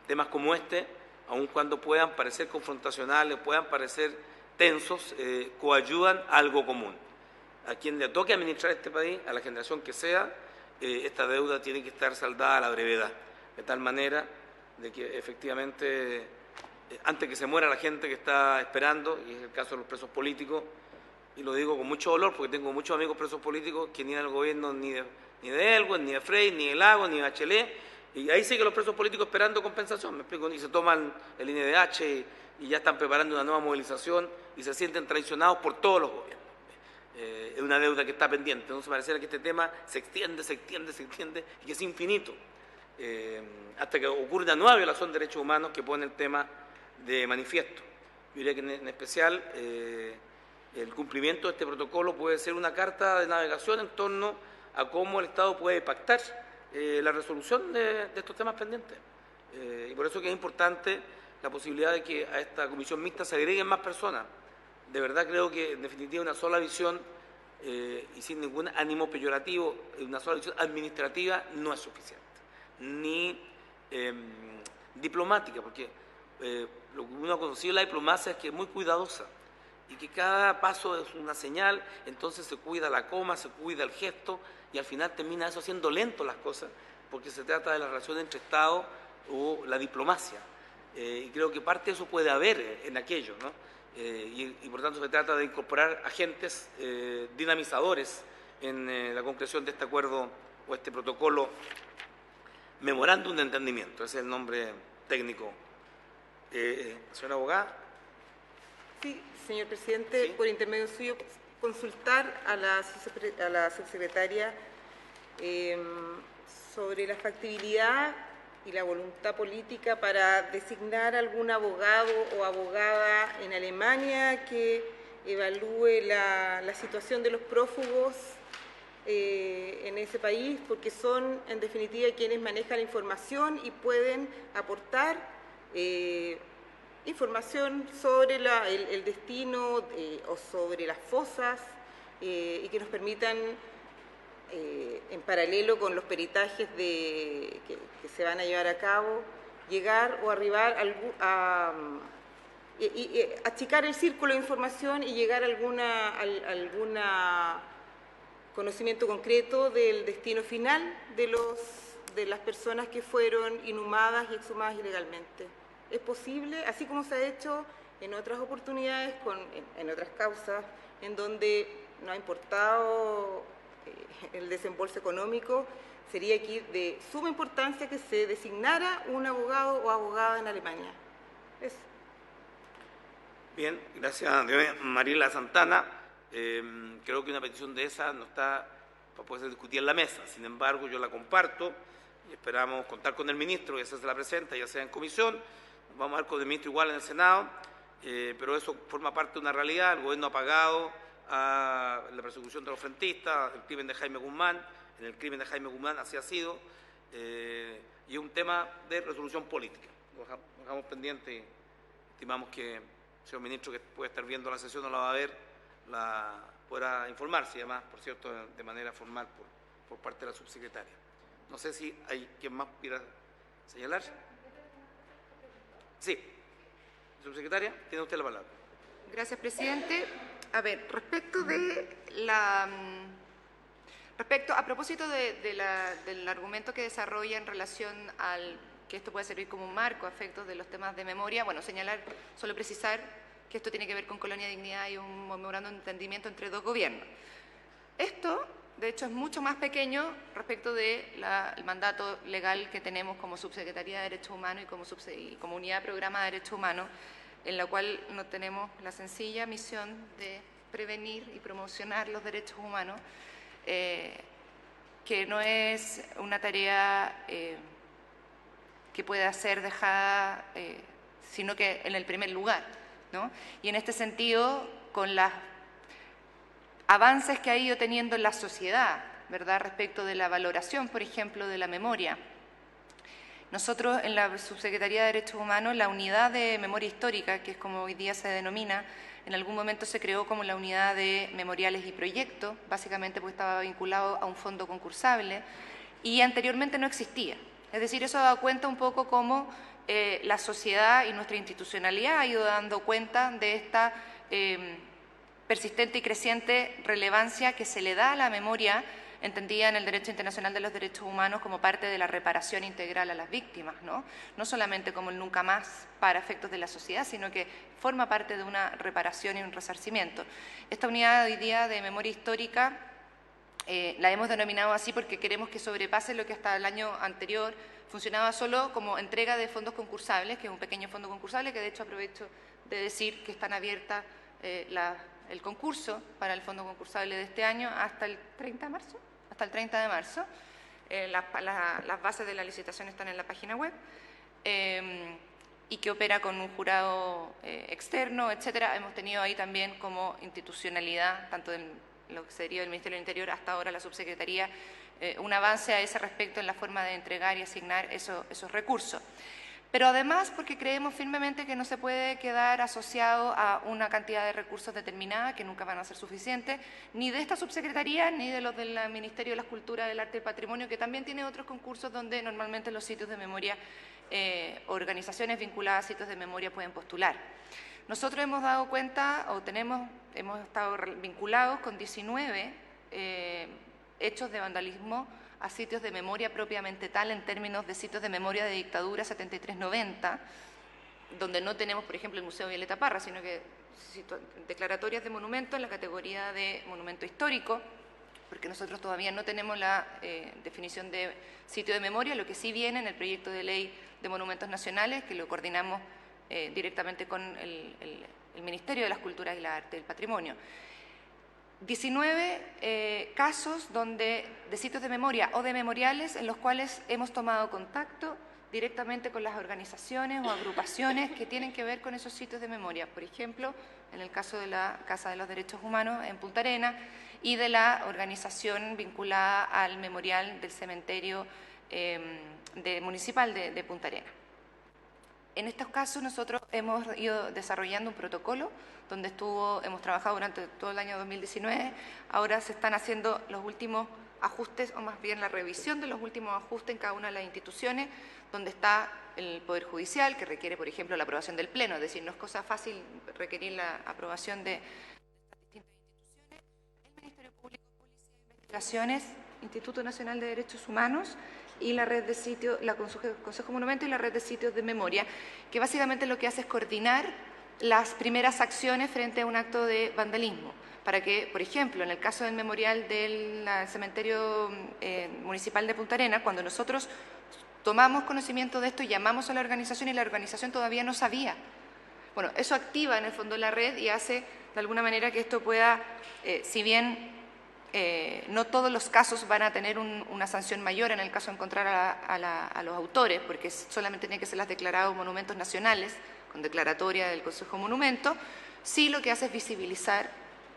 temas como este, aun cuando puedan parecer confrontacionales, puedan parecer tensos, coayudan a algo común. A quien le toque administrar este país, a la generación que sea, esta deuda tiene que estar saldada a la brevedad, de tal manera de que efectivamente, antes que se muera la gente que está esperando, y es el caso de los presos políticos, y lo digo con mucho dolor porque tengo muchos amigos presos políticos que ni en el gobierno ni de Elwin, ni de Frey, ni de Lagos, ni de Bachelet, y ahí siguen los presos políticos esperando compensación, me explico, y se toman el INDH y ya están preparando una nueva movilización y se sienten traicionados por todos los gobiernos. Es una deuda que está pendiente, entonces pareciera que este tema se extiende y que es infinito, hasta que ocurre una nueva violación de derechos humanos que pone el tema de manifiesto. Yo diría que en especial el cumplimiento de este protocolo puede ser una carta de navegación en torno a cómo el Estado puede pactar la resolución de estos temas pendientes. Y por eso que es importante la posibilidad de que a esta comisión mixta se agreguen más personas. De verdad creo que en definitiva una sola visión y sin ningún ánimo peyorativo, una sola visión administrativa no es suficiente, ni diplomática, porque lo que uno ha conocido de la diplomacia es que es muy cuidadosa y que cada paso es una señal, entonces se cuida la coma, se cuida el gesto y al final termina eso haciendo lento las cosas porque se trata de la relación entre Estado o la diplomacia. Y creo que parte de eso puede haber en aquello, ¿no? Y por tanto se trata de incorporar agentes dinamizadores en la concreción de este acuerdo o este protocolo, memorándum de entendimiento, ese es el nombre técnico. Señora abogada. Sí, señor presidente, ¿Sí? por intermedio suyo, consultar a la subsecretaria sobre la factibilidad y la voluntad política para designar algún abogado o abogada en Alemania que evalúe la situación de los prófugos en ese país, porque son en definitiva quienes manejan la información y pueden aportar información sobre el destino o sobre las fosas y que nos permitan, en paralelo con los peritajes que se van a llevar a cabo, llegar o arribar a achicar el círculo de información y llegar a alguna conocimiento concreto del destino final de las personas que fueron inhumadas y exhumadas ilegalmente. Es posible, así como se ha hecho en otras oportunidades, en otras causas, en donde no ha importado el desembolso económico, sería aquí de suma importancia que se designara un abogado o abogada en Alemania. Eso. Bien, gracias Mariela Santana. Creo que una petición de esa no está para poder discutir en la mesa, sin embargo yo la comparto y esperamos contar con el ministro, que se la presenta, ya sea en comisión, vamos a ver con el ministro igual en el Senado, pero eso forma parte de una realidad. El gobierno ha pagado a la persecución de los frentistas, el crimen de Jaime Guzmán, en el crimen de Jaime Guzmán así ha sido, y es un tema de resolución política. Lo dejamos pendiente y estimamos que el señor ministro, que puede estar viendo la sesión, no la va a ver, podrá informarse, y además, por cierto, de manera formal por parte de la subsecretaria. No sé si hay quien más quiera señalar. Sí. Subsecretaria, tiene usted la palabra. Gracias, presidente. A ver, a propósito del argumento que desarrolla en relación al que esto puede servir como un marco a efectos de los temas de memoria, bueno, solo precisar que esto tiene que ver con Colonia Dignidad y un memorándum de entendimiento entre dos gobiernos. Esto, de hecho, es mucho más pequeño respecto del mandato legal que tenemos como Subsecretaría de Derechos Humanos y como Unidad de Programa de Derechos Humanos, en la cual no tenemos la sencilla misión de prevenir y promocionar los derechos humanos, que no es una tarea que pueda ser dejada, sino que en el primer lugar, ¿no? Y en este sentido, con las avances que ha ido teniendo la sociedad, ¿verdad?, respecto de la valoración, por ejemplo, de la memoria. Nosotros en la Subsecretaría de Derechos Humanos, la unidad de memoria histórica, que es como hoy día se denomina, en algún momento se creó como la unidad de memoriales y proyectos, básicamente porque estaba vinculado a un fondo concursable, y anteriormente no existía. Es decir, eso ha dado cuenta un poco cómo la sociedad y nuestra institucionalidad ha ido dando cuenta de esta persistente y creciente relevancia que se le da a la memoria, entendida en el Derecho Internacional de los Derechos Humanos como parte de la reparación integral a las víctimas, ¿no? No solamente como el nunca más para efectos de la sociedad, sino que forma parte de una reparación y un resarcimiento. Esta unidad hoy día de memoria histórica la hemos denominado así porque queremos que sobrepase lo que hasta el año anterior funcionaba solo como entrega de fondos concursables, que es un pequeño fondo concursable, que de hecho aprovecho de decir que están abiertas el concurso para el fondo concursable de este año hasta el 30 de marzo. Hasta el 30 de marzo. Las bases de la licitación están en la página web y que opera con un jurado externo, etcétera. Hemos tenido ahí también como institucionalidad, tanto en lo que sería el Ministerio del Interior hasta ahora la Subsecretaría, un avance a ese respecto en la forma de entregar y asignar esos recursos. Pero además porque creemos firmemente que no se puede quedar asociado a una cantidad de recursos determinada, que nunca van a ser suficientes, ni de esta subsecretaría, ni de los del Ministerio de las Culturas, del Arte y del Patrimonio, que también tiene otros concursos donde normalmente los sitios de memoria, organizaciones vinculadas a sitios de memoria pueden postular. Nosotros hemos dado cuenta, hemos estado vinculados con 19 hechos de vandalismo a sitios de memoria propiamente tal, en términos de sitios de memoria de dictadura 73-90, donde no tenemos, por ejemplo, el Museo Violeta Parra, sino que declaratorias de monumento en la categoría de monumento histórico, porque nosotros todavía no tenemos la definición de sitio de memoria, lo que sí viene en el proyecto de ley de monumentos nacionales, que lo coordinamos directamente con el Ministerio de las Culturas y el Arte y el Patrimonio. 19 casos de sitios de memoria o de memoriales en los cuales hemos tomado contacto directamente con las organizaciones o agrupaciones que tienen que ver con esos sitios de memoria. Por ejemplo, en el caso de la Casa de los Derechos Humanos en Punta Arenas y de la organización vinculada al memorial del cementerio municipal de Punta Arenas. En estos casos nosotros hemos ido desarrollando un protocolo donde hemos trabajado durante todo el año 2019, ahora se están haciendo los últimos ajustes, o más bien la revisión de los últimos ajustes en cada una de las instituciones, donde está el Poder Judicial, que requiere, por ejemplo, la aprobación del Pleno, es decir, no es cosa fácil requerir la aprobación de estas distintas instituciones, el Ministerio Público, Policía de Investigaciones, Instituto Nacional de Derechos Humanos, y la red de sitios, la Consejo Monumento y la red de sitios de memoria, que básicamente lo que hace es coordinar las primeras acciones frente a un acto de vandalismo, para que, por ejemplo, en el caso del memorial del cementerio municipal de Punta Arenas, cuando nosotros tomamos conocimiento de esto, llamamos a la organización y la organización todavía no sabía. Bueno, eso activa en el fondo la red y hace de alguna manera que esto pueda, si bien no todos los casos van a tener una sanción mayor en el caso de encontrar a los autores, porque solamente tienen que ser las declarados monumentos nacionales, con declaratoria del Consejo Monumento, sí lo que hace es visibilizar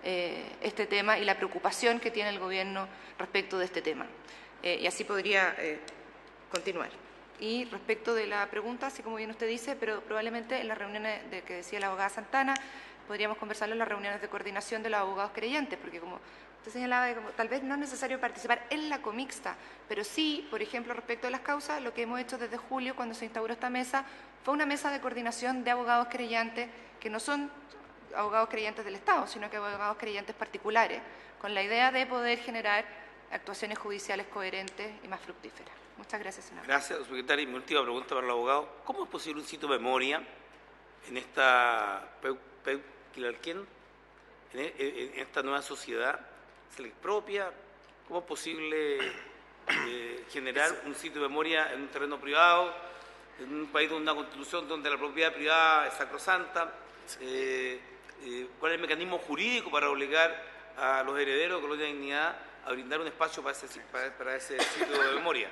este tema y la preocupación que tiene el Gobierno respecto de este tema. Y así podría continuar. Y respecto de la pregunta, así como bien usted dice, pero probablemente en las reuniones que decía la abogada Santana, podríamos conversarlo en las reuniones de coordinación de los abogados creyentes, porque como usted señalaba, tal vez no es necesario participar en la comixta, pero sí, por ejemplo, respecto a las causas, lo que hemos hecho desde julio, cuando se instauró esta mesa, fue una mesa de coordinación de abogados creyentes, que no son abogados creyentes del Estado, sino que abogados creyentes particulares, con la idea de poder generar actuaciones judiciales coherentes y más fructíferas. Muchas gracias, senador. Gracias, secretaria. Y mi última pregunta para el abogado. ¿Cómo es posible un sitio de memoria en esta en esta nueva sociedad? ¿Se le expropia? ¿Cómo es posible generar un sitio de memoria en un terreno privado, en un país con una constitución donde la propiedad privada es sacrosanta? ¿Cuál es el mecanismo jurídico para obligar a los herederos de Colonia Dignidad a brindar un espacio para ese sitio de memoria?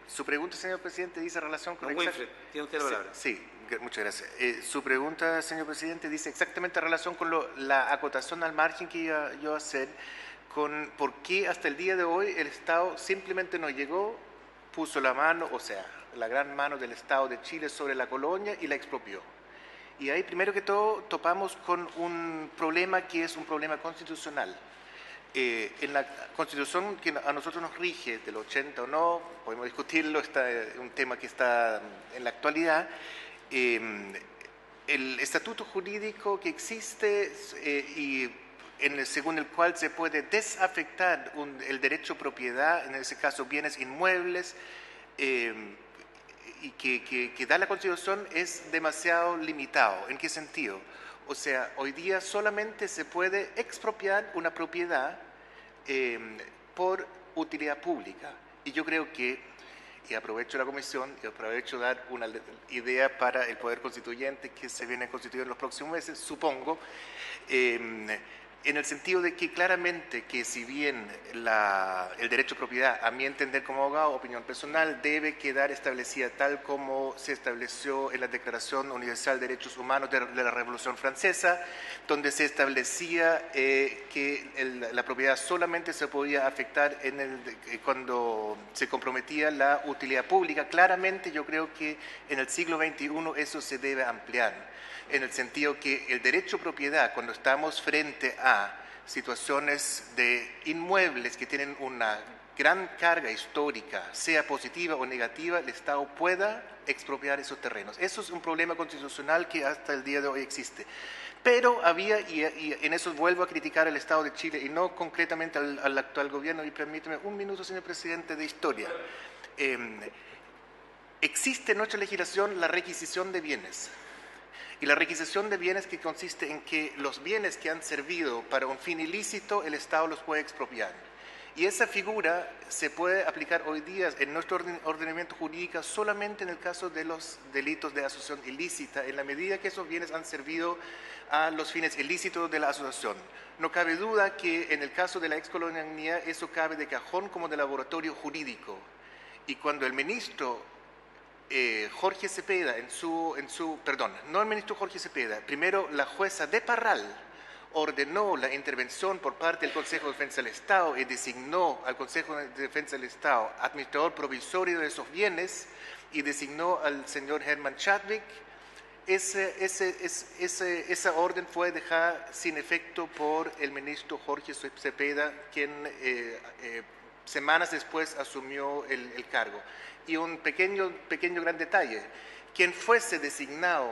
Su pregunta, señor presidente, dice relación con... Don Winfred, tiene usted la palabra. Sí, muchas gracias. Su pregunta, señor presidente, dice exactamente en relación con la acotación al margen que iba yo a hacer, con por qué hasta el día de hoy el Estado simplemente no llegó, puso la mano, o sea, la gran mano del Estado de Chile sobre la colonia y la expropió. Y ahí, primero que todo, topamos con un problema que es un problema constitucional. En la Constitución que a nosotros nos rige, del 80 o no, podemos discutirlo, está un tema que está en la actualidad, el estatuto jurídico que existe según el cual se puede desafectar el derecho a propiedad, en ese caso bienes inmuebles, y que da la Constitución es demasiado limitado. ¿En qué sentido? O sea, hoy día solamente se puede expropiar una propiedad por utilidad pública. Y yo creo que, y aprovecho la comisión, y aprovecho dar una idea para el Poder Constituyente que se viene a constituir en los próximos meses, supongo, en el sentido de que claramente que si bien el derecho a propiedad, a mi entender como abogado, opinión personal, debe quedar establecida tal como se estableció en la Declaración Universal de Derechos Humanos de la Revolución Francesa, donde se establecía que la propiedad solamente se podía afectar cuando se comprometía la utilidad pública. Claramente yo creo que en el siglo XXI eso se debe ampliar, en el sentido que el derecho a propiedad, cuando estamos frente a situaciones de inmuebles que tienen una gran carga histórica, sea positiva o negativa, el Estado pueda expropiar esos terrenos. Eso es un problema constitucional que hasta el día de hoy existe. Pero había, y en eso vuelvo a criticar al Estado de Chile, y no concretamente al actual gobierno, y permíteme un minuto, señor presidente, de historia. Existe en nuestra legislación la requisición de bienes. Y la requisición de bienes que consiste en que los bienes que han servido para un fin ilícito, el Estado los puede expropiar. Y esa figura se puede aplicar hoy día en nuestro ordenamiento jurídico solamente en el caso de los delitos de asociación ilícita, en la medida que esos bienes han servido a los fines ilícitos de la asociación. No cabe duda que en el caso de la excolonialidad eso cabe de cajón como de laboratorio jurídico. Y cuando el ministro Jorge Cepeda, no el ministro Jorge Cepeda, primero la jueza de Parral ordenó la intervención por parte del Consejo de Defensa del Estado y designó al Consejo de Defensa del Estado administrador provisorio de esos bienes y designó al señor Herman Chadwick, esa orden fue dejada sin efecto por el ministro Jorge Cepeda, quien semanas después asumió el cargo. Y un pequeño gran detalle, quien fuese designado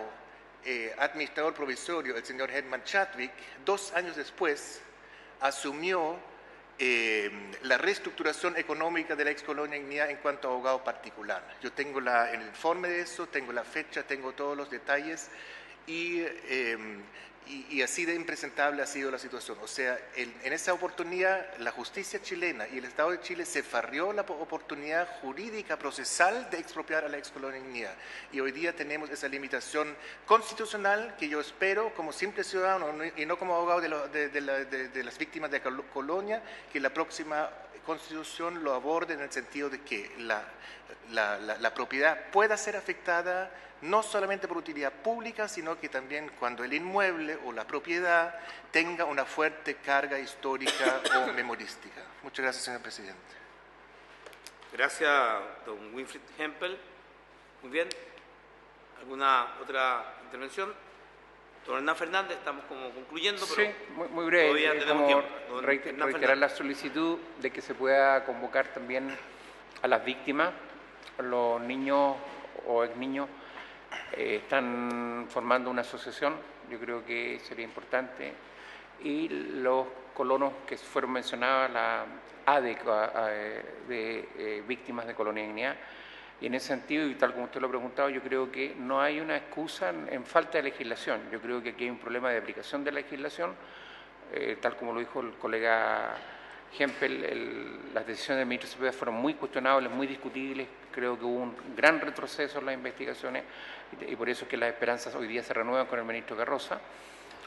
administrador provisorio, el señor Herman Chadwick, 2 años después asumió la reestructuración económica de la excolonia Ignea en cuanto a abogado particular. Yo tengo el informe de eso, tengo la fecha, tengo todos los detalles y así de impresentable ha sido la situación. O sea, en esa oportunidad la justicia chilena y el Estado de Chile se farrió la oportunidad jurídica procesal de expropiar a la excolonia Ignea. Y hoy día tenemos esa limitación constitucional que yo espero como simple ciudadano y no como abogado de las víctimas de la colonia, que la próxima Constitución lo aborde en el sentido de que la propiedad pueda ser afectada no solamente por utilidad pública, sino que también cuando el inmueble o la propiedad tenga una fuerte carga histórica o memorística. Muchas gracias, señor presidente. Gracias, don Winfred Hempel. Muy bien. ¿Alguna otra intervención? Don Hernán Fernández, estamos como concluyendo, pero sí, muy breve. Todavía tenemos tiempo. Reiterar la solicitud de que se pueda convocar también a las víctimas, los niños o exniños. Están formando una asociación, yo creo que sería importante, y los colonos que fueron mencionados, la ADEC de víctimas de colonia Ignea, y en ese sentido, y tal como usted lo ha preguntado, yo creo que no hay una excusa en falta de legislación. Yo creo que aquí hay un problema de aplicación de la legislación, tal como lo dijo el colega Hempel, las decisiones del ministro Cepeda fueron muy cuestionables, muy discutibles. Creo que hubo un gran retroceso en las investigaciones y por eso es que las esperanzas hoy día se renuevan con el ministro Carroza.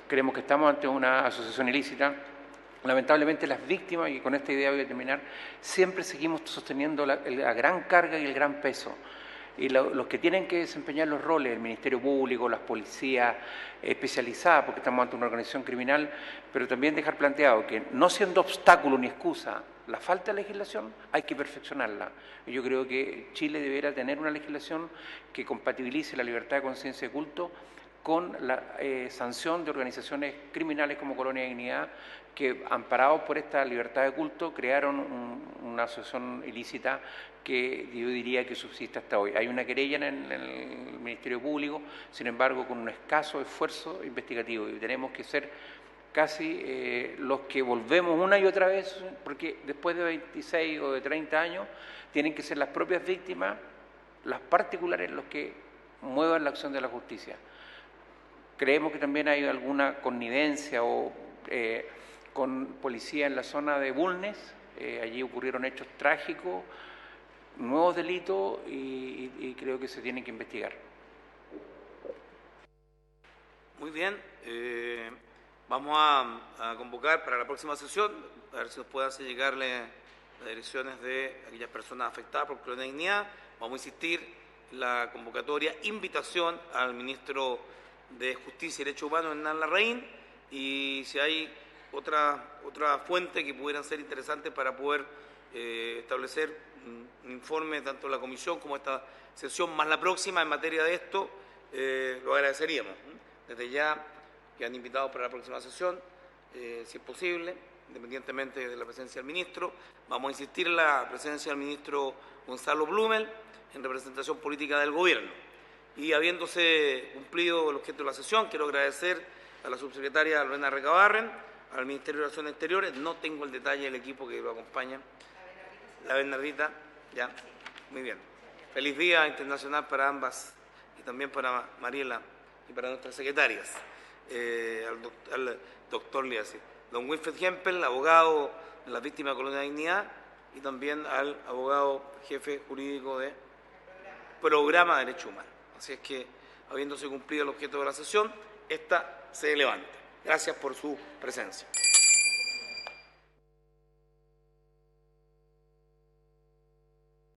Creemos que estamos ante una asociación ilícita lamentablemente las víctimas, y con esta idea voy a terminar, siempre seguimos sosteniendo la gran carga y el gran peso. Y los que tienen que desempeñar los roles, el Ministerio Público, las policías especializadas, porque estamos ante una organización criminal, pero también dejar planteado que no siendo obstáculo ni excusa la falta de legislación, hay que perfeccionarla. Y yo creo que Chile deberá tener una legislación que compatibilice la libertad de conciencia y culto con la sanción de organizaciones criminales como Colonia Dignidad, que amparados por esta libertad de culto crearon una asociación ilícita que yo diría que subsiste hasta hoy. Hay una querella en el Ministerio Público, sin embargo, con un escaso esfuerzo investigativo, y tenemos que ser casi los que volvemos una y otra vez, porque después de 26 o de 30 años tienen que ser las propias víctimas, las particulares, los que muevan la acción de la justicia. Creemos que también hay alguna connivencia o con policía en la zona de Bulnes. Allí ocurrieron hechos trágicos, nuevos delitos y creo que se tienen que investigar. Muy bien. Vamos a convocar para la próxima sesión, a ver si nos puede hacer llegarle las direcciones de aquellas personas afectadas por Colonia Dignidad. Vamos a insistir en la convocatoria, invitación al ministro de Justicia y Derechos Humanos, Hernán Larraín, y si hay otra fuente que pudieran ser interesantes para poder establecer un informe tanto la comisión como esta sesión, más la próxima en materia de esto, lo agradeceríamos. Desde ya quedan invitados para la próxima sesión, si es posible, independientemente de la presencia del ministro. Vamos a insistir en la presencia del ministro Gonzalo Blumel en representación política del Gobierno. Y habiéndose cumplido el objeto de la sesión, quiero agradecer a la subsecretaria Lorena Recabarren, al Ministerio de Relaciones Exteriores, no tengo el detalle del equipo que lo acompaña. La Bernardita, ya, muy bien. Feliz Día Internacional para ambas y también para Mariela y para nuestras secretarias. Al doctor Liasi, don Wilfred Hempel, abogado de las víctimas de Colonia Dignidad, y también al abogado jefe jurídico de Programa de Derechos Humanos. Así es que, habiéndose cumplido el objeto de la sesión, esta se levanta. Gracias por su presencia.